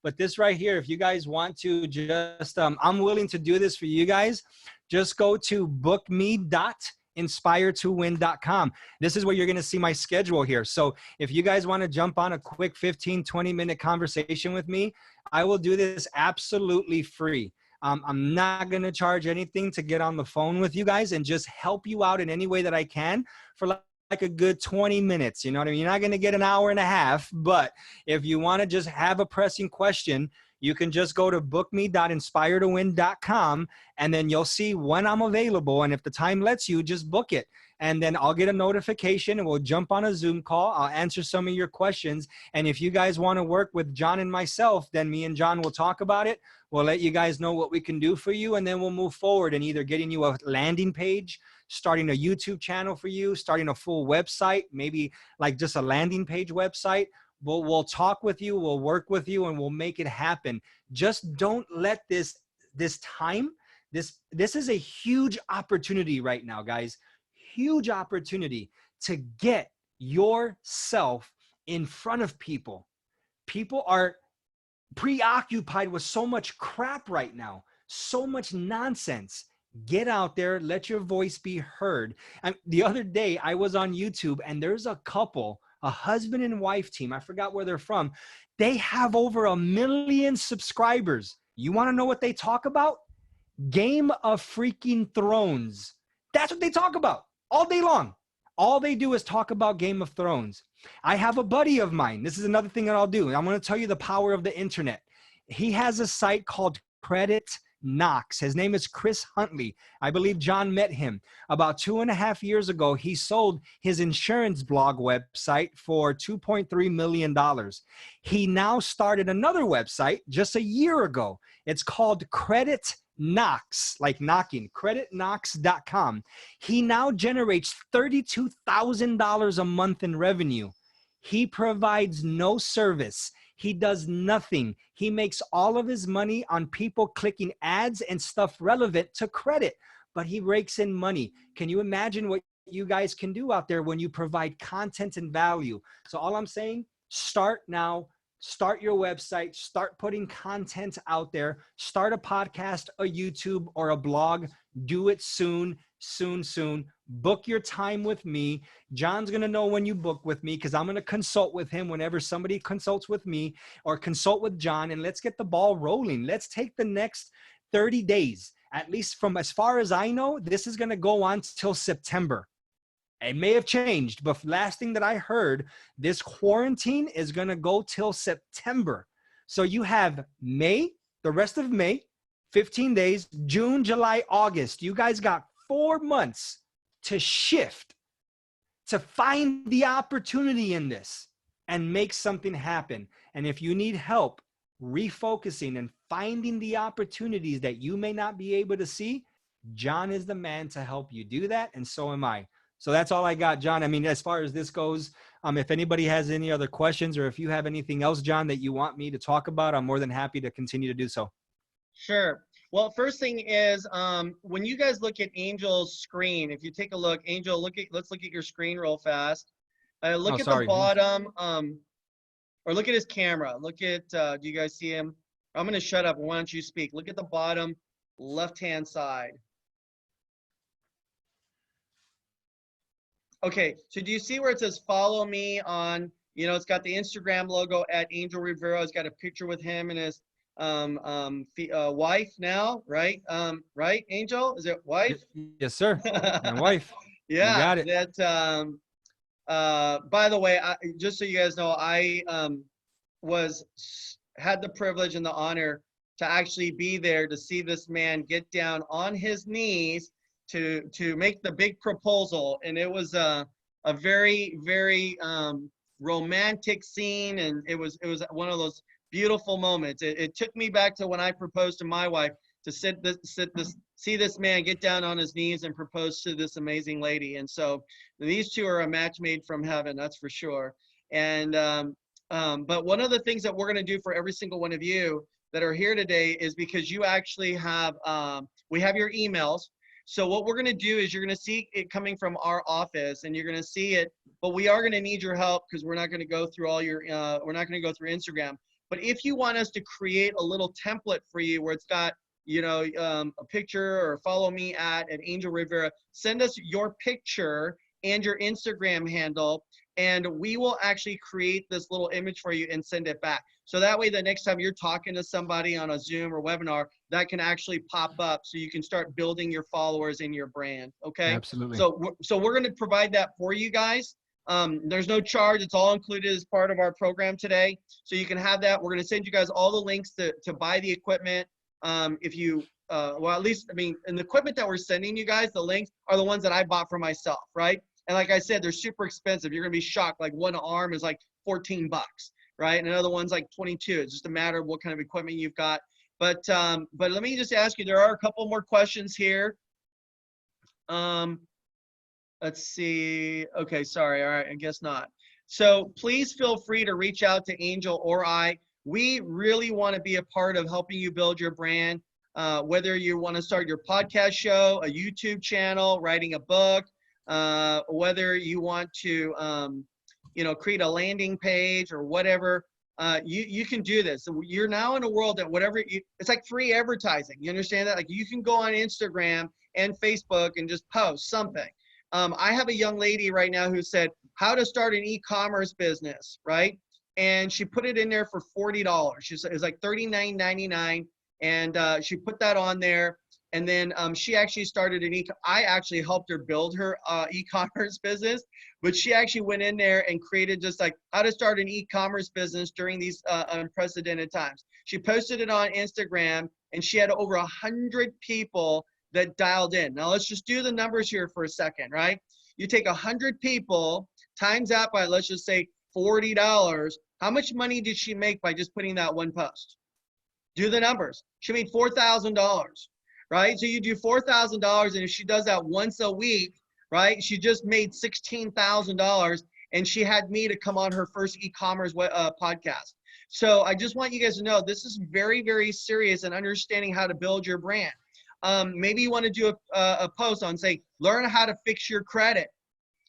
But this right here, if you guys want to just, I'm willing to do this for you guys. Just go to bookme.inspiretowin.com. This is where you're going to see my schedule here. So if you guys want to jump on a quick 15, 20-minute conversation with me, I will do this absolutely free. I'm not going to charge anything to get on the phone with you guys and just help you out in any way that I can for like a good 20 minutes. You know what I mean? You're not going to get an hour and a half, but if you want to just have a pressing question, you can just go to bookme.inspiretowin.com, and then you'll see when I'm available. And if the time lets you, just book it. And then I'll get a notification and we'll jump on a Zoom call. I'll answer some of your questions. And if you guys want to work with John and myself, then me and John will talk about it. We'll let you guys know what we can do for you. And then we'll move forward and either getting you a landing page, starting a YouTube channel for you, starting a full website, maybe like just a landing page website. We'll talk with you, we'll work with you, and we'll make it happen. Just don't let this time, this is a huge opportunity right now, guys. Huge opportunity to get yourself in front of people. People are preoccupied with so much crap right now, so much nonsense. Get out there, let your voice be heard. And the other day I was on YouTube, and there's a couple, a husband and wife team. I forgot where they're from. They have over 1 million subscribers. You want to know what they talk about? Game of freaking Thrones. That's what they talk about all day long. All they do is talk about Game of Thrones. I have a buddy of mine. This is another thing that I'll do. I'm going to tell you the power of the internet. He has a site called Credit Knox. His name is Chris Huntley. I believe John met him about 2.5 years ago. He sold his insurance blog website for $2.3 million. He now started another website just a year ago. It's called Credit Knox, like knocking, creditknox.com. He now generates $32,000 a month in revenue. He provides no service. He does nothing. He makes all of his money on people clicking ads and stuff relevant to credit, but he rakes in money. Can you imagine what you guys can do out there when you provide content and value? So all I'm saying, start now. Start your website, start putting content out there, start a podcast, a YouTube, or a blog. Do it soon. Book your time with me. John's going to know when you book with me because I'm going to consult with him whenever somebody consults with me or consult with John, and let's get the ball rolling. Let's take the next 30 days. At least from as far as I know, this is going to go on till September. It may have changed, but last thing that I heard, this quarantine is going to go till September. So you have May, the rest of May, 15 days, June, July, August. You guys got 4 months to shift, to find the opportunity in this and make something happen. And if you need help refocusing and finding the opportunities that you may not be able to see, John is the man to help you do that. And so am I. So that's all I got, John. I mean, as far as this goes, if anybody has any other questions or if you have anything else, John, that you want me to talk about, I'm more than happy to continue to do so. Sure. Well, first thing is, when you guys look at Angel's screen, if you take a look, Angel, let's look at your screen real fast. Look at the bottom, or look at his camera. Look at, do you guys see him? I'm going to shut up. Why don't you speak? Look at the bottom left-hand side. Okay, so do you see where it says follow me on, it's got the Instagram logo at Angel Rivera. It's got a picture with him and his wife now, right? Right, Angel? Is it wife? Yes, sir. My wife. Yeah, you got it. By the way, just so you guys know, I had the privilege and the honor to actually be there to see this man get down on his knees to make the big proposal, and it was a very, very romantic scene, and it was one of those beautiful moments. It took me back to when I proposed to my wife, to see this man get down on his knees and propose to this amazing lady. And so these two are a match made from heaven, that's for sure. And but one of the things that we're going to do for every single one of you that are here today is, because you actually have we have your emails. So what we're going to do is, you're going to see it coming from our office, and you're going to see it, but we are going to need your help, because we're not going to go through all your we're not going to go through Instagram. But if you want us to create a little template for you where it's got, a picture, or follow me at Angel Rivera, send us your picture and your Instagram handle, and we will actually create this little image for you and send it back. So that way, the next time you're talking to somebody on a Zoom or webinar, that can actually pop up, so you can start building your followers in your brand. Okay. Absolutely. So we're going to provide that for you guys. There's no charge. It's all included as part of our program today. So you can have that. We're going to send you guys all the links to buy the equipment. If you, well, at least, and the equipment that we're sending you guys, the links are the ones that I bought for myself, right? And like I said, they're super expensive. You're going to be shocked. Like, one arm is like 14 bucks, right? And another one's like 22. It's just a matter of what kind of equipment you've got. But let me just ask you, there are a couple more questions here. Let's see. Okay, sorry. All right, I guess not. So please feel free to reach out to Angel or I. We really want to be a part of helping you build your brand, whether you want to start your podcast show, a YouTube channel, writing a book, whether you want to, create a landing page or whatever. You can do this. So you're now in a world that it's like free advertising. You understand that? Like, you can go on Instagram and Facebook and just post something. I have a young lady right now who said how to start an e-commerce business, right? And she put it in there for $40. She said it was like $39.99, and she put that on there. And then she actually started I actually helped her build her e-commerce business, but she actually went in there and created just like how to start an e-commerce business during these unprecedented times. She posted it on Instagram, and she had over 100 people that dialed in. Now let's just do the numbers here for a second, right? You take 100 people, times that by, let's just say $40. How much money did she make by just putting that one post? Do the numbers. She made $4,000, right? So you do $4,000, and if she does that once a week, right, she just made $16,000, and she had me to come on her first e-commerce podcast. So I just want you guys to know this is very, very serious in understanding how to build your brand. Maybe you want to do a post on, say, learn how to fix your credit,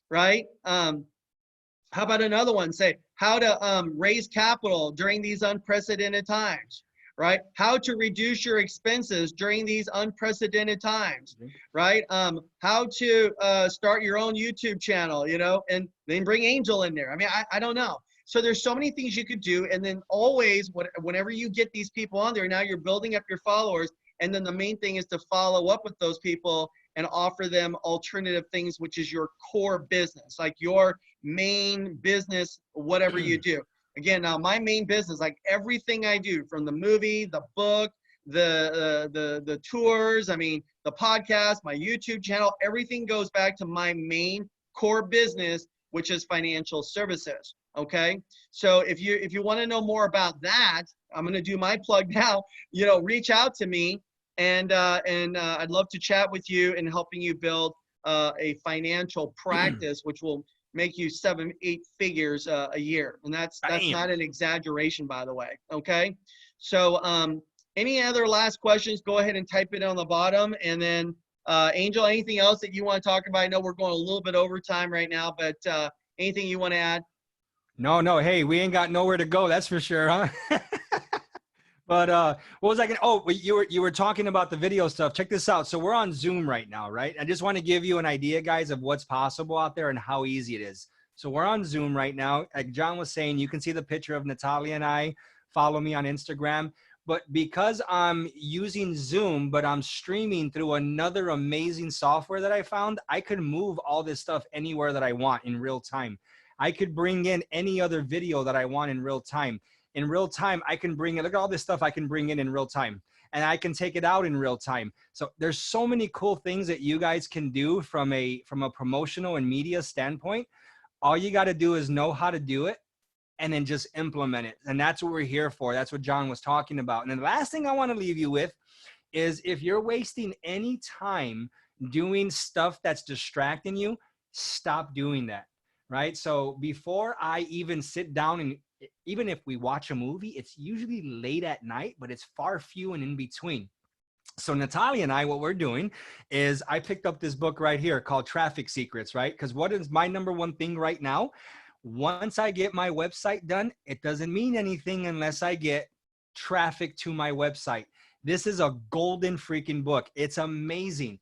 right? How about another one? Say, how to raise capital during these unprecedented times, right? How to reduce your expenses during these unprecedented times, right? How to start your own YouTube channel, you know, and then bring Angel in there. I mean, I don't know. So there's so many things you could do. And then always, whenever you get these people on there, now you're building up your followers. And then the main thing is to follow up with those people and offer them alternative things, which is your core business, like your main business, whatever you do. Again, now my main business, like everything I do, from the movie, the book, the tours, I mean, the podcast, my YouTube channel, everything goes back to my main core business, which is financial services. Okay, so if you want to know more about that, I'm going to do my plug now. You know, reach out to me, and I'd love to chat with you in helping you build a financial practice, which will make you 7-8 figures a year, and that's not an exaggeration, by the way. Okay, so any other last questions? Go ahead and type it on the bottom, and then Angel, anything else that you want to talk about? I know we're going a little bit over time right now, but anything you want to add? No. Hey, we ain't got nowhere to go. That's for sure, huh? But what was I going to, oh, you were talking about the video stuff. Check this out. So we're on Zoom right now, right? I just want to give you an idea, guys, of what's possible out there and how easy it is. So we're on Zoom right now. Like John was saying, you can see the picture of Natalia and I. Follow me on Instagram. But because I'm using Zoom, but I'm streaming through another amazing software that I found, I could move all this stuff anywhere that I want in real time. I could bring in any other video that I want in real time. In real time, I can bring in, look at all this stuff I can bring in real time, and I can take it out in real time. So there's so many cool things that you guys can do from a promotional and media standpoint. All you got to do is know how to do it and then just implement it. And that's what we're here for. That's what John was talking about. And then the last thing I want to leave you with is, if you're wasting any time doing stuff that's distracting you, stop doing that. Right? So before I even sit down, and even if we watch a movie, it's usually late at night, but it's far few and in between. So Natalia and I, what we're doing is, I picked up this book right here called Traffic Secrets, right? Because what is my number one thing right now? Once I get my website done, it doesn't mean anything unless I get traffic to my website. This is a golden freaking book. It's amazing.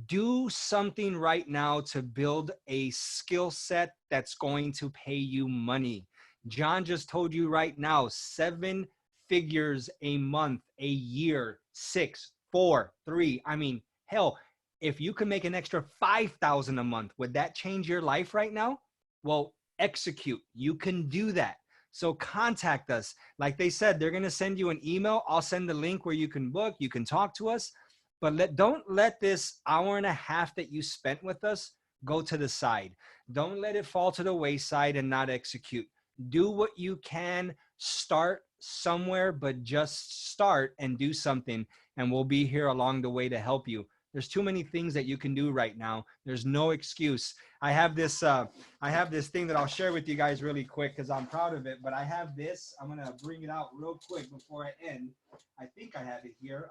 Do something right now to build a skill set that's going to pay you money. John just told you right now, 7 figures a month, a year, 6, 4, 3. I mean, hell, if you can make an extra 5,000 a month, would that change your life right now? Well, execute. You can do that. So contact us. Like they said, they're going to send you an email. I'll send the link where you can book. You can talk to us. But don't let this hour and a half that you spent with us go to the side. Don't let it fall to the wayside and not execute. Do what you can. Start somewhere, but just start and do something. And we'll be here along the way to help you. There's too many things that you can do right now. There's no excuse. I have this thing that I'll share with you guys really quick because I'm proud of it. But I have this. I'm going to bring it out real quick before I end. I think I have it here.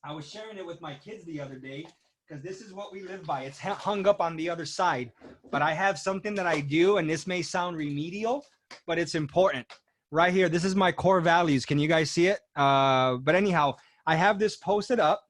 I was sharing it with my kids the other day because this is what we live by. It's hung up on the other side. But I have something that I do, and this may sound remedial, but it's important. Right here, this is my core values. Can you guys see it? But anyhow, I have this posted up,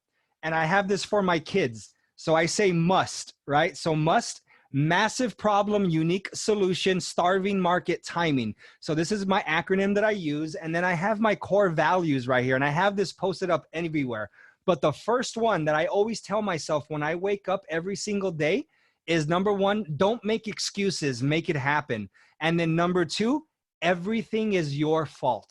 and I have this for my kids. So I say must, right? So must, massive problem, unique solution, starving market, timing. So this is my acronym that I use. And then I have my core values right here. And I have this posted up everywhere. But the first one that I always tell myself when I wake up every single day is, number one, don't make excuses, make it happen. And then number two, everything is your fault.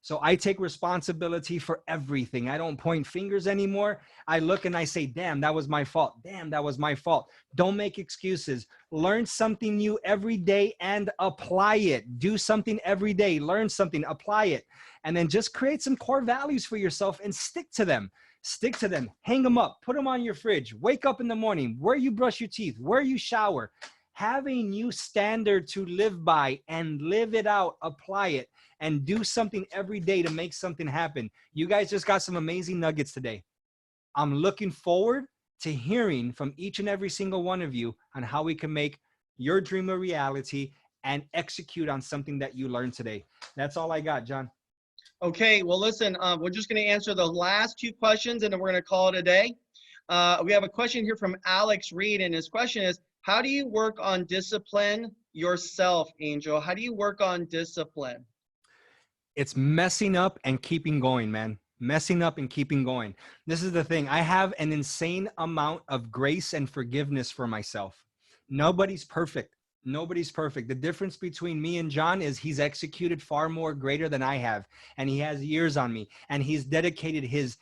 So I take responsibility for everything. I don't point fingers anymore. I look and I say, damn, that was my fault. Damn, that was my fault. Don't make excuses. Learn something new every day and apply it. Do something every day. Learn something, apply it. And then just create some core values for yourself and stick to them. Stick to them. Hang them up. Put them on your fridge. Wake up in the morning. Where you brush your teeth. Where you shower. Have a new standard to live by and live it out. Apply it. And do something every day to make something happen. You guys just got some amazing nuggets today. I'm looking forward to hearing from each and every single one of you on how we can make your dream a reality and execute on something that you learned today. That's all I got, John. Okay, well, listen, we're just going to answer the last two questions and then we're going to call it a day. We have a question here from Alex Reed, and his question is, how do you work on discipline yourself, Angel? How do you work on discipline? It's messing up and keeping going, man. Messing up and keeping going. This is the thing. I have an insane amount of grace and forgiveness for myself. Nobody's perfect. Nobody's perfect. The difference between me and John is he's executed far more greater than I have. And he has years on me. And he's dedicated his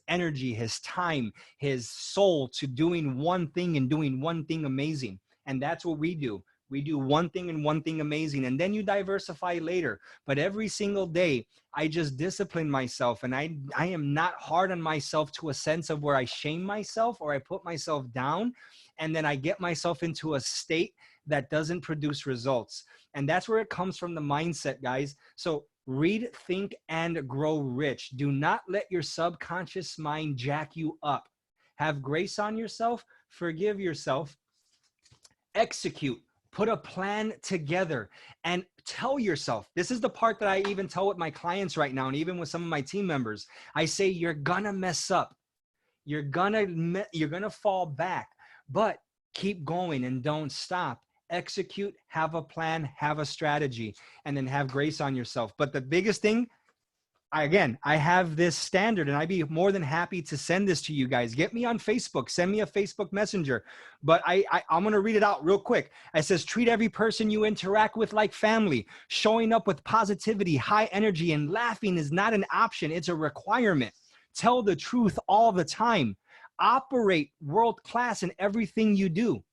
energy, his time, his soul to doing one thing and doing one thing amazing. And that's what we do. We do one thing and one thing amazing, and then you diversify later. But every single day, I just discipline myself, and I am not hard on myself to a sense of where I shame myself or I put myself down, and then I get myself into a state that doesn't produce results. And that's where it comes from, the mindset, guys. So read, think, and grow rich. Do not let your subconscious mind jack you up. Have grace on yourself, forgive yourself, execute. Put a plan together and tell yourself, this is the part that I even tell with my clients right now, and even with some of my team members. I say, you're gonna mess up. You're gonna fall back, but keep going and don't stop. Execute, have a plan, have a strategy, and then have grace on yourself. But the biggest thing, I have this standard, and I'd be more than happy to send this to you guys. Get me on Facebook, send me a Facebook Messenger. But I'm going to read it out real quick. It says, treat every person you interact with like family. Showing up with positivity, high energy, and laughing is not an option. It's a requirement. Tell the truth all the time. Operate world class in everything you do.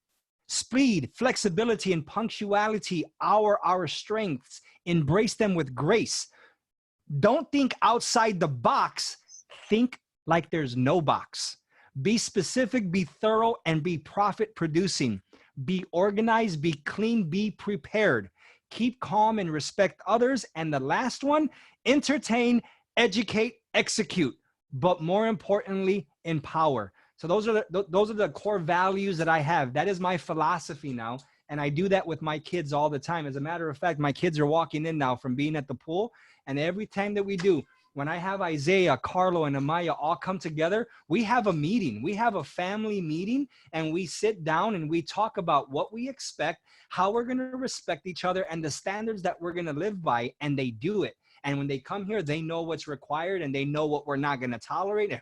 Speed, flexibility, and punctuality are our strengths. Embrace them with grace. Don't think outside the box. Think like there's no box. Be specific, be thorough, and be profit producing. Be organized, be clean, be prepared. Keep calm and respect others. And the last one, entertain, educate, execute, but more importantly, empower. So those are the core values that I have. That is my philosophy now. And I do that with my kids all the time. As a matter of fact, my kids are walking in now from being at the pool. And every time that we do, when I have Isaiah, Carlo, and Amaya all come together, we have a meeting. We have a family meeting, and we sit down and we talk about what we expect, how we're going to respect each other, and the standards that we're going to live by, and they do it. And when they come here, they know what's required, and they know what we're not going to tolerate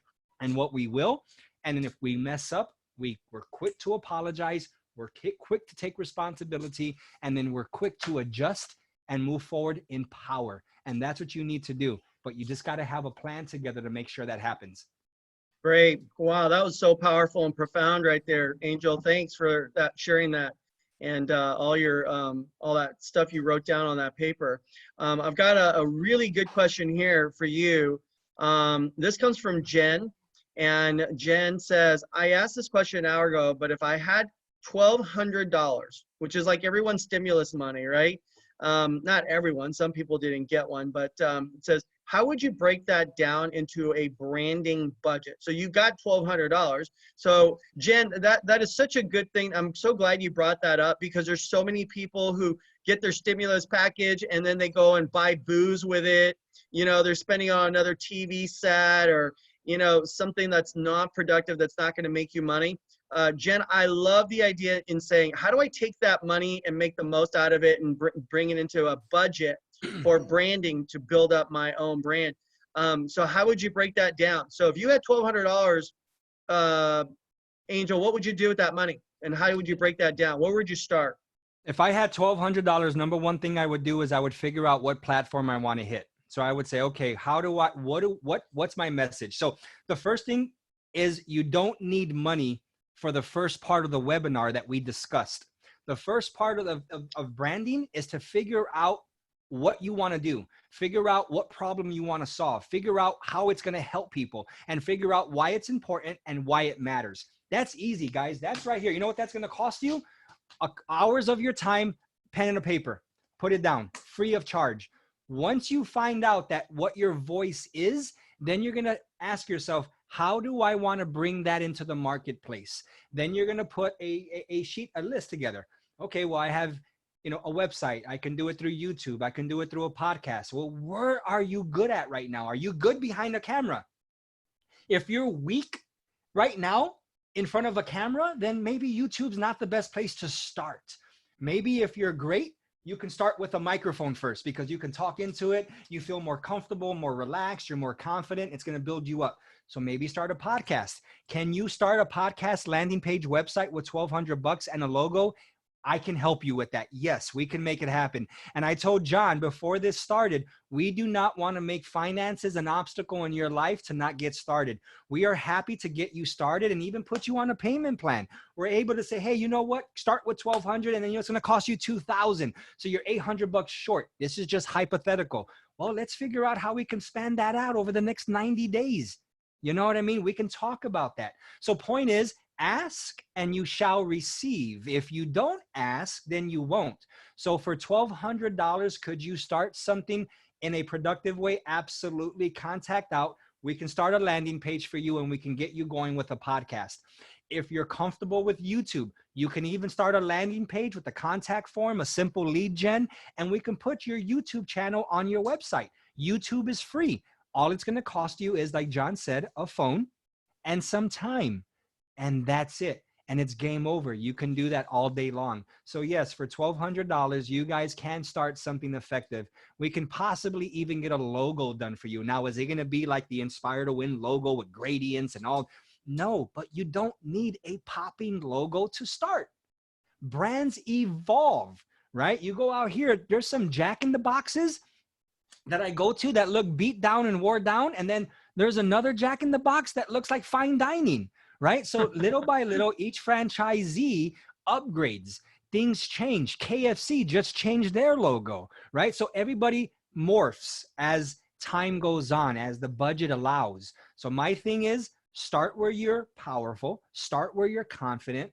and what we will. And then if we mess up, we're quick to apologize. We're quick to take responsibility, and then we're quick to adjust and move forward in power. And that's what you need to do. But you just got to have a plan together to make sure that happens. Great. Wow, that was so powerful and profound right there, Angel. Thanks for that, sharing that, and all that stuff you wrote down on that paper. I've got a really good question here for you. This comes from Jen, and Jen says, I asked this question an hour ago, but if I had $1,200, which is like everyone's stimulus money, right? Not everyone, some people didn't get one, but it says, how would you break that down into a branding budget? So you got $1,200. So Jen, that is such a good thing. I'm so glad you brought that up, because there's so many people who get their stimulus package and then they go and buy booze with it. You know, they're spending on another TV set, or, you know, something that's not productive, that's not going to make you money. Jen, I love the idea in saying, how do I take that money and make the most out of it and bring it into a budget for branding to build up my own brand? So how would you break that down? So if you had $1,200, Angel, what would you do with that money? And how would you break that down? Where would you start? If I had $1,200, number one thing I would do is I would figure out what platform I want to hit. So I would say, okay, how do I, what's my message? So the first thing is you don't need money for the first part of the webinar that we discussed. The first part of branding is to figure out what you want to do, figure out what problem you want to solve, figure out how it's going to help people, and figure out why it's important and why it matters. That's easy, guys. That's right here. You know what that's going to cost you? Hours of your time, pen and a paper, put it down, free of charge. Once you find out that what your voice is, then you're going to ask yourself, how do I want to bring that into the marketplace? Then you're going to put a list together. Okay, well, I have, a website. I can do it through YouTube. I can do it through a podcast. Well, where are you good at right now? Are you good behind a camera? If you're weak right now in front of a camera, then maybe YouTube's not the best place to start. Maybe if you're great, you can start with a microphone first because you can talk into it. You feel more comfortable, more relaxed. You're more confident. It's going to build you up. So maybe start a podcast. Can you start a podcast landing page website with $1,200 and a logo? I can help you with that. Yes, we can make it happen. And I told John before this started, we do not want to make finances an obstacle in your life to not get started. We are happy to get you started and even put you on a payment plan. We're able to say, hey, you know what? Start with $1,200 and then it's going to cost you $2,000. So you're $800 short. This is just hypothetical. Well, let's figure out how we can span that out over the next 90 days. You know what I mean? We can talk about that. So point is, ask and you shall receive. If you don't ask, then you won't. So for $1,200, could you start something in a productive way? Absolutely. Contact out. We can start a landing page for you and we can get you going with a podcast. If you're comfortable with YouTube, you can even start a landing page with a contact form, a simple lead gen, and we can put your YouTube channel on your website. YouTube is free. All it's going to cost you is, like John said, a phone and some time. And that's it. And it's game over. You can do that all day long. So yes, for $1,200, you guys can start something effective. We can possibly even get a logo done for you. Now, is it going to be like the Inspire to Win logo with gradients and all? No, but you don't need a popping logo to start. Brands evolve, right? You go out here, there's some Jack in the Boxes that I go to that look beat down and wore down. And then there's another Jack in the Box that looks like fine dining. Right? So little by little, each franchisee upgrades. Things change. KFC just changed their logo, right? So everybody morphs as time goes on, as the budget allows. So my thing is, start where you're powerful, start where you're confident,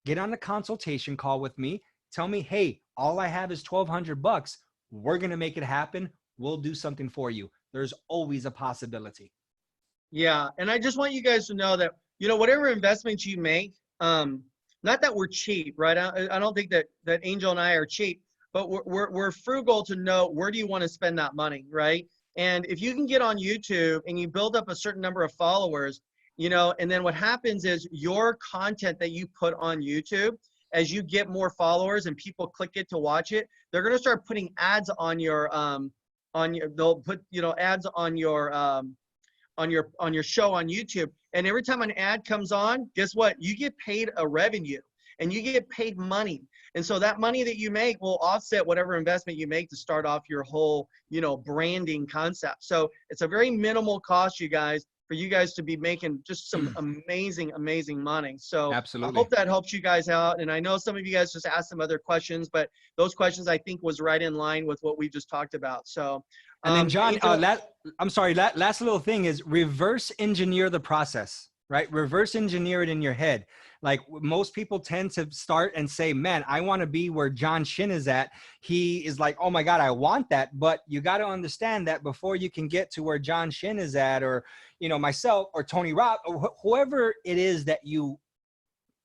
get on a consultation call with me, tell me, hey, all I have is $1,200. We're going to make it happen. We'll do something for you. There's always a possibility. Yeah. And I just want you guys to know that, whatever investments you make, not that we're cheap, right? I don't think that Angel and I are cheap, but we're frugal to know where do you want to spend that money, right? And if you can get on YouTube and you build up a certain number of followers, and then what happens is your content that you put on YouTube, as you get more followers and people click it to watch it, they're going to start putting ads on your, they'll put, ads on your show on YouTube. And every time an ad comes on, guess what? You get paid a revenue and you get paid money. And so that money that you make will offset whatever investment you make to start off your whole, branding concept. So it's a very minimal cost, you guys, for you guys to be making just some amazing, amazing money. So absolutely. I hope that helps you guys out. And I know some of you guys just asked some other questions, but those questions I think was right in line with what we just talked about. So and then John, Angel, I'm sorry, last little thing is reverse engineer the process, right? Reverse engineer it in your head. Like most people tend to start and say, man, I want to be where John Shin is at. He is like, oh my God, I want that. But you got to understand that before you can get to where John Shin is at, or, myself or Tony Robb or whoever it is that you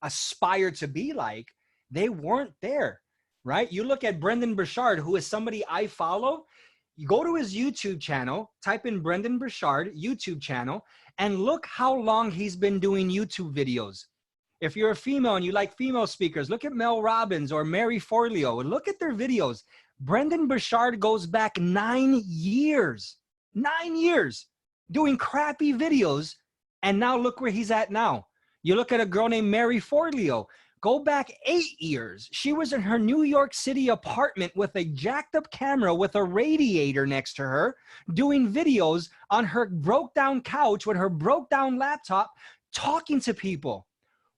aspire to be like, they weren't there, right? You look at Brendan Burchard, who is somebody I follow. You go to his YouTube channel, type in Brendan Burchard YouTube channel, and look how long he's been doing YouTube videos. If you're a female and you like female speakers, look at Mel Robbins or Mary Forleo and look at their videos. Brendan Burchard goes back 9 years. 9 years. doing crappy videos. And now look where he's at now. You look at a girl named Mary Forleo. Go back 8 years. She was in her New York City apartment with a jacked up camera with a radiator next to her, doing videos on her broke down couch with her broke down laptop, talking to people.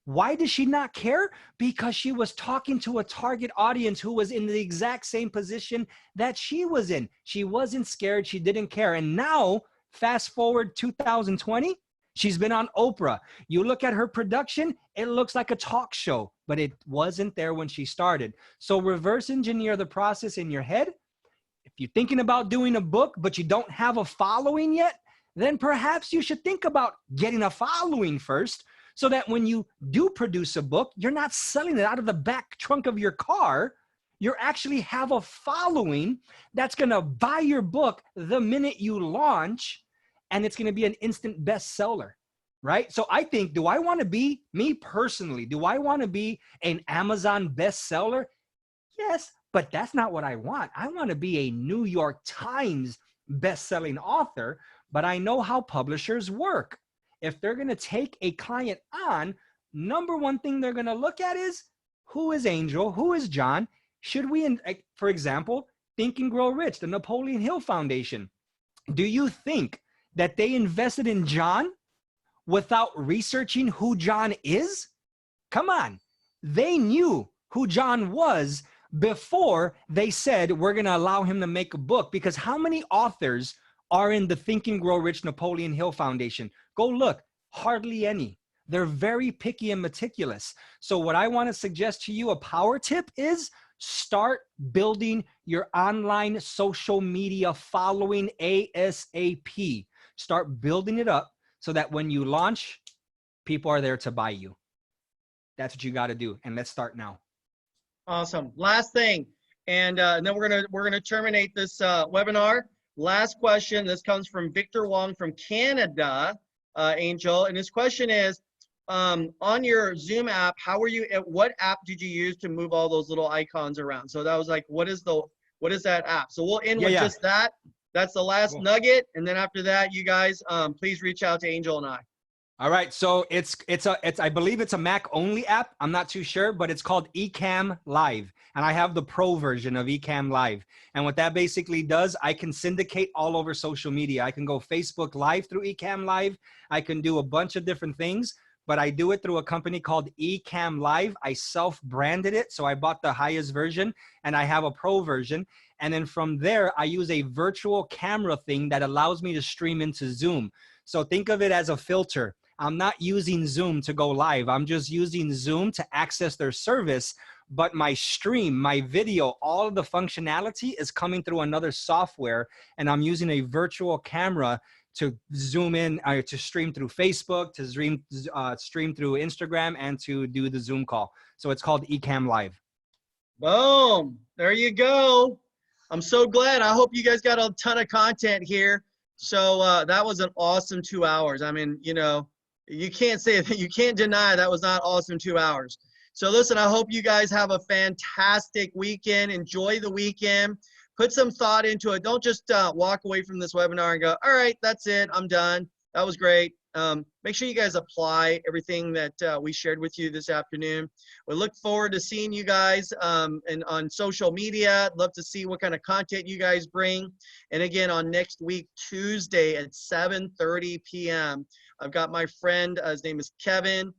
Why does she not care? Because she was talking to a target audience who was in the exact same position that she was in. She wasn't scared. She didn't care. And now, fast forward 2020, she's been on Oprah. You look at her production, it looks like a talk show, but it wasn't there when she started. So reverse engineer the process in your head. If you're thinking about doing a book, but you don't have a following yet, then perhaps you should think about getting a following first, so that when you do produce a book, you're not selling it out of the back trunk of your car. You actually have a following that's going to buy your book the minute you launch, and it's going to be an instant bestseller, right? So I think, do I want to be, me personally, do I want to be an Amazon bestseller? Yes, but that's not what I want. I want to be a New York Times best-selling author, but I know how publishers work. If they're going to take a client on, number one thing they're going to look at is, who is Angel? Who is John? Should we, for example, Think and Grow Rich, the Napoleon Hill Foundation. Do you think that they invested in John without researching who John is? Come on. They knew who John was before they said, we're going to allow him to make a book. Because how many authors are in the Think and Grow Rich Napoleon Hill Foundation? Go look, hardly any. They're very picky and meticulous. So what I want to suggest to you, a power tip, is start building your online social media following ASAP. Start building it up so that when you launch, people are there to buy you. That's what you got to do. And let's start now. Awesome. Last thing, and then we're gonna terminate this webinar. Last question. This comes from Victor Wong from Canada, Angel, and his question is, on your Zoom app, what app did you use to move all those little icons around? So that was like, what is that app? So we'll end with just that. That's the last nugget, and then after that, you guys, please reach out to Angel and I. All right, so it's I believe it's a Mac only app. I'm not too sure, but it's called Ecamm Live, and I have the pro version of Ecamm Live. And what that basically does, I can syndicate all over social media. I can go Facebook Live through Ecamm Live. I can do a bunch of different things, but I do it through a company called Ecamm Live. I self-branded it, so I bought the highest version, and I have a pro version. And then from there, I use a virtual camera thing that allows me to stream into Zoom. So think of it as a filter. I'm not using Zoom to go live. I'm just using Zoom to access their service, but my stream, my video, all of the functionality is coming through another software, and I'm using a virtual camera to zoom in, to stream through Facebook, to stream through Instagram, and to do the Zoom call. So it's called Ecamm Live. Boom, there you go. I'm so glad. I hope you guys got a ton of content here. So that was an awesome 2 hours. I mean, you know, you can't say that, you can't deny that was not awesome 2 hours. So listen, I hope you guys have a fantastic weekend. Enjoy the weekend. Put some thought into it. Don't just walk away from this webinar and go, all right, that's it, I'm done. That was great. Make sure you guys apply everything that we shared with you this afternoon. We look forward to seeing you guys and on social media. Love to see what kind of content you guys bring. And again, on next week, Tuesday at 7:30 p.m., I've got my friend, his name is Kevin,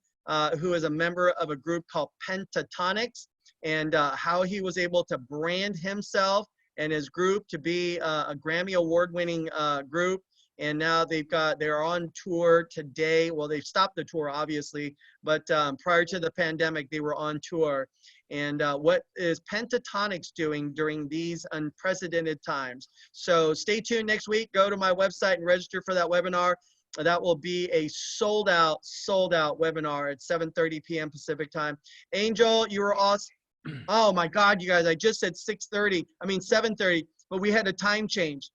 who is a member of a group called Pentatonics, and how he was able to brand himself and his group to be a Grammy award-winning group. And now they're on tour today. Well, they've stopped the tour, obviously, but prior to the pandemic, they were on tour. And what is Pentatonics doing during these unprecedented times? So stay tuned next week. Go to my website and register for that webinar. That will be a sold out webinar at 7:30 p.m. Pacific time. Angel, you were awesome. Oh my God, you guys, I just said 7:30, but we had a time change.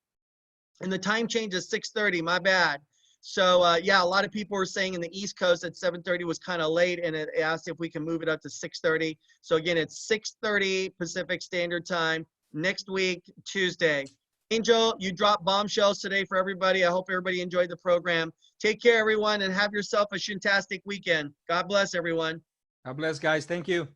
And the time change is 6:30, my bad. So yeah, a lot of people were saying in the East Coast that 7:30 was kind of late, and it asked if we can move it up to 6:30. So again, it's 6:30 Pacific Standard Time next week, Tuesday. Angel, you dropped bombshells today for everybody. I hope everybody enjoyed the program. Take care, everyone, and have yourself a shintastic weekend. God bless, everyone. God bless, guys. Thank you.